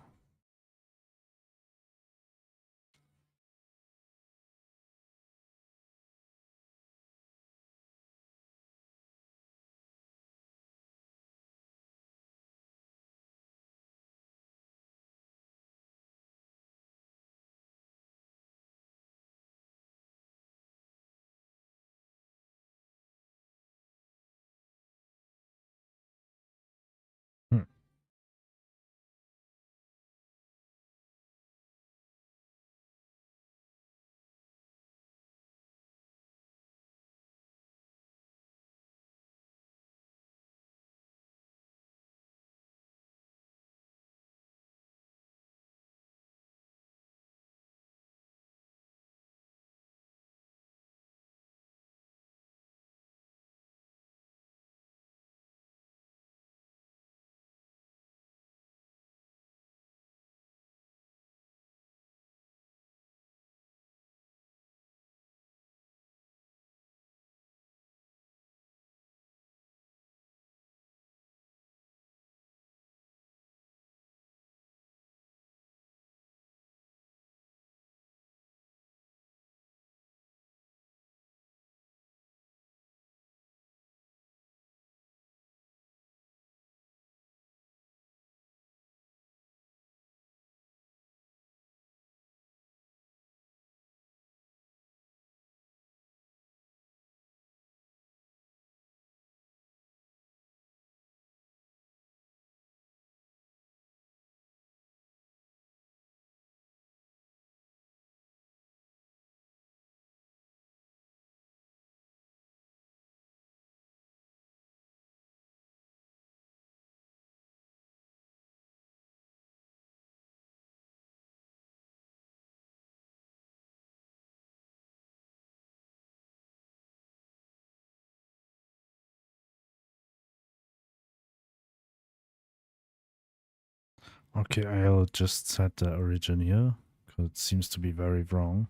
Okay, I'll just set the origin here, because it seems to be very wrong.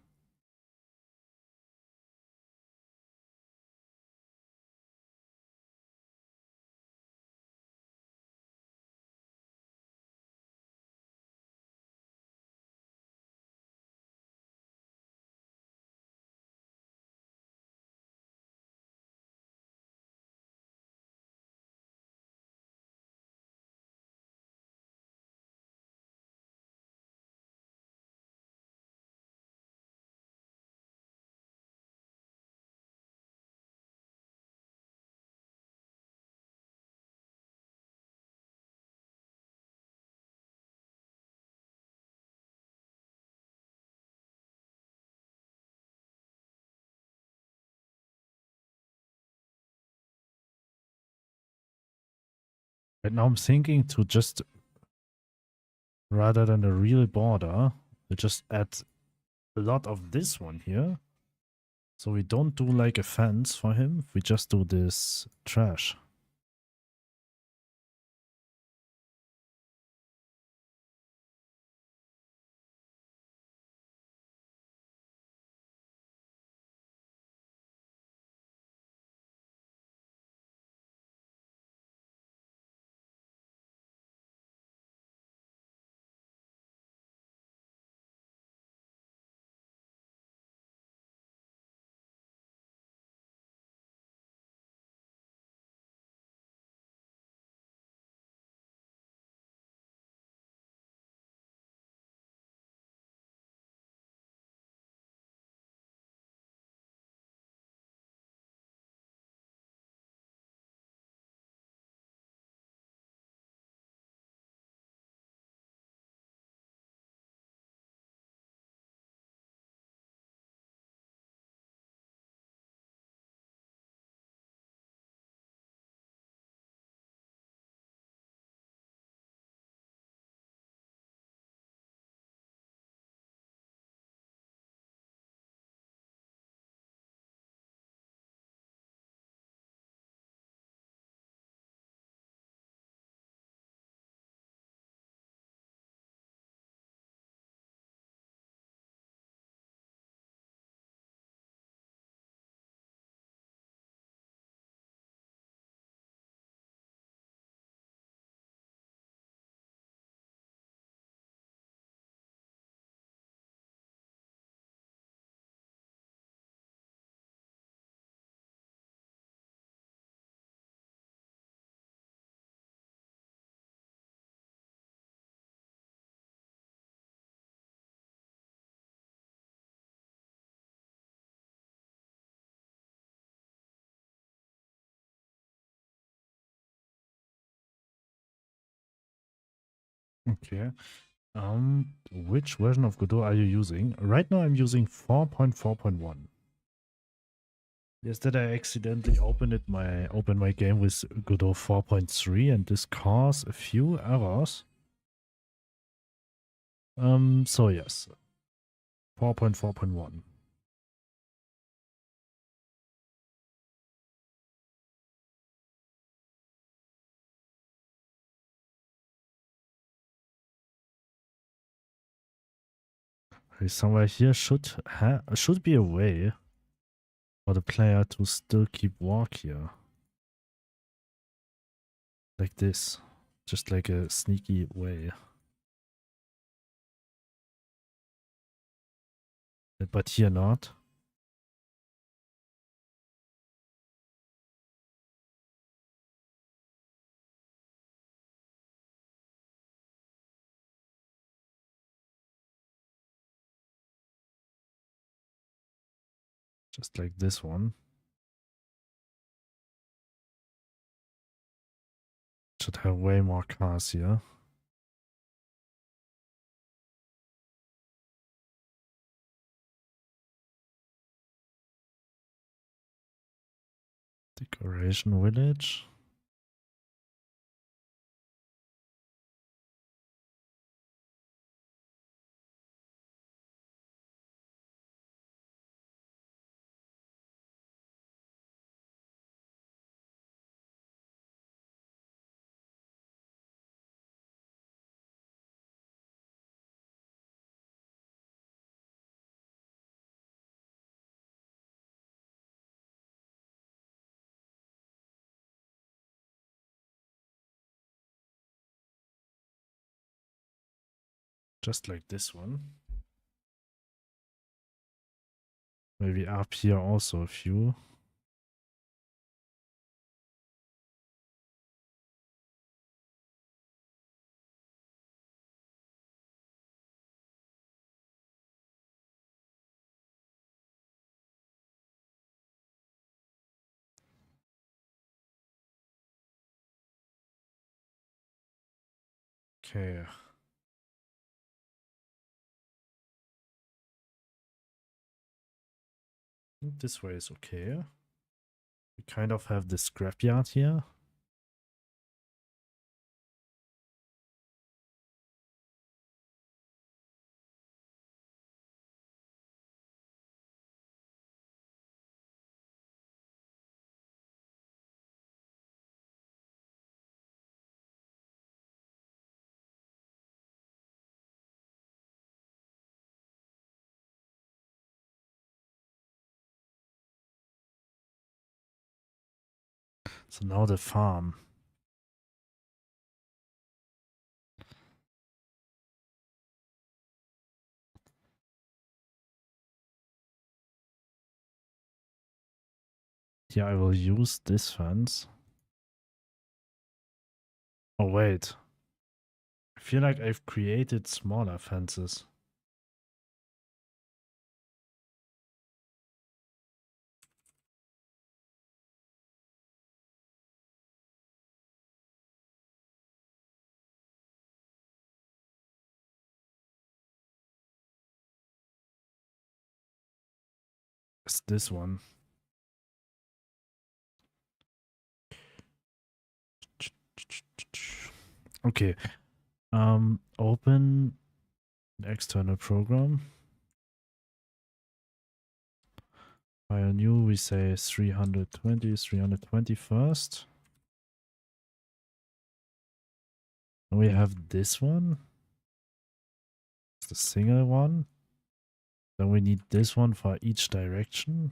Right now I'm thinking to just, rather than a real border, we just add a lot of this one here. So we don't do like a fence for him, we just do this trash. Okay. Which version of Godot are you using? Right now I'm using 4.4.1. Yesterday I accidentally opened my game with Godot 4.3 and this caused a few errors. So yes, 4.4.1. Okay, somewhere here should be a way for the player to still keep walk here. Like this. Just like a sneaky way. But here not. Just like this one. Should have way more cars here. Decoration village. Just like this one. Maybe up here also a few. Okay. This way is okay. We kind of have the scrapyard here. So now the farm. Here I will use this fence. Oh wait. I feel like I've created smaller fences. It's this one. Okay. Open the external program. File new, we say 320 first. And we have this one. It's the single one. Then we need this one for each direction.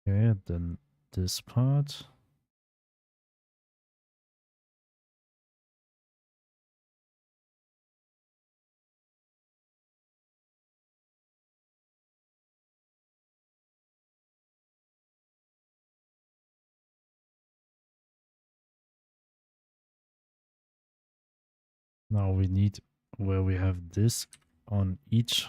Okay, then this part. Now we need where we have this on each.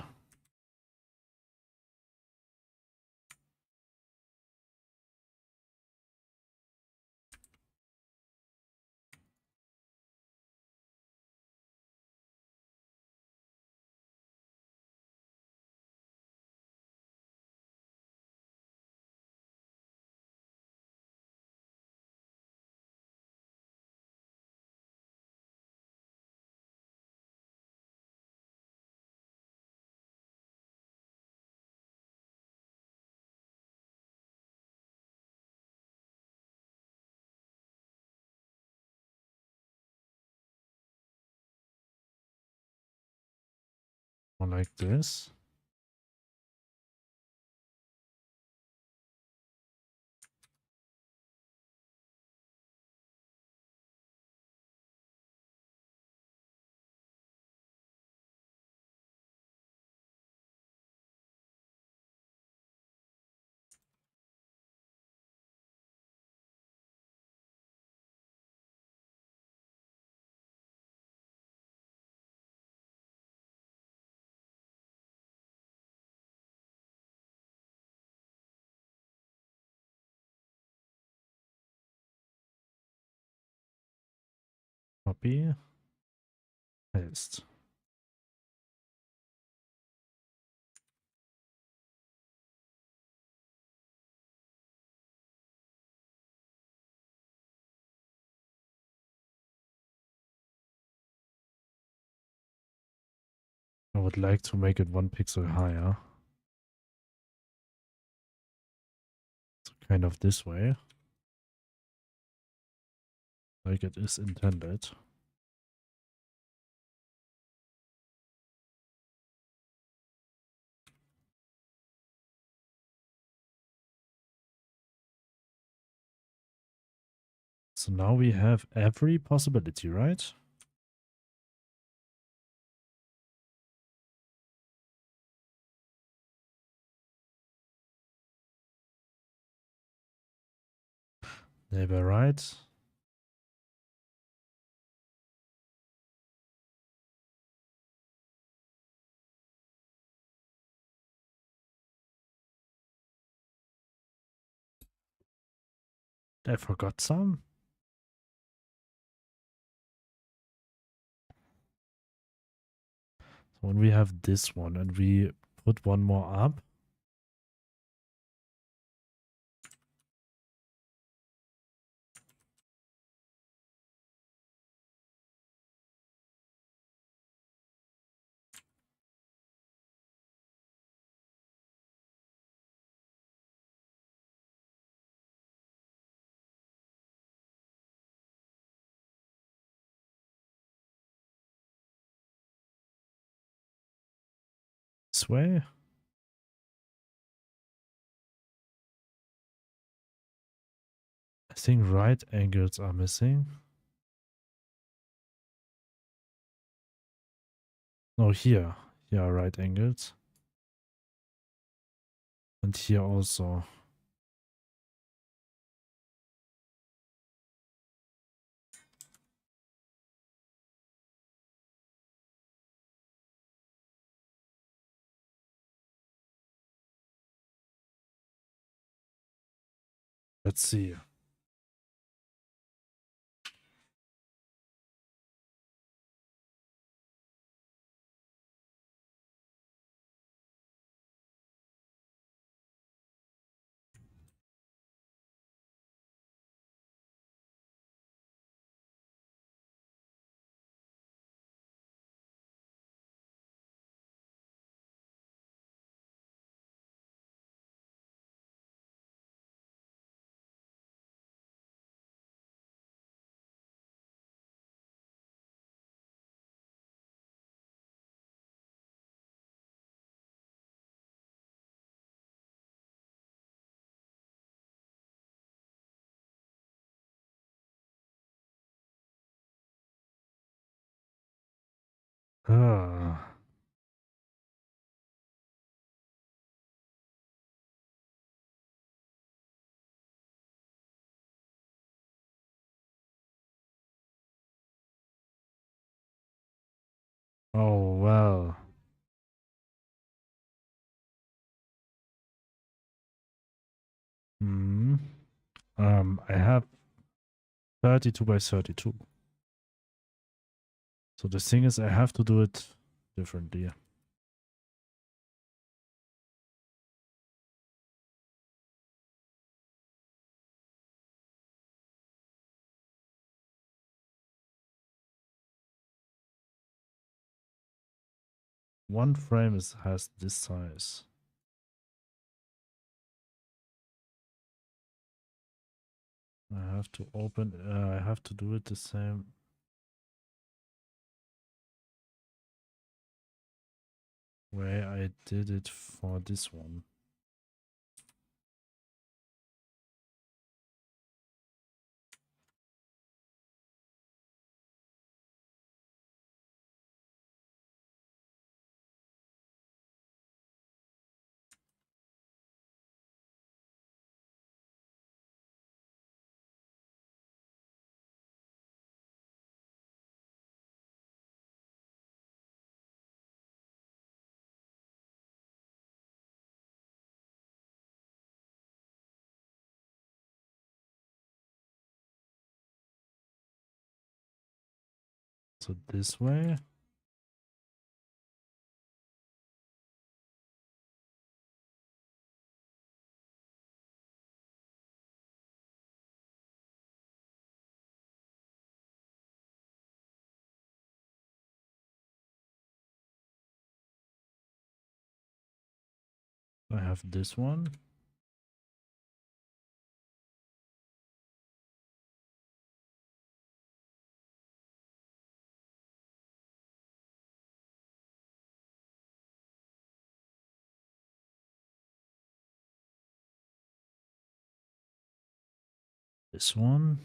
Or like this. Copy, paste. I would like to make it 1 pixel higher. So kind of this way. Like it is intended. So now we have every possibility, right? They were right. I forgot some. So when we have this one and we put one more up, this way. I think right angles are missing. No, here. Here are right angles. And here also. Let's see. Ah. Oh, well. Hmm. I have 32 by 32. So the thing is, I have to do it differently. One frame has this size. I have to open, I have to do it the same way I did it for this one. So this way. I have this one. This one.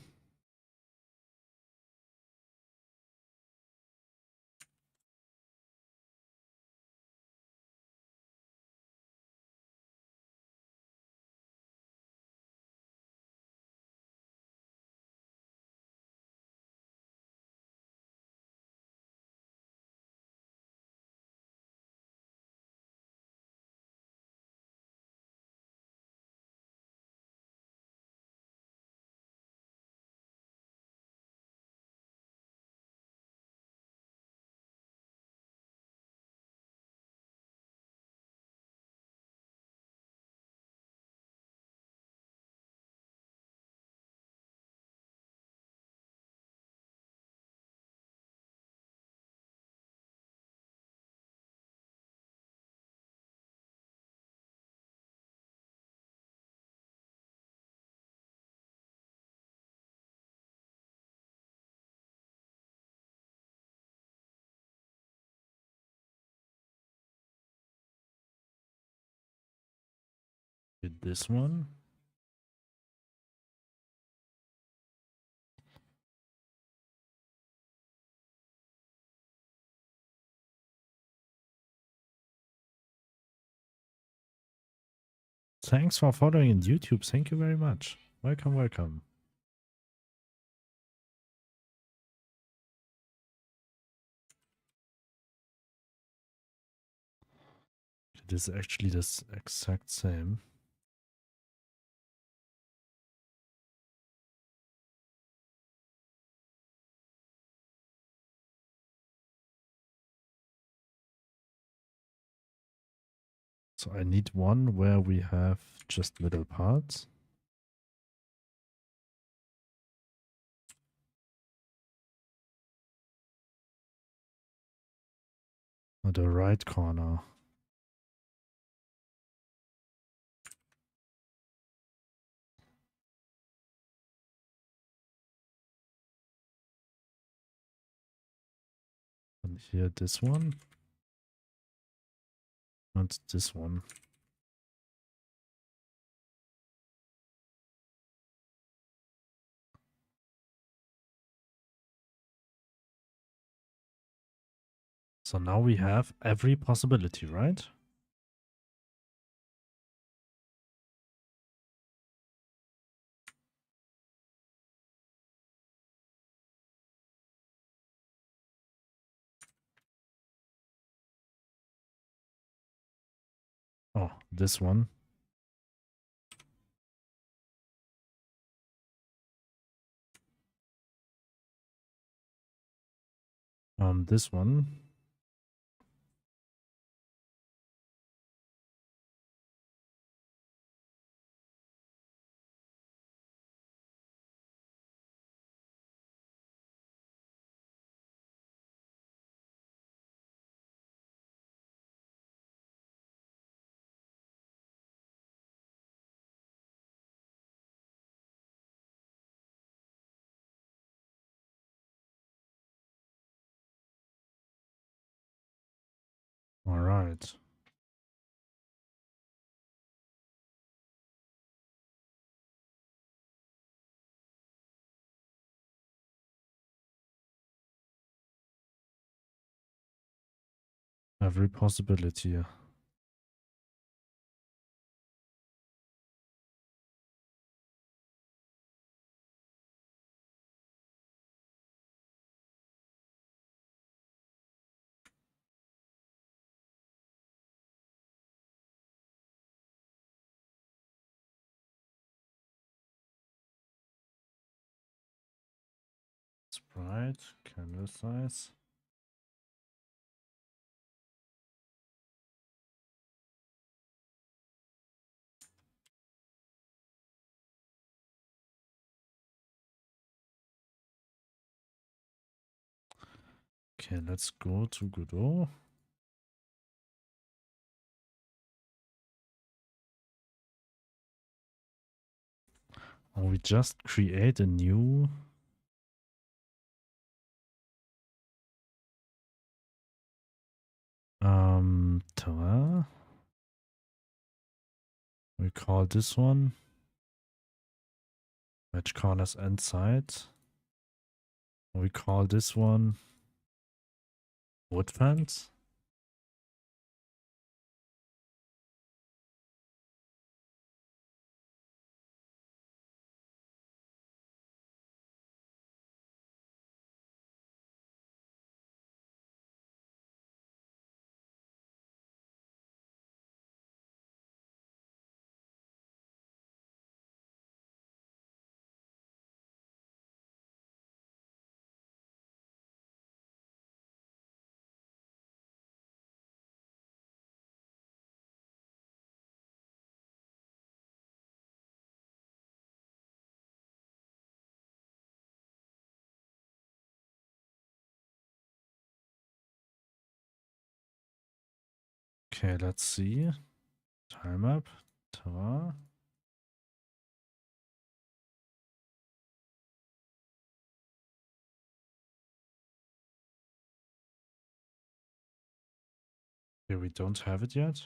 With this one. Thanks for following on YouTube. Thank you very much. Welcome, welcome. It is actually the exact same. So I need one where we have just middle parts. Or the right corner. And here this one. And this one. So now we have every possibility, right? Oh, this one. This one. All right. Every possibility. Right, canvas size. Okay, let's go to Godot. And we just create a new tower. We call this one match corners and sides. We call this one wood fence. Okay, let's see. Tile map, tower. Okay, we don't have it yet.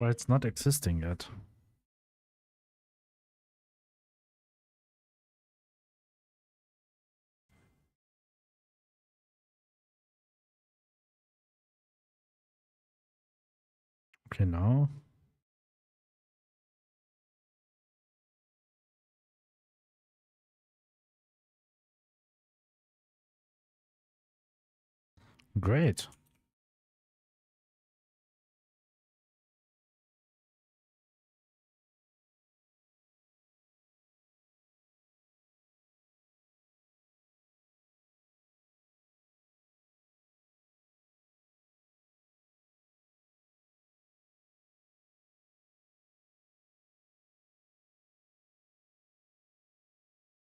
Well, it's not existing yet. Okay, now. Great.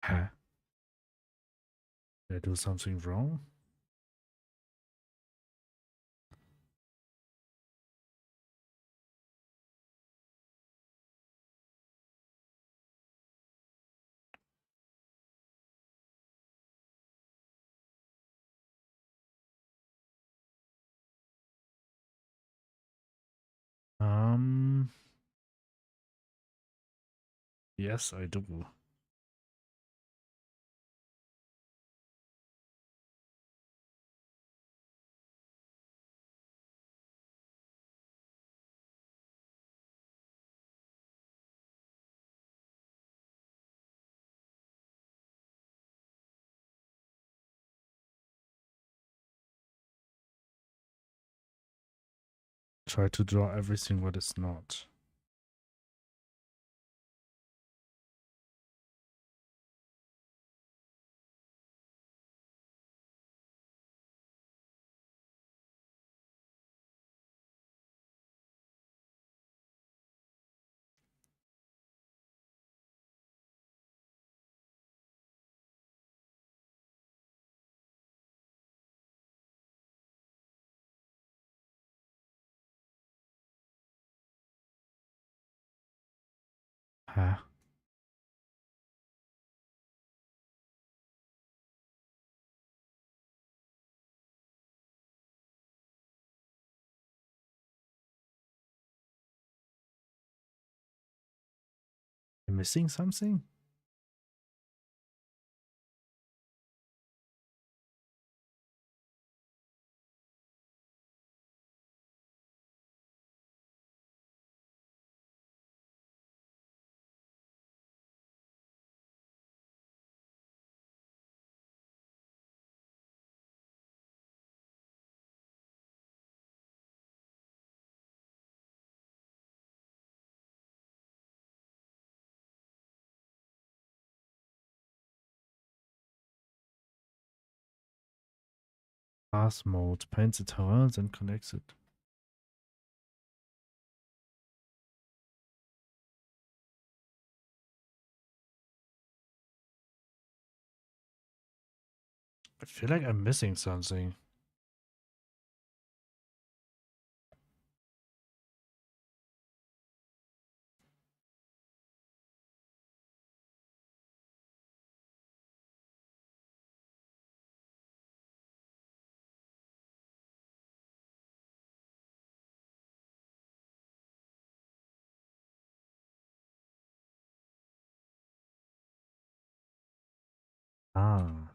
Huh? Did I do something wrong? Yes, I do. Try to draw everything what is not. Huh? I'm missing something? Path mode paints the terrain, then connects it. I feel like I'm missing something. Ah.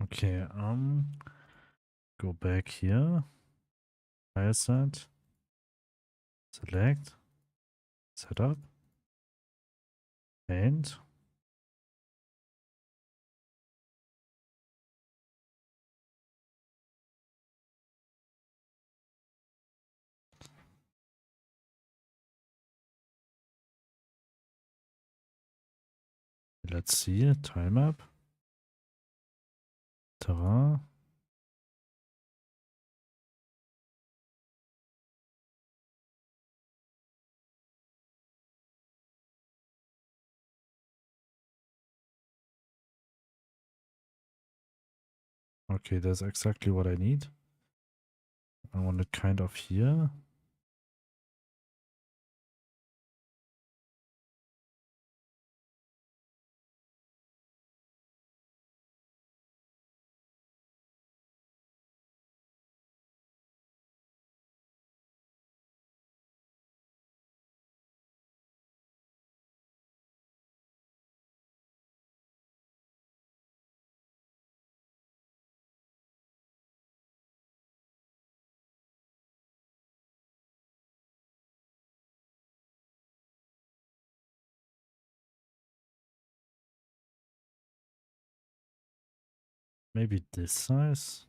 Okay, go back here. File set. Select. Setup. Paint. Let's see. Tile map. Terrain. Okay, that's exactly what I need. I want it kind of here. Maybe this size.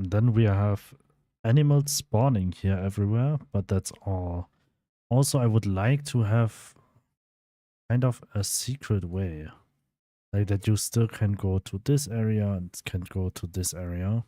and then we have animals spawning here everywhere, but that's all. Also, I would like to have kind of a secret way. Like that you still can go to this area and can go to this area.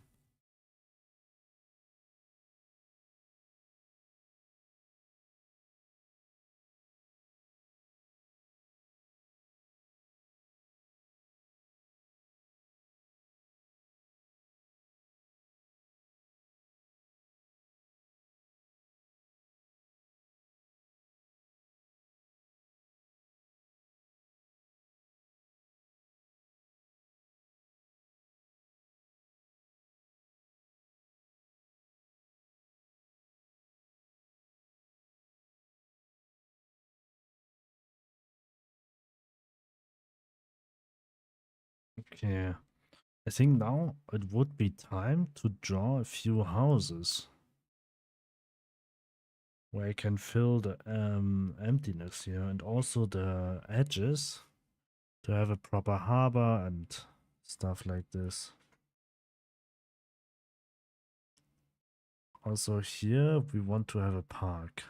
Okay. I think now it would be time to draw a few houses where I can fill the emptiness here and also the edges to have a proper harbor and stuff like this. Also here we want to have a park.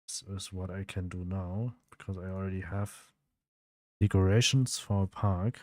This is what I can do now because I already have decorations for a park.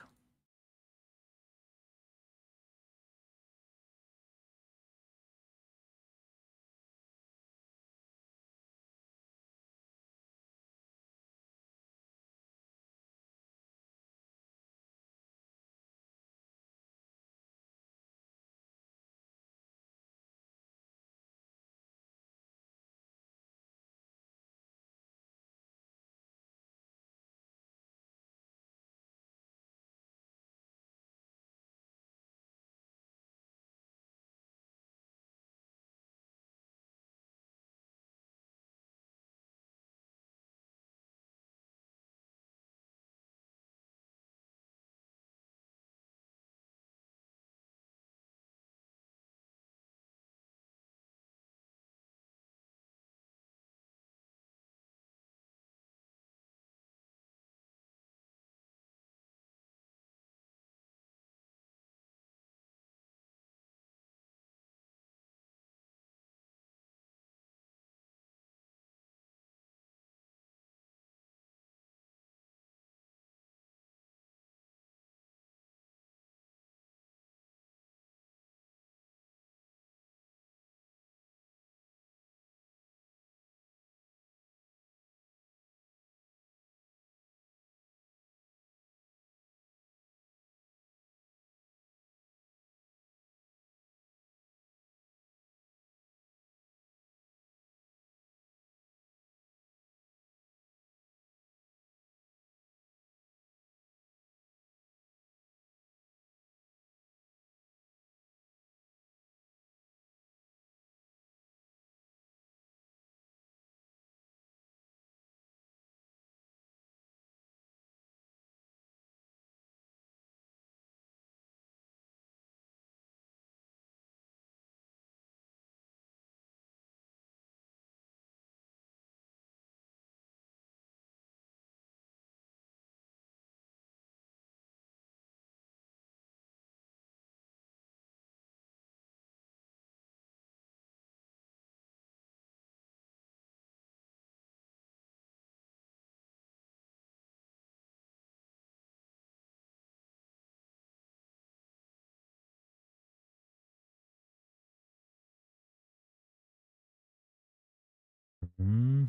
Hmm.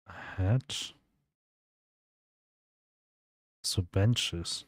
Hatch. So benches.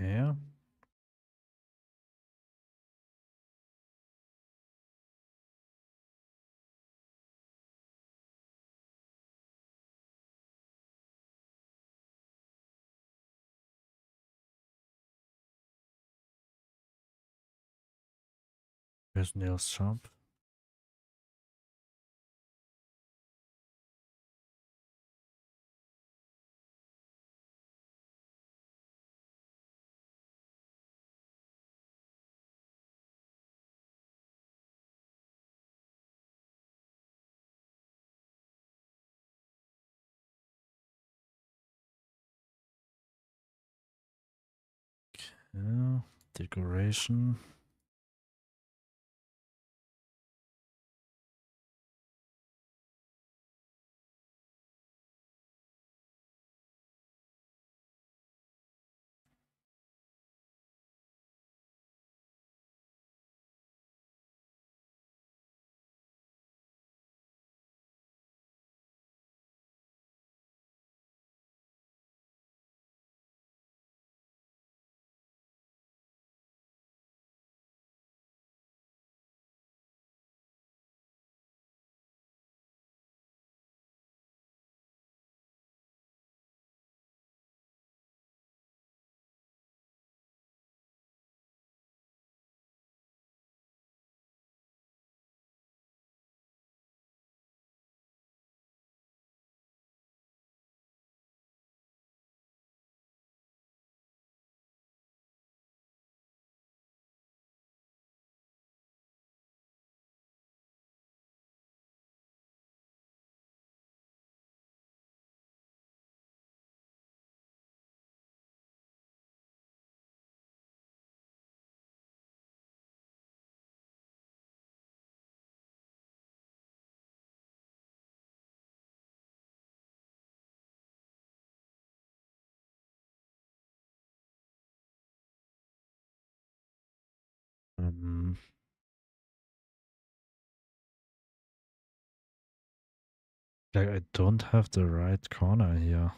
Okay. Here's Neil's shop. Yeah. Decoration. Um, like I don't have the right corner here.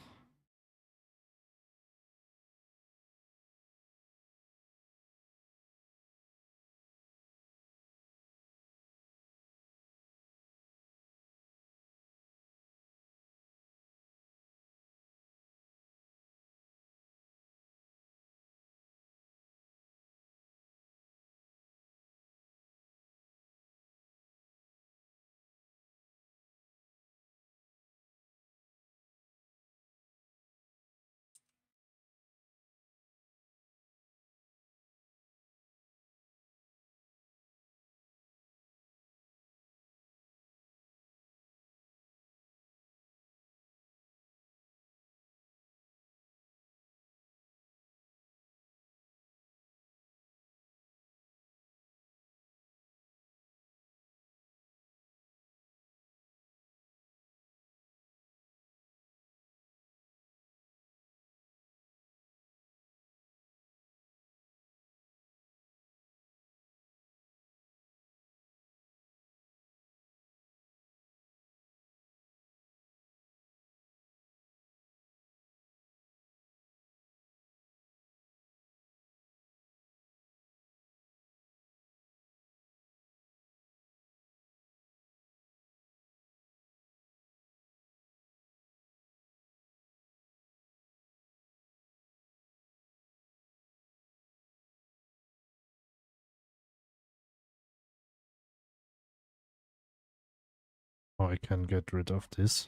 Oh, I can get rid of this.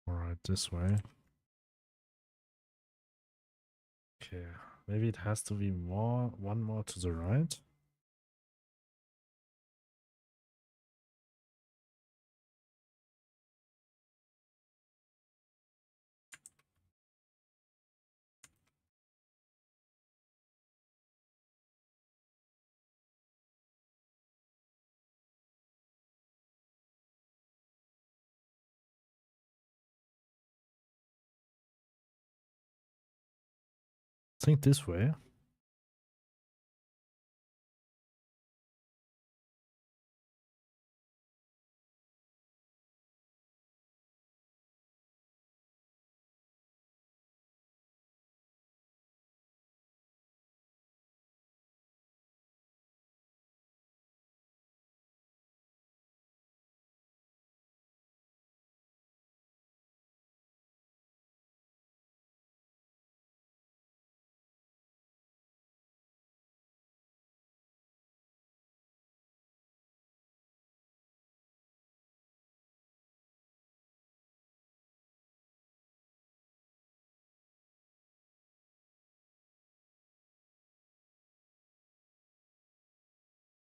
Alright, this way. Okay, maybe it has to be one more to the right. I think this way.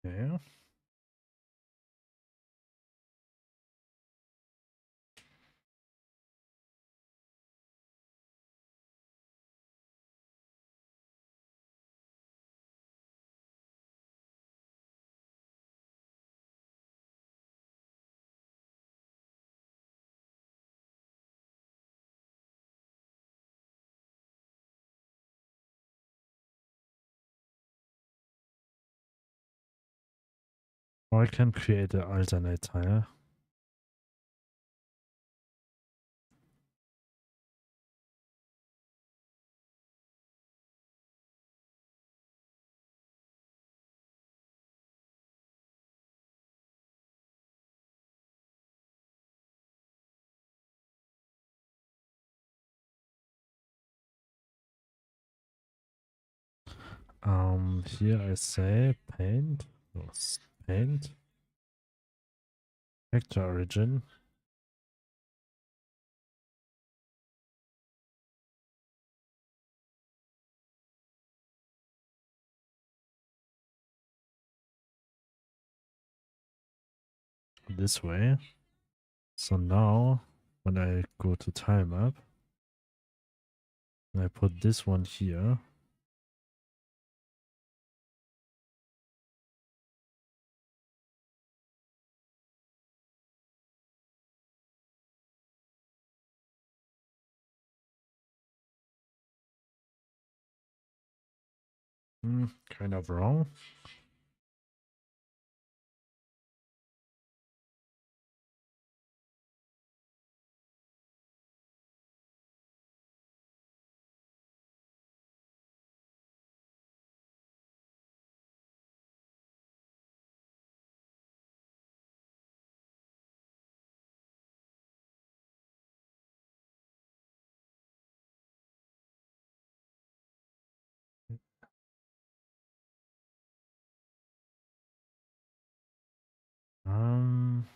Okay. Or I can create an alternate tile. Here I say paint, paint, vector origin. This way. So now when I go to tile map, and I put this one here. Kind of wrong. Um,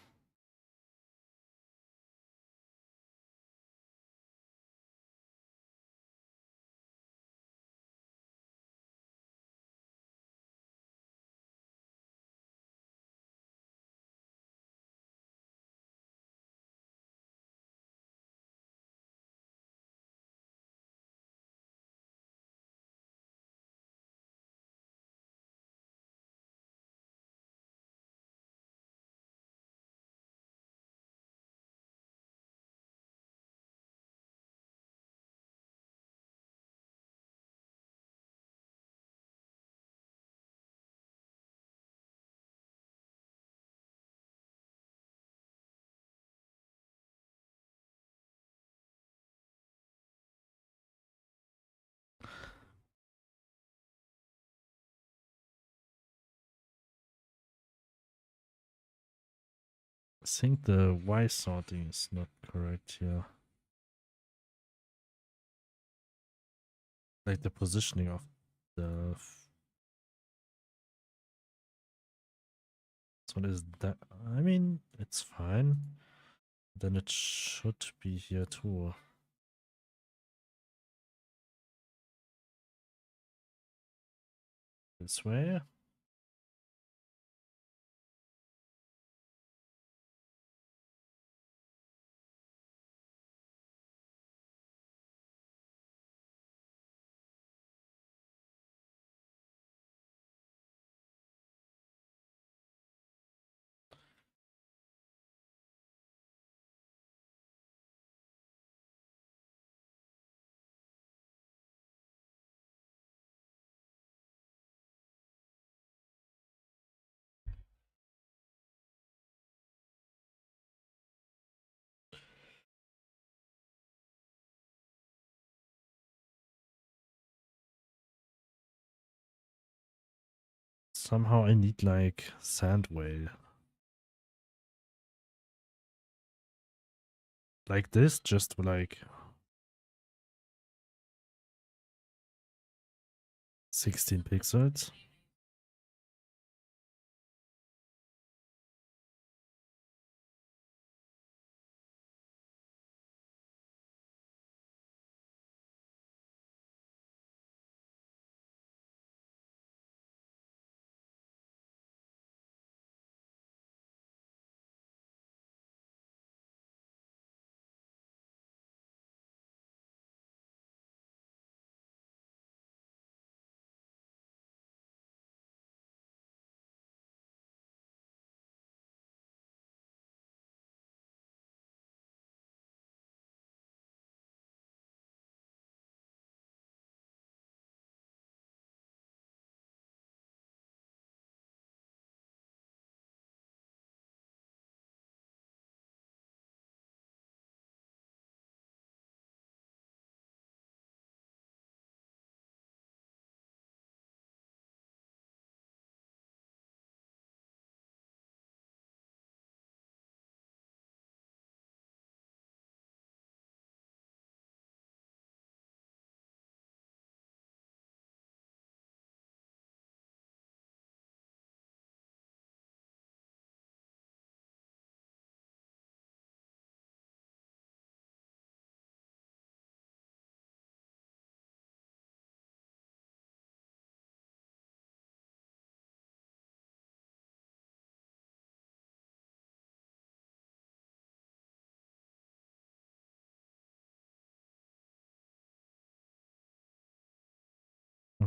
I think the Y sorting is not correct here. Like the positioning of the. So what is that? I mean, it's fine. Then it should be here too. This way. Somehow I need like sand whale. Like this, just like 16 pixels.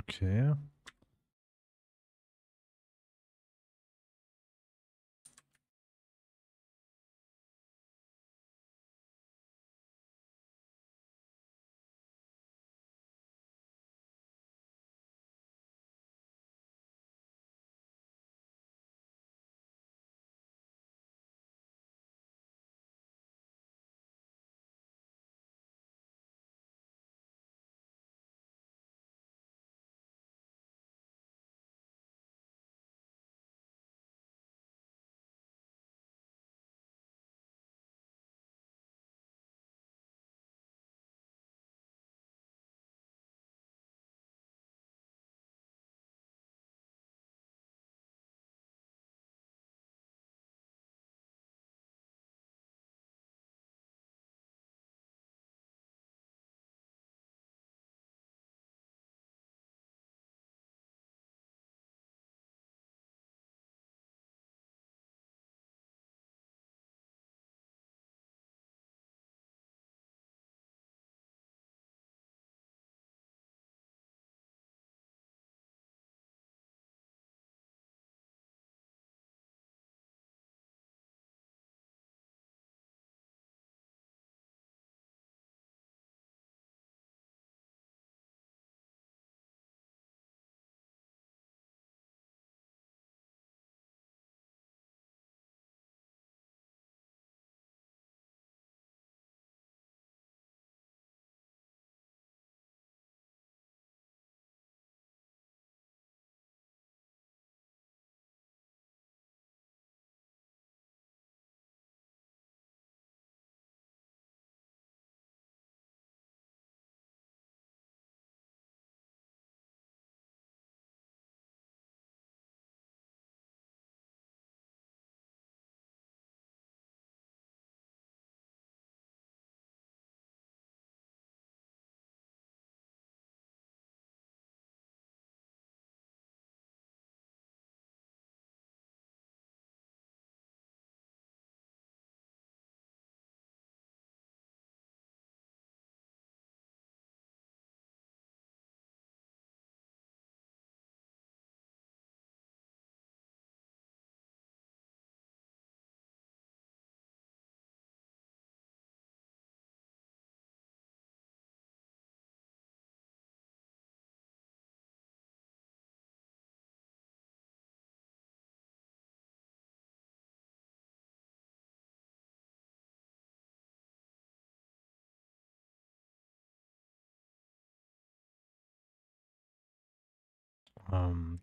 Okay.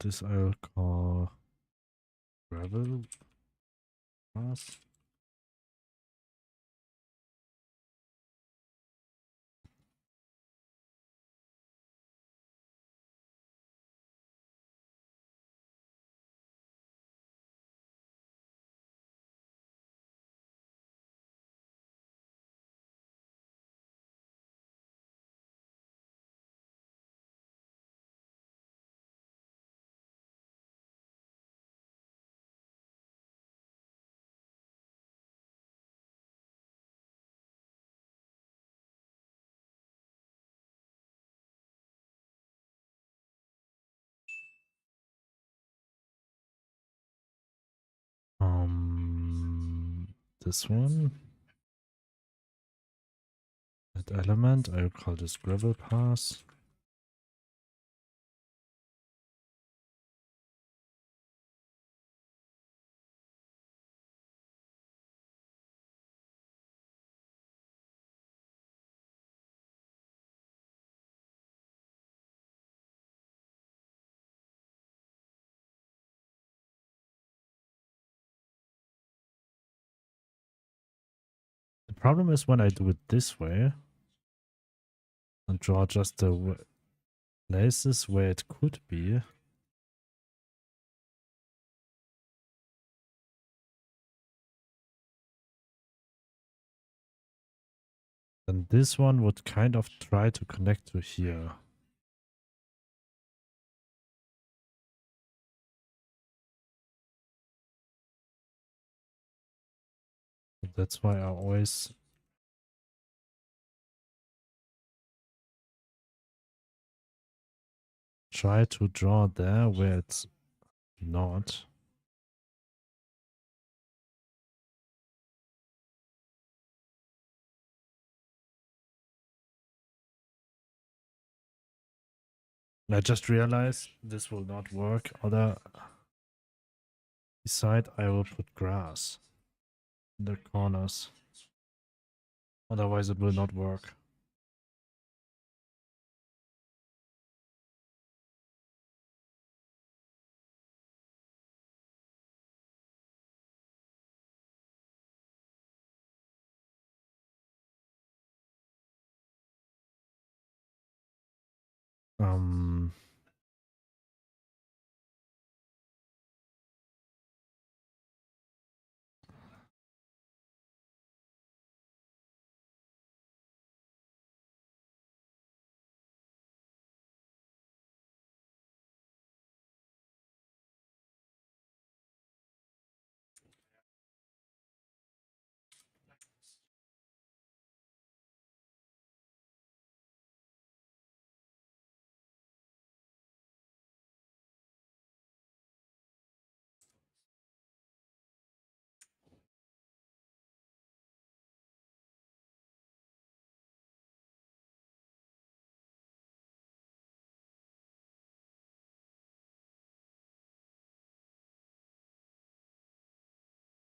This I'll call gravel pass. This one. That element, I'll call this gravel pass. The problem is when I do it this way and draw just the places where it could be. Then this one would kind of try to connect to here. That's why I always try to draw there where it's not. I just realized this will not work. Beside, I will put grass in the corners. Otherwise, it will not work.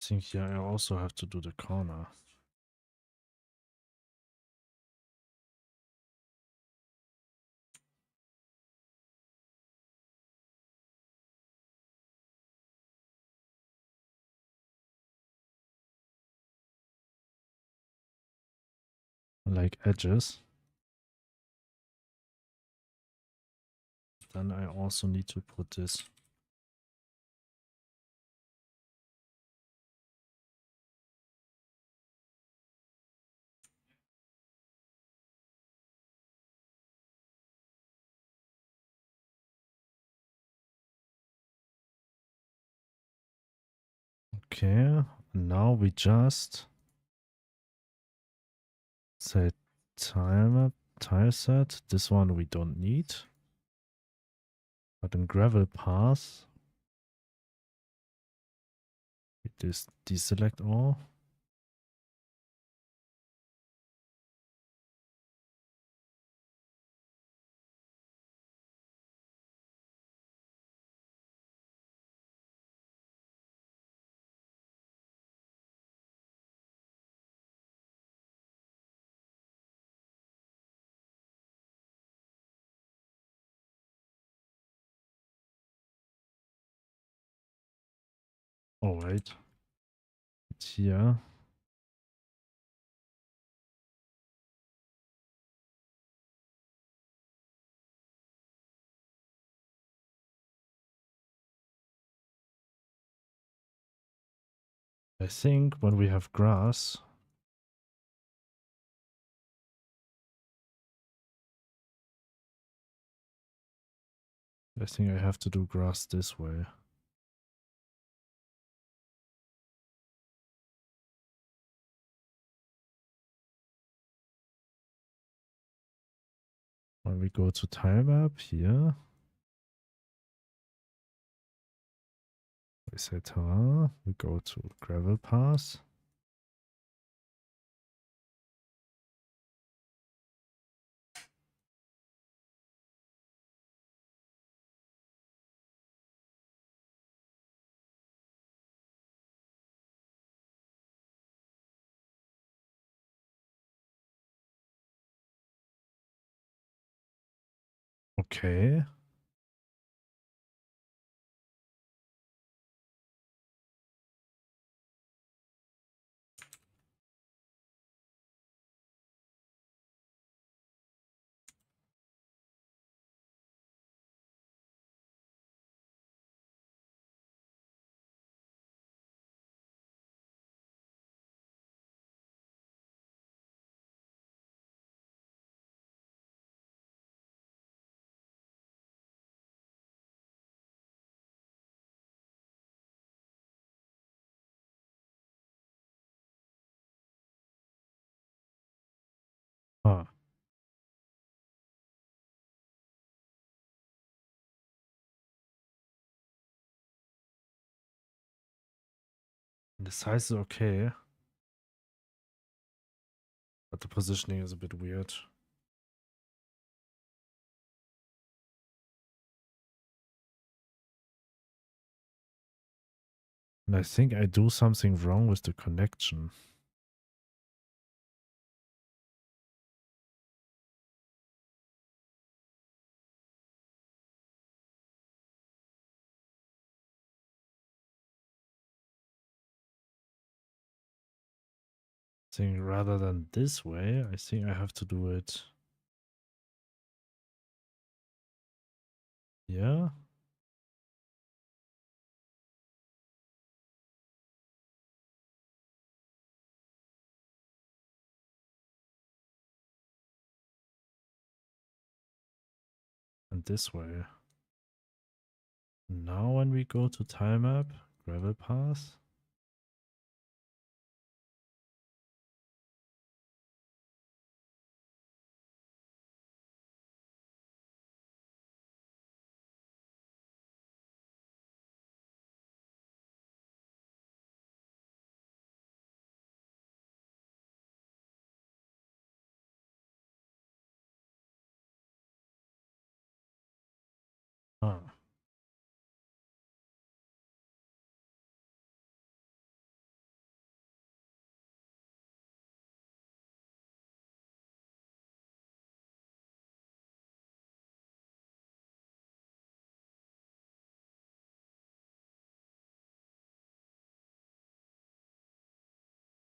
I think here I also have to do the corner. Like edges. Then I also need to put this. Okay, now we just say tile set. This one we don't need. But in gravel path, we just deselect all. Oh wait, it's here. I think when we have grass, I think I have to do grass this way. When we go to tile map here, we say terrain, we go to gravel path. Okay. The size is okay, but the positioning is a bit weird. And I think I do something wrong with the connection. I think rather than this way, I think I have to do it. Yeah. And this way. Now when we go to tile map, gravel path. Ah.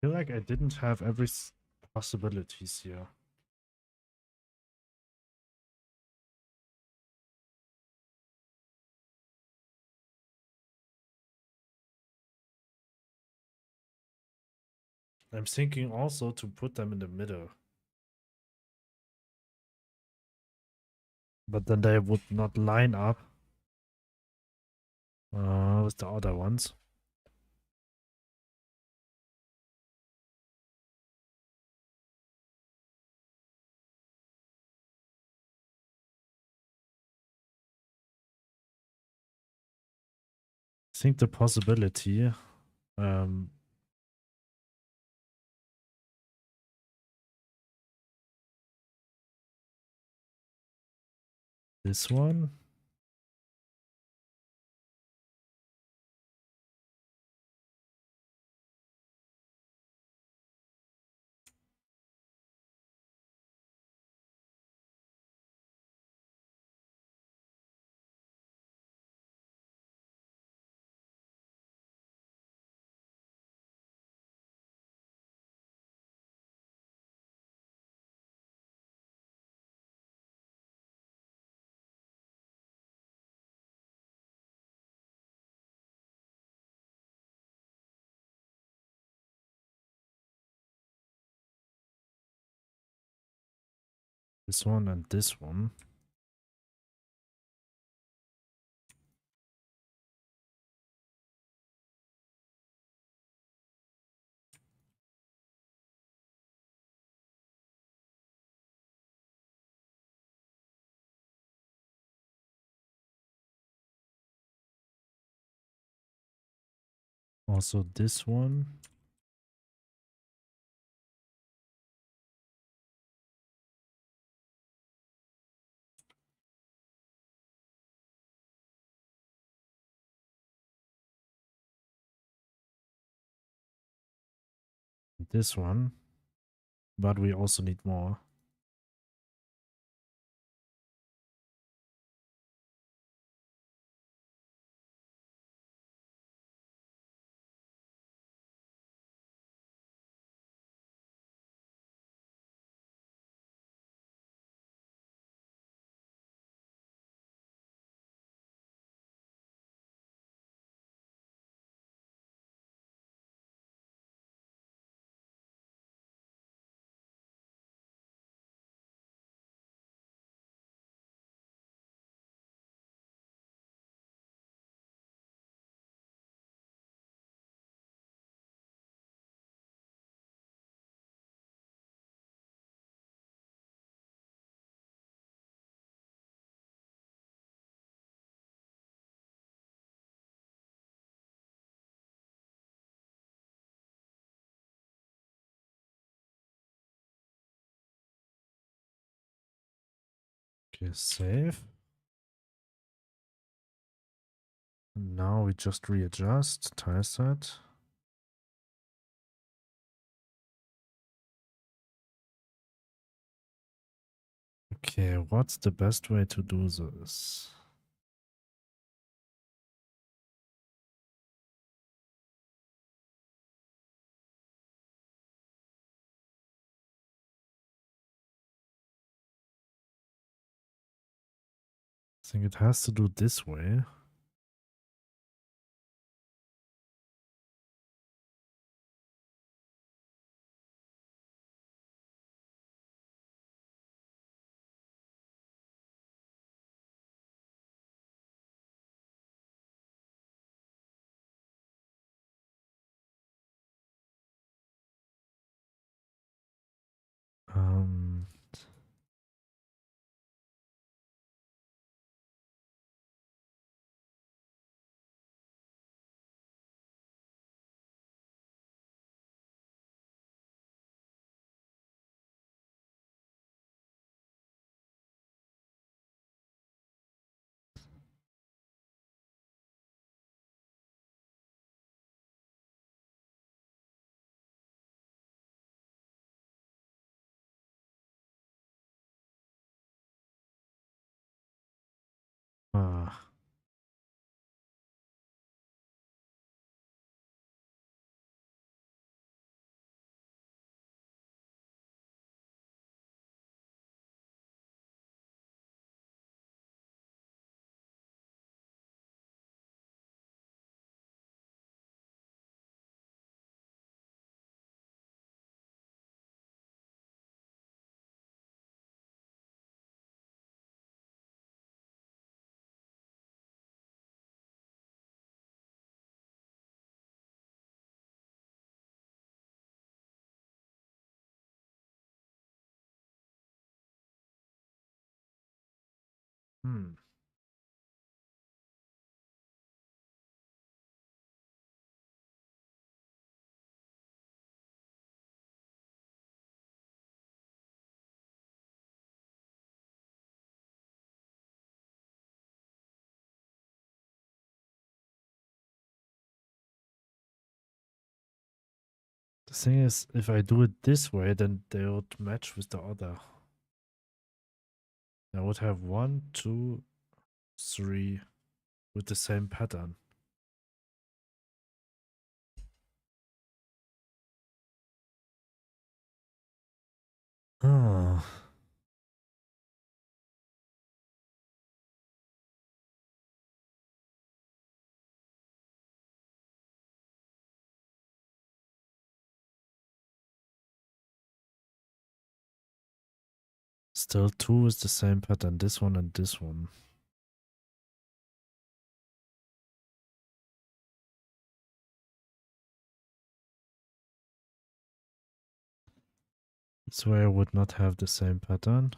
I feel like I didn't have every possibilities here. I'm thinking also to put them in the middle. But then they would not line up with the other ones. I think the possibility this one. This one and this one. Also this one. This one. But we also need more. Okay, save. And now we just readjust, tile set. Okay, what's the best way to do this? I think it has to do this way. Um, ah, hmm. The thing is, if I do it this way, then they would match with the other. I would have 1, 2, 3 with the same pattern. Ah. Still 2 is the same pattern, this one and this one. This way I would not have the same pattern.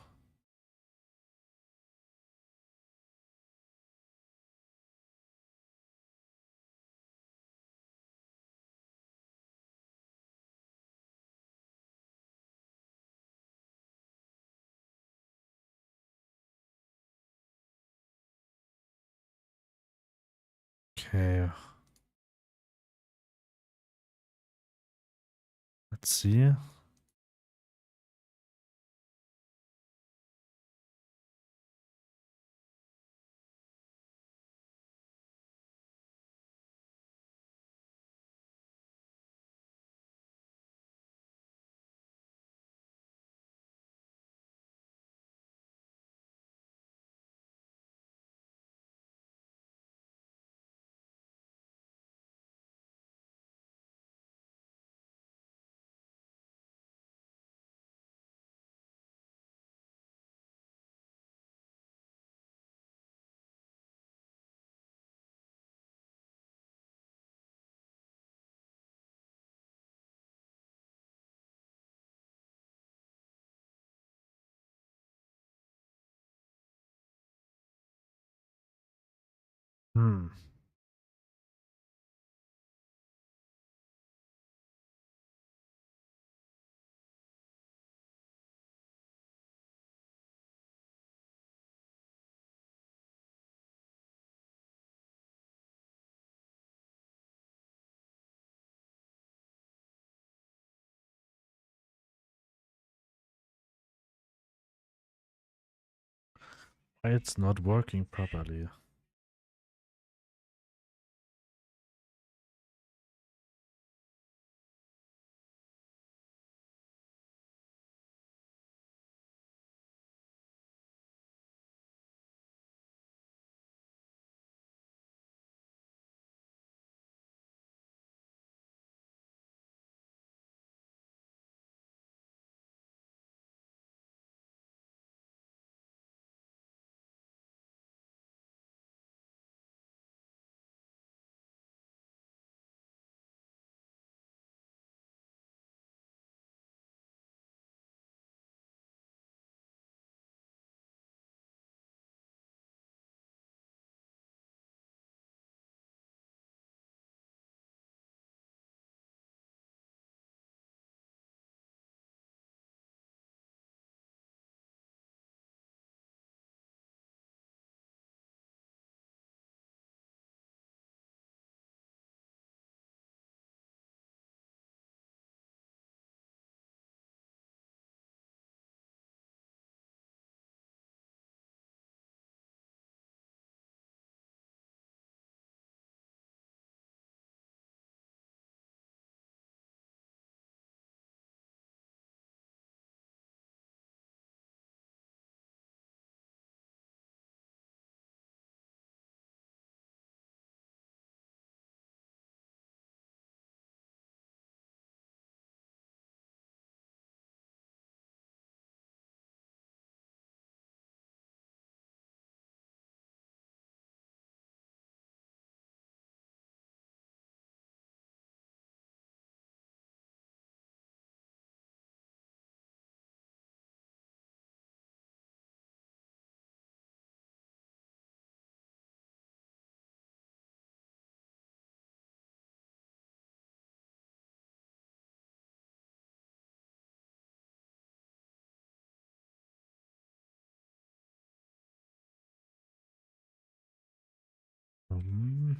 Okay. Let's see. Hmm. It's not working properly. Um,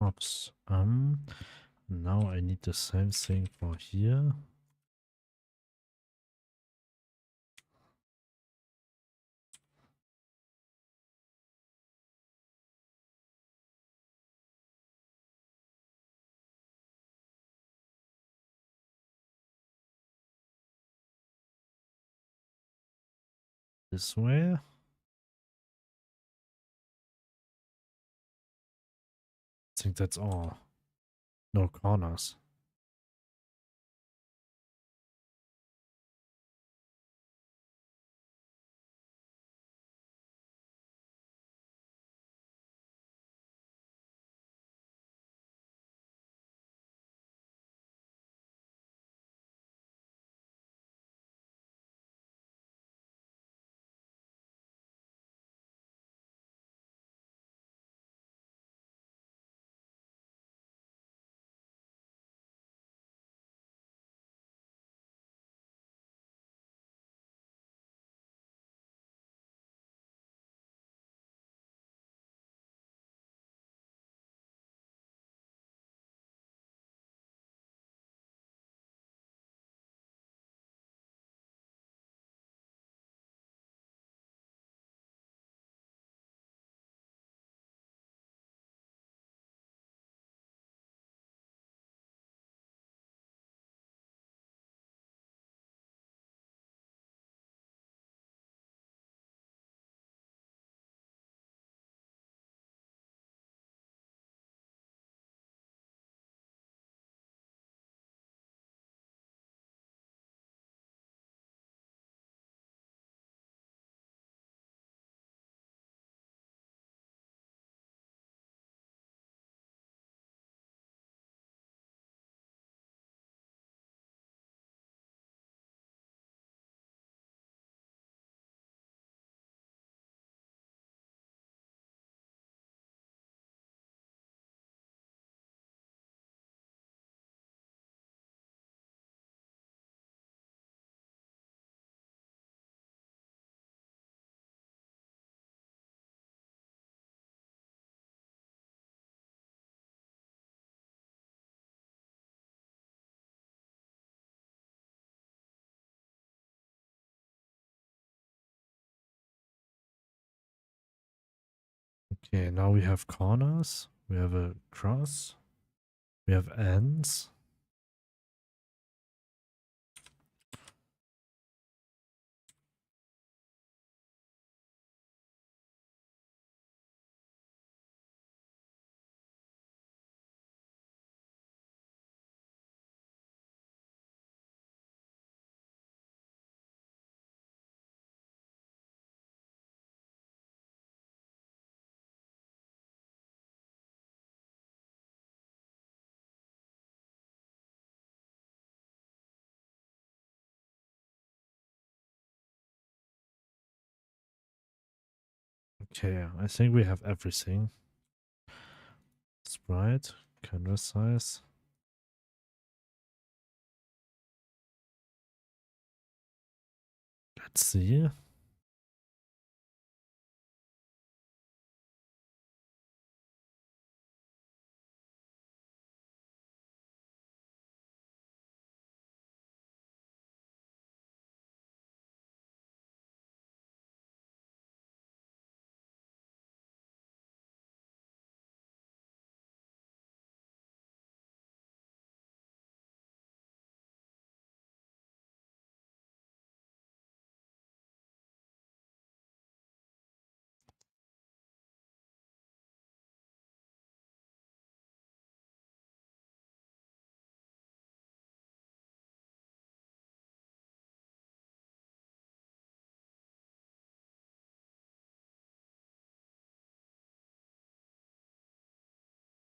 Oops. Now I need the same thing for here. This way. I think that's all. No corners. Okay, now we have corners. We have a cross. We have ends. Okay, I think we have everything. Sprite, canvas size. Let's see.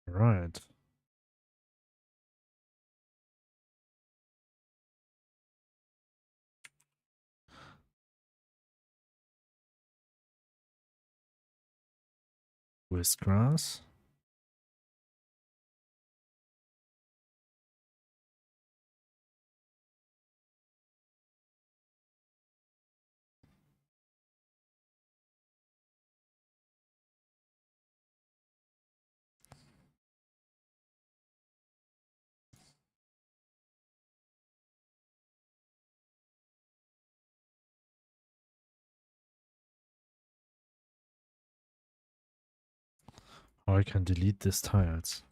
Right. With grass. Or I can delete these tiles.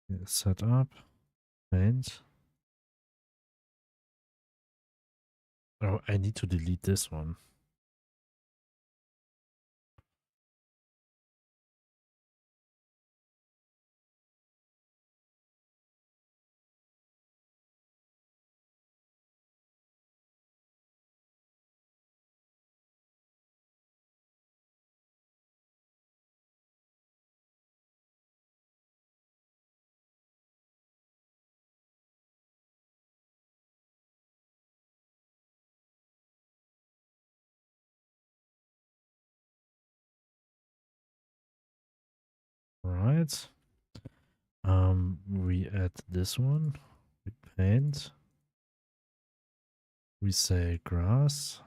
Yeah, set up. Paint. Oh, I need to delete this one. Right. We add this one. We paint. We say grass.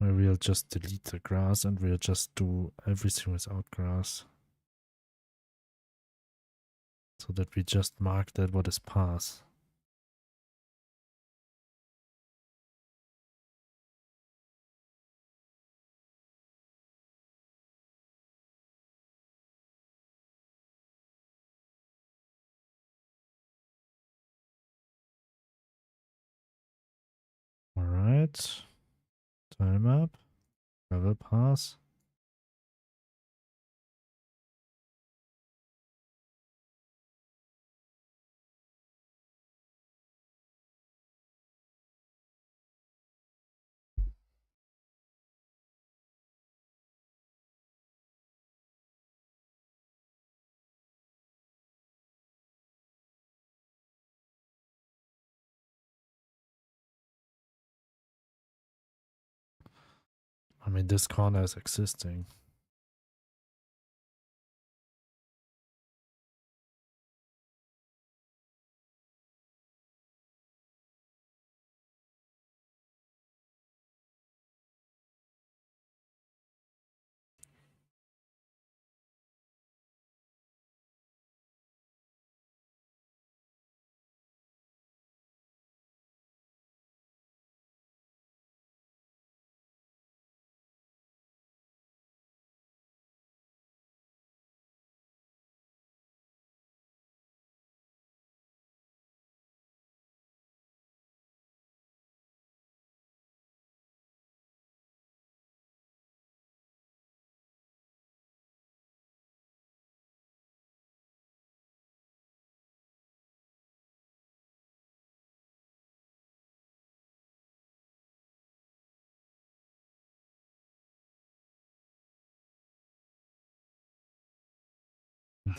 We'll just delete the grass and we'll just do everything without grass. So that we just mark that what is path. Alright. Tile map. Travel path. I mean, this corner is existing.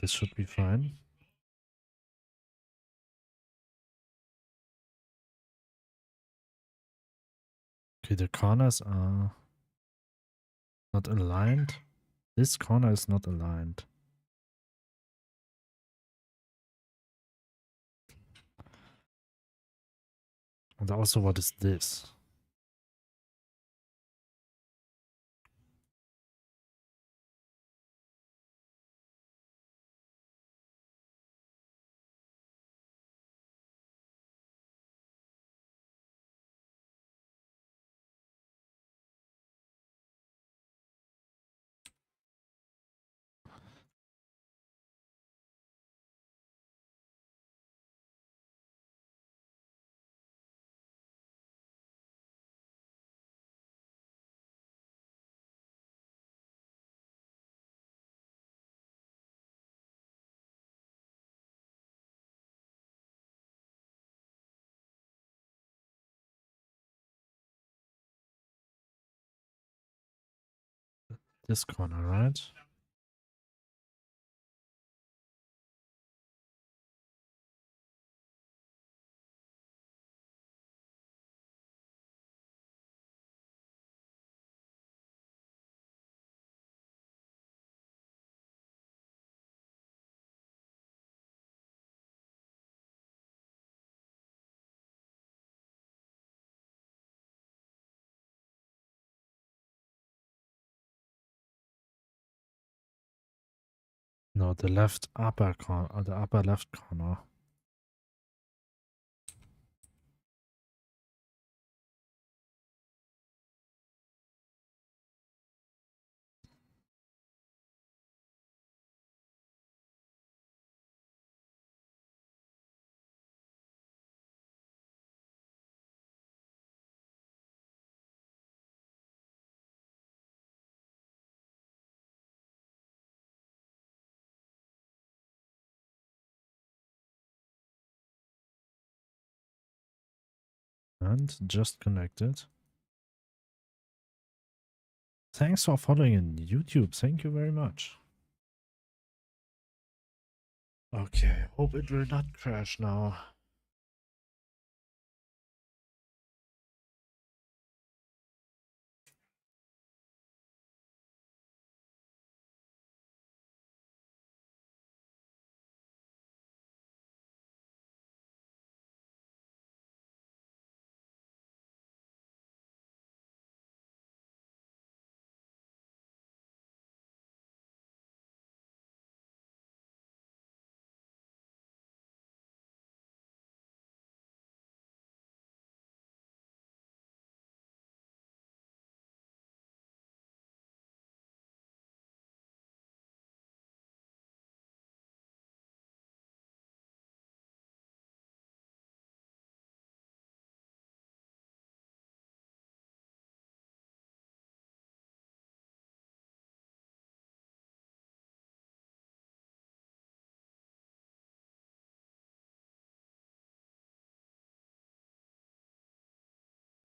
This should be fine. Okay, the corners are not aligned. This corner is not aligned. And also, what is this? This corner, right? No, the left upper corner, or the upper left corner. And just connected. Thanks for following in YouTube. Thank you very much. Okay, hope it will not crash now.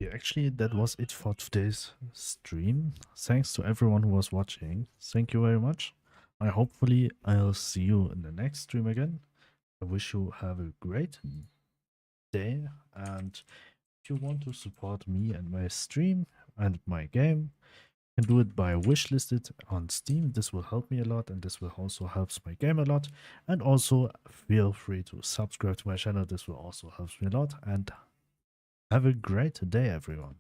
Yeah, actually, that was it for today's stream. Thanks to everyone who was watching. Thank you very much. Hopefully I'll see you in the next stream again. I wish you have a great day, and if you want to support me and my stream and my game, can do it by wishlist it on Steam. This will help me a lot, and this will also helps my game a lot. And also feel free to subscribe to my channel. This will also help me a lot. And have a great day, everyone.